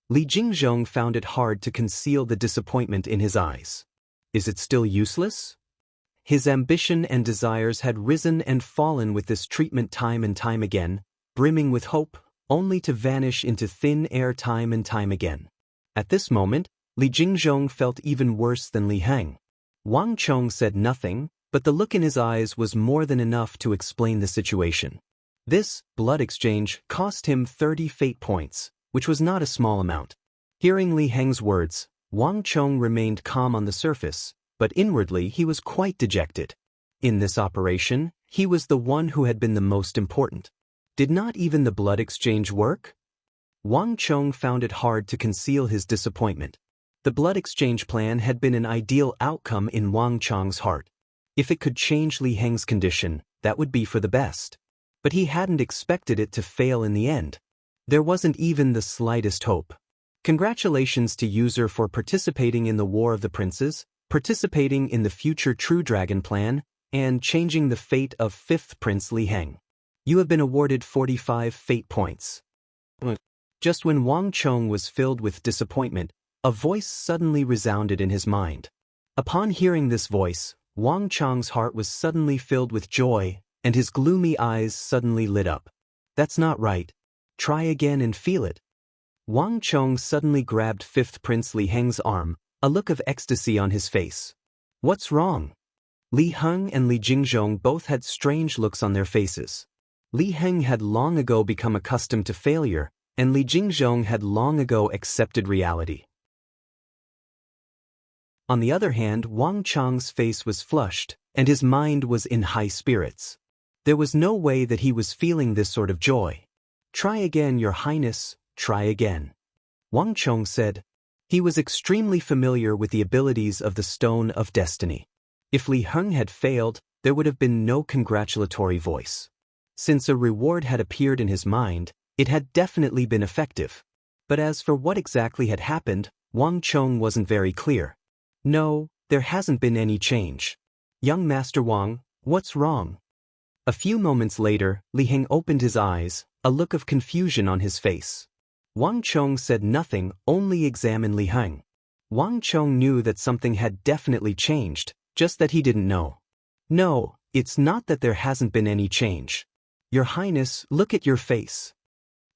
Li Jingzhong found it hard to conceal the disappointment in his eyes. Is it still useless? His ambition and desires had risen and fallen with this treatment time and time again, brimming with hope, only to vanish into thin air time and time again. At this moment, Li Jingzhong felt even worse than Li Heng. Wang Chong said nothing, but the look in his eyes was more than enough to explain the situation. This blood exchange cost him 30 fate points, which was not a small amount. Hearing Li Heng's words, Wang Chong remained calm on the surface, but inwardly he was quite dejected. In this operation, he was the one who had been the most important. Did not even the blood exchange work? Wang Chong found it hard to conceal his disappointment. The blood exchange plan had been an ideal outcome in Wang Chong's heart. If it could change Li Heng's condition, that would be for the best. But he hadn't expected it to fail in the end. There wasn't even the slightest hope. Congratulations to user for participating in the War of the Princes, participating in the future True Dragon plan, and changing the fate of 5th Prince Li Heng. You have been awarded 45 fate points. Just when Wang Chong was filled with disappointment, a voice suddenly resounded in his mind. Upon hearing this voice, Wang Chong's heart was suddenly filled with joy, and his gloomy eyes suddenly lit up. That's not right. Try again and feel it. Wang Chong suddenly grabbed 5th Prince Li Heng's arm, a look of ecstasy on his face. What's wrong? Li Heng and Li Jingzhong both had strange looks on their faces. Li Heng had long ago become accustomed to failure, and Li Jingzhong had long ago accepted reality. On the other hand, Wang Chang's face was flushed, and his mind was in high spirits. There was no way that he was feeling this sort of joy. "Try again, Your Highness, try again," Wang Chong said. He was extremely familiar with the abilities of the Stone of Destiny. If Li Heng had failed, there would have been no congratulatory voice. Since a reward had appeared in his mind, it had definitely been effective. But as for what exactly had happened, Wang Chong wasn't very clear. "No, there hasn't been any change. Young Master Wang, what's wrong?" A few moments later, Li Heng opened his eyes, a look of confusion on his face. Wang Chong said nothing, only examined Li Heng. Wang Chong knew that something had definitely changed, just that he didn't know. "No, it's not that there hasn't been any change. Your Highness, look at your face,"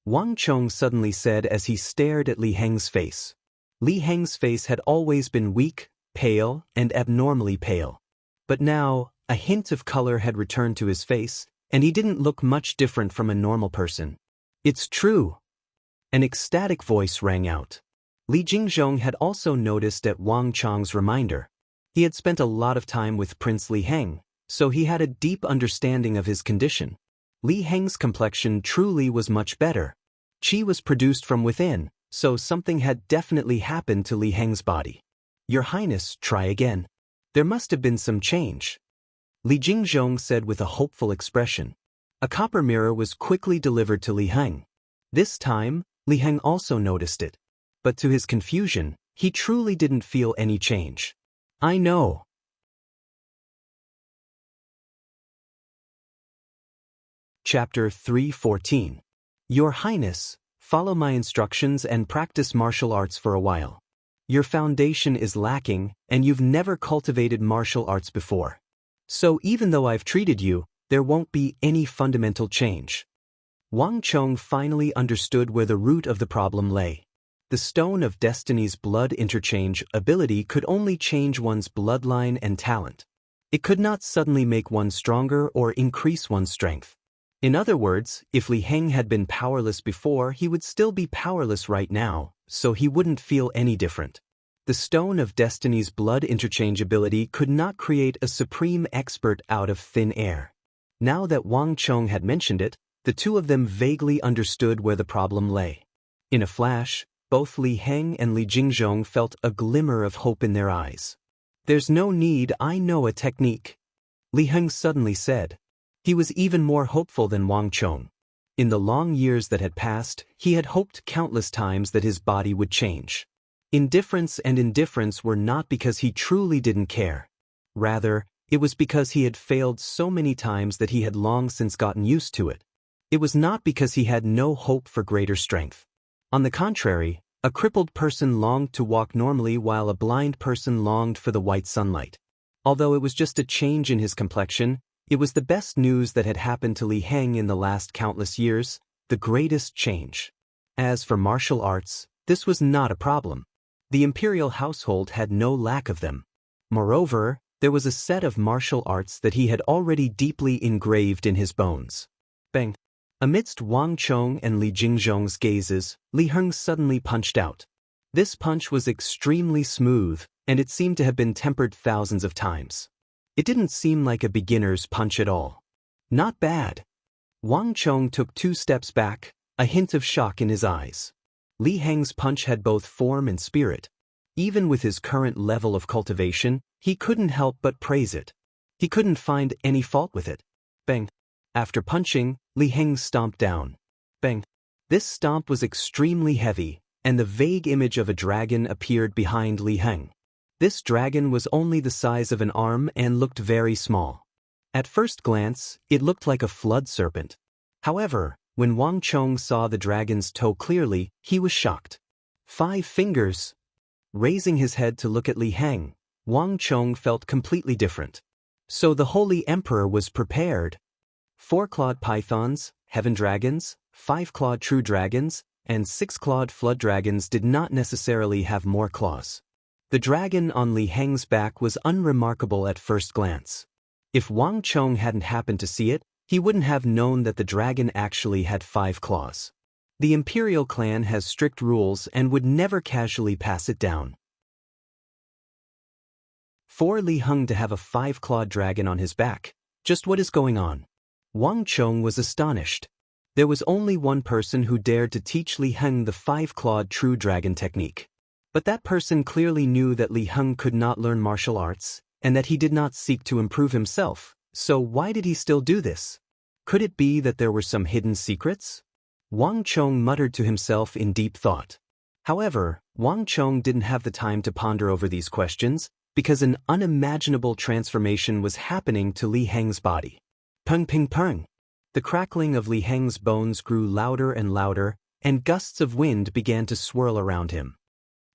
Wang Chong suddenly said as he stared at Li Heng's face. Li Heng's face had always been weak, pale, and abnormally pale. But now, a hint of color had returned to his face, and he didn't look much different from a normal person. "It's true!" An ecstatic voice rang out. Li Jingzhong had also noticed at Wang Chong's reminder. He had spent a lot of time with Prince Li Heng, so he had a deep understanding of his condition. Li Heng's complexion truly was much better. Qi was produced from within, so something had definitely happened to Li Heng's body. "Your Highness, try again. There must have been some change," Li Jingzhong said with a hopeful expression. A copper mirror was quickly delivered to Li Heng. This time, Li Heng also noticed it. But to his confusion, he truly didn't feel any change. "I know." Chapter 3:14. Your Highness, follow my instructions and practice martial arts for a while. Your foundation is lacking, and you've never cultivated martial arts before. So even though I've treated you, there won't be any fundamental change. Wang Chong finally understood where the root of the problem lay. The Stone of Destiny's blood interchange ability could only change one's bloodline and talent. It could not suddenly make one stronger or increase one's strength. In other words, if Li Heng had been powerless before, he would still be powerless right now, so he wouldn't feel any different. The Stone of Destiny's blood interchange ability could not create a supreme expert out of thin air. Now that Wang Chong had mentioned it, the two of them vaguely understood where the problem lay. In a flash, both Li Heng and Li Jingzhong felt a glimmer of hope in their eyes. "There's no need, I know a technique," Li Heng suddenly said. He was even more hopeful than Wang Chong. In the long years that had passed, he had hoped countless times that his body would change. Indifference and indifference were not because he truly didn't care. Rather, it was because he had failed so many times that he had long since gotten used to it. It was not because he had no hope for greater strength. On the contrary, a crippled person longed to walk normally while a blind person longed for the white sunlight. Although it was just a change in his complexion, it was the best news that had happened to Li Heng in the last countless years, the greatest change. As for martial arts, this was not a problem. The imperial household had no lack of them. Moreover, there was a set of martial arts that he had already deeply engraved in his bones. Bang! Amidst Wang Chong and Li Jingzhong's gazes, Li Heng suddenly punched out. This punch was extremely smooth, and it seemed to have been tempered thousands of times. It didn't seem like a beginner's punch at all. Not bad. Wang Chong took 2 steps back, a hint of shock in his eyes. Li Heng's punch had both form and spirit. Even with his current level of cultivation, he couldn't help but praise it. He couldn't find any fault with it. Bang! After punching, Li Heng stomped down. Bang! This stomp was extremely heavy, and the vague image of a dragon appeared behind Li Heng. This dragon was only the size of an arm and looked very small. At first glance, it looked like a flood serpent. However, when Wang Chong saw the dragon's toe clearly, he was shocked. 5 fingers! Raising his head to look at Li Heng, Wang Chong felt completely different. So the Holy Emperor was prepared. 4-clawed pythons, heaven dragons, 5-clawed true dragons, and 6-clawed flood dragons did not necessarily have more claws. The dragon on Li Heng's back was unremarkable at first glance. If Wang Chong hadn't happened to see it, he wouldn't have known that the dragon actually had 5 claws. The imperial clan has strict rules and would never casually pass it down. For Li Heng to have a 5-clawed dragon on his back, just what is going on? Wang Chong was astonished. There was only one person who dared to teach Li Heng the 5-clawed true dragon technique. But that person clearly knew that Li Heng could not learn martial arts, and that he did not seek to improve himself, so why did he still do this? Could it be that there were some hidden secrets? Wang Chong muttered to himself in deep thought. However, Wang Chong didn't have the time to ponder over these questions, because an unimaginable transformation was happening to Li Heng's body. Peng ping peng! The crackling of Li Heng's bones grew louder and louder, and gusts of wind began to swirl around him.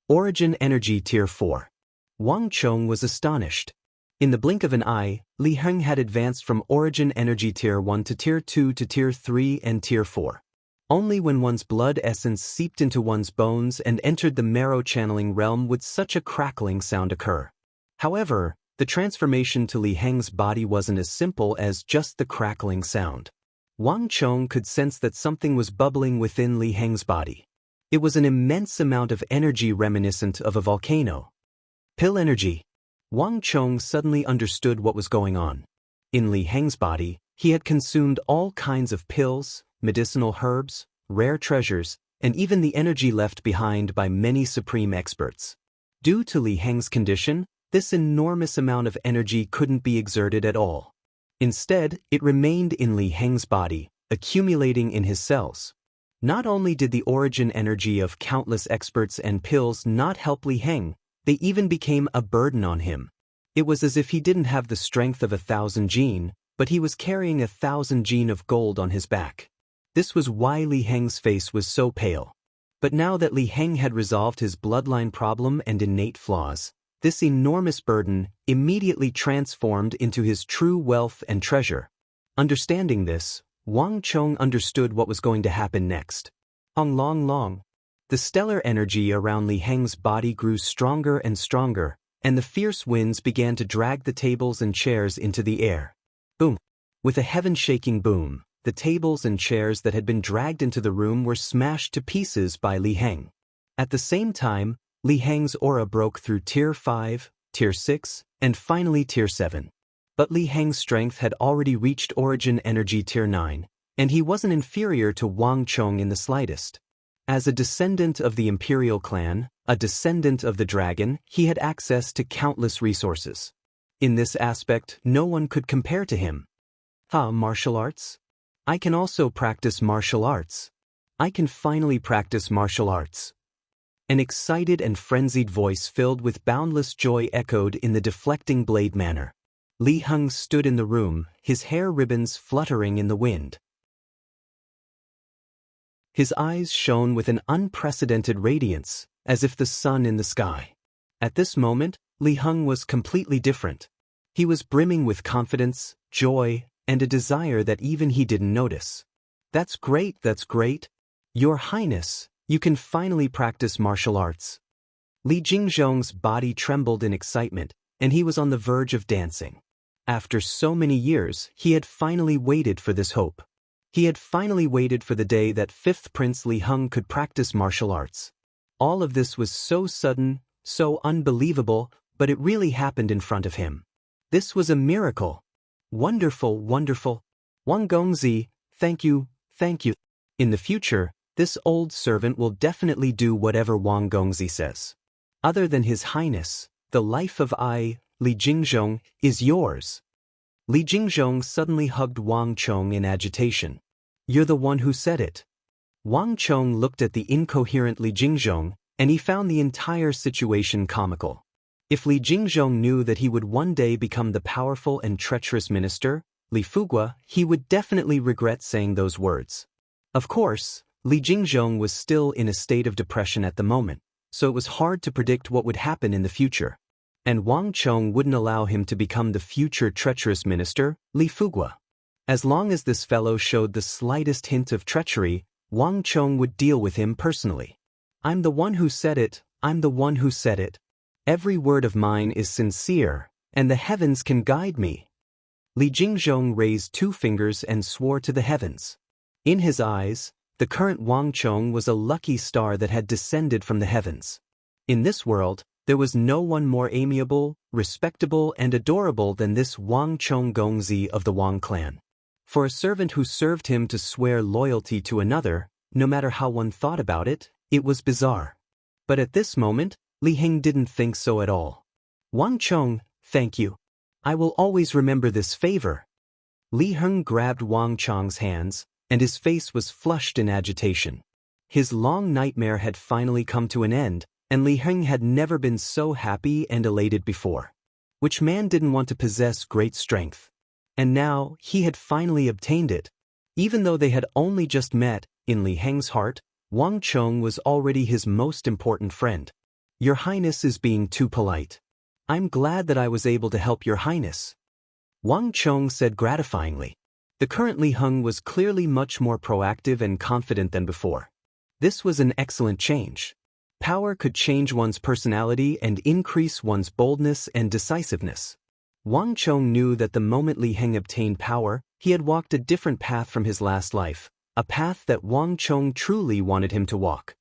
Origin Energy Tier 4. Wang Chong was astonished. In the blink of an eye, Li Heng had advanced from Origin Energy Tier 1 to Tier 2 to Tier 3 and Tier 4. Only when one's blood essence seeped into one's bones and entered the marrow-channeling realm would such a crackling sound occur. However, the transformation to Li Heng's body wasn't as simple as just the crackling sound. Wang Chong could sense that something was bubbling within Li Heng's body. It was an immense amount of energy reminiscent of a volcano. Pill energy. Wang Chong suddenly understood what was going on. In Li Heng's body, he had consumed all kinds of pills, medicinal herbs, rare treasures, and even the energy left behind by many supreme experts. Due to Li Heng's condition, this enormous amount of energy couldn't be exerted at all. Instead, it remained in Li Heng's body, accumulating in his cells. Not only did the origin energy of countless experts and pills not help Li Heng, they even became a burden on him. It was as if he didn't have the strength of 1,000 jin, but he was carrying 1,000 jin of gold on his back. This was why Li Heng's face was so pale. But now that Li Heng had resolved his bloodline problem and innate flaws, this enormous burden immediately transformed into his true wealth and treasure. Understanding this, Wang Chong understood what was going to happen next. Long. The stellar energy around Li Heng's body grew stronger and stronger, and the fierce winds began to drag the tables and chairs into the air. Boom! With a heaven-shaking boom, the tables and chairs that had been dragged into the room were smashed to pieces by Li Heng. At the same time, Li Heng's aura broke through Tier 5, Tier 6, and finally Tier 7. But Li Heng's strength had already reached Origin Energy Tier 9, and he wasn't inferior to Wang Chong in the slightest. As a descendant of the imperial clan, a descendant of the dragon, he had access to countless resources. In this aspect, no one could compare to him. Martial arts? I can also practice martial arts. I can finally practice martial arts. An excited and frenzied voice filled with boundless joy echoed in the deflecting blade manner. Li Heng stood in the room, his hair ribbons fluttering in the wind. His eyes shone with an unprecedented radiance, as if the sun in the sky. At this moment, Li Heng was completely different. He was brimming with confidence, joy, and a desire that even he didn't notice. That's great. Your Highness, you can finally practice martial arts. Li Jingzhong's body trembled in excitement, and he was on the verge of dancing. After so many years, he had finally waited for this hope. He had finally waited for the day that 5th Prince Li Heng could practice martial arts. All of this was so sudden, so unbelievable, but it really happened in front of him. This was a miracle. Wonderful. Wang Gongzi, thank you. In the future, this old servant will definitely do whatever Wang Gongzi says. Other than His Highness, the life of Li Jingzhong, is yours. Li Jingzhong suddenly hugged Wang Chong in agitation. You're the one who said it. Wang Chong looked at the incoherent Li Jingzhong, and he found the entire situation comical. If Li Jingzhong knew that he would one day become the powerful and treacherous minister, Li Fugua, he would definitely regret saying those words. Of course, Li Jingzhong was still in a state of depression at the moment, so it was hard to predict what would happen in the future. And Wang Chong wouldn't allow him to become the future treacherous minister, Li Fugua. As long as this fellow showed the slightest hint of treachery, Wang Chong would deal with him personally. I'm the one who said it. Every word of mine is sincere, and the heavens can guide me. Li Jingzhong raised 2 fingers and swore to the heavens. In his eyes, the current Wang Chong was a lucky star that had descended from the heavens. In this world, there was no one more amiable, respectable, and adorable than this Wang Chong Gongzi of the Wang clan. For a servant who served him to swear loyalty to another, no matter how one thought about it, it was bizarre. But at this moment, Li Heng didn't think so at all. Wang Chong, thank you. I will always remember this favor. Li Heng grabbed Wang Chong's hands, and his face was flushed in agitation. His long nightmare had finally come to an end, and Li Heng had never been so happy and elated before. Which man didn't want to possess great strength? And now, he had finally obtained it. Even though they had only just met, in Li Heng's heart, Wang Chong was already his most important friend. Your Highness is being too polite. I'm glad that I was able to help Your Highness. Wang Chong said gratifyingly. The current Li Heng was clearly much more proactive and confident than before. This was an excellent change. Power could change one's personality and increase one's boldness and decisiveness. Wang Chong knew that the moment Li Heng obtained power, he had walked a different path from his last life, a path that Wang Chong truly wanted him to walk.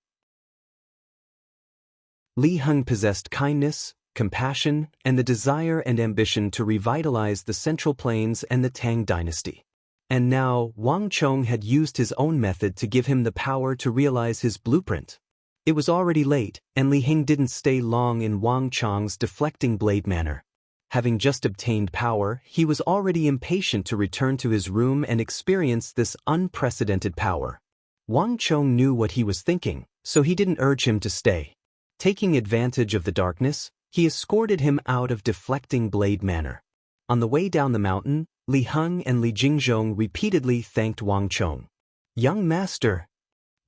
Li Heng possessed kindness, compassion, and the desire and ambition to revitalize the Central Plains and the Tang dynasty. And now, Wang Chong had used his own method to give him the power to realize his blueprint. It was already late, and Li Heng didn't stay long in Wang Chong's deflecting blade manner. Having just obtained power, he was already impatient to return to his room and experience this unprecedented power. Wang Chong knew what he was thinking, so he didn't urge him to stay. Taking advantage of the darkness, he escorted him out of deflecting blade manner. On the way down the mountain, Li Heng and Li Jingzhong repeatedly thanked Wang Chong. Young master.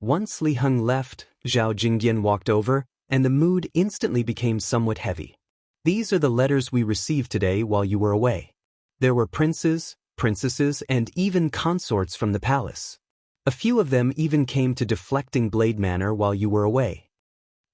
Once Li Heng left, Zhao Jingdian walked over, and the mood instantly became somewhat heavy. These are the letters we received today while you were away. There were princes, princesses, and even consorts from the palace. A few of them even came to deflecting blade manor while you were away.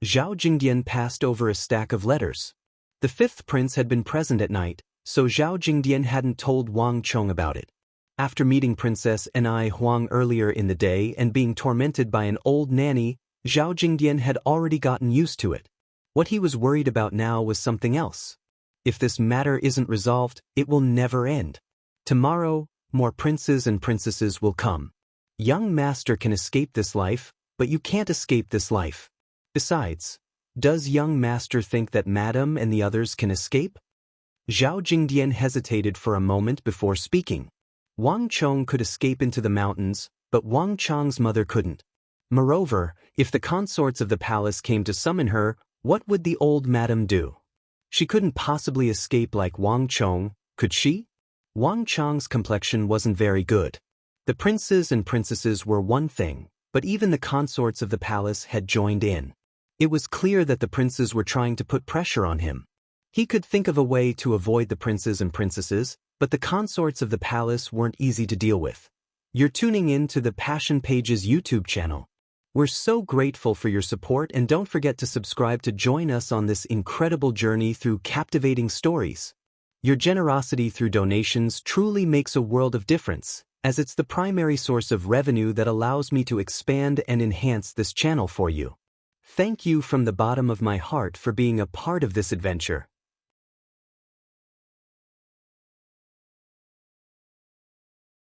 Zhao Jingdian passed over a stack of letters. The 5th prince had been present at night, so Zhao Jingdian hadn't told Wang Chong about it. After meeting Princess Ni Huang earlier in the day and being tormented by an old nanny, Zhao Jingdian had already gotten used to it. What he was worried about now was something else. If this matter isn't resolved, it will never end. Tomorrow, more princes and princesses will come. Young master can escape this life, but you can't escape this life. Besides, does young master think that madam and the others can escape? Zhao Jingdian hesitated for a moment before speaking. Wang Chong could escape into the mountains, but Wang Chong's mother couldn't. Moreover, if the consorts of the palace came to summon her, what would the old madam do? She couldn't possibly escape like Wang Chong, could she? Wang Chong's complexion wasn't very good. The princes and princesses were one thing, but even the consorts of the palace had joined in. It was clear that the princes were trying to put pressure on him. He could think of a way to avoid the princes and princesses, but the consorts of the palace weren't easy to deal with. You're tuning in to the Passion Pages YouTube channel. We're so grateful for your support, and don't forget to subscribe to join us on this incredible journey through captivating stories. Your generosity through donations truly makes a world of difference, as it's the primary source of revenue that allows me to expand and enhance this channel for you. Thank you from the bottom of my heart for being a part of this adventure.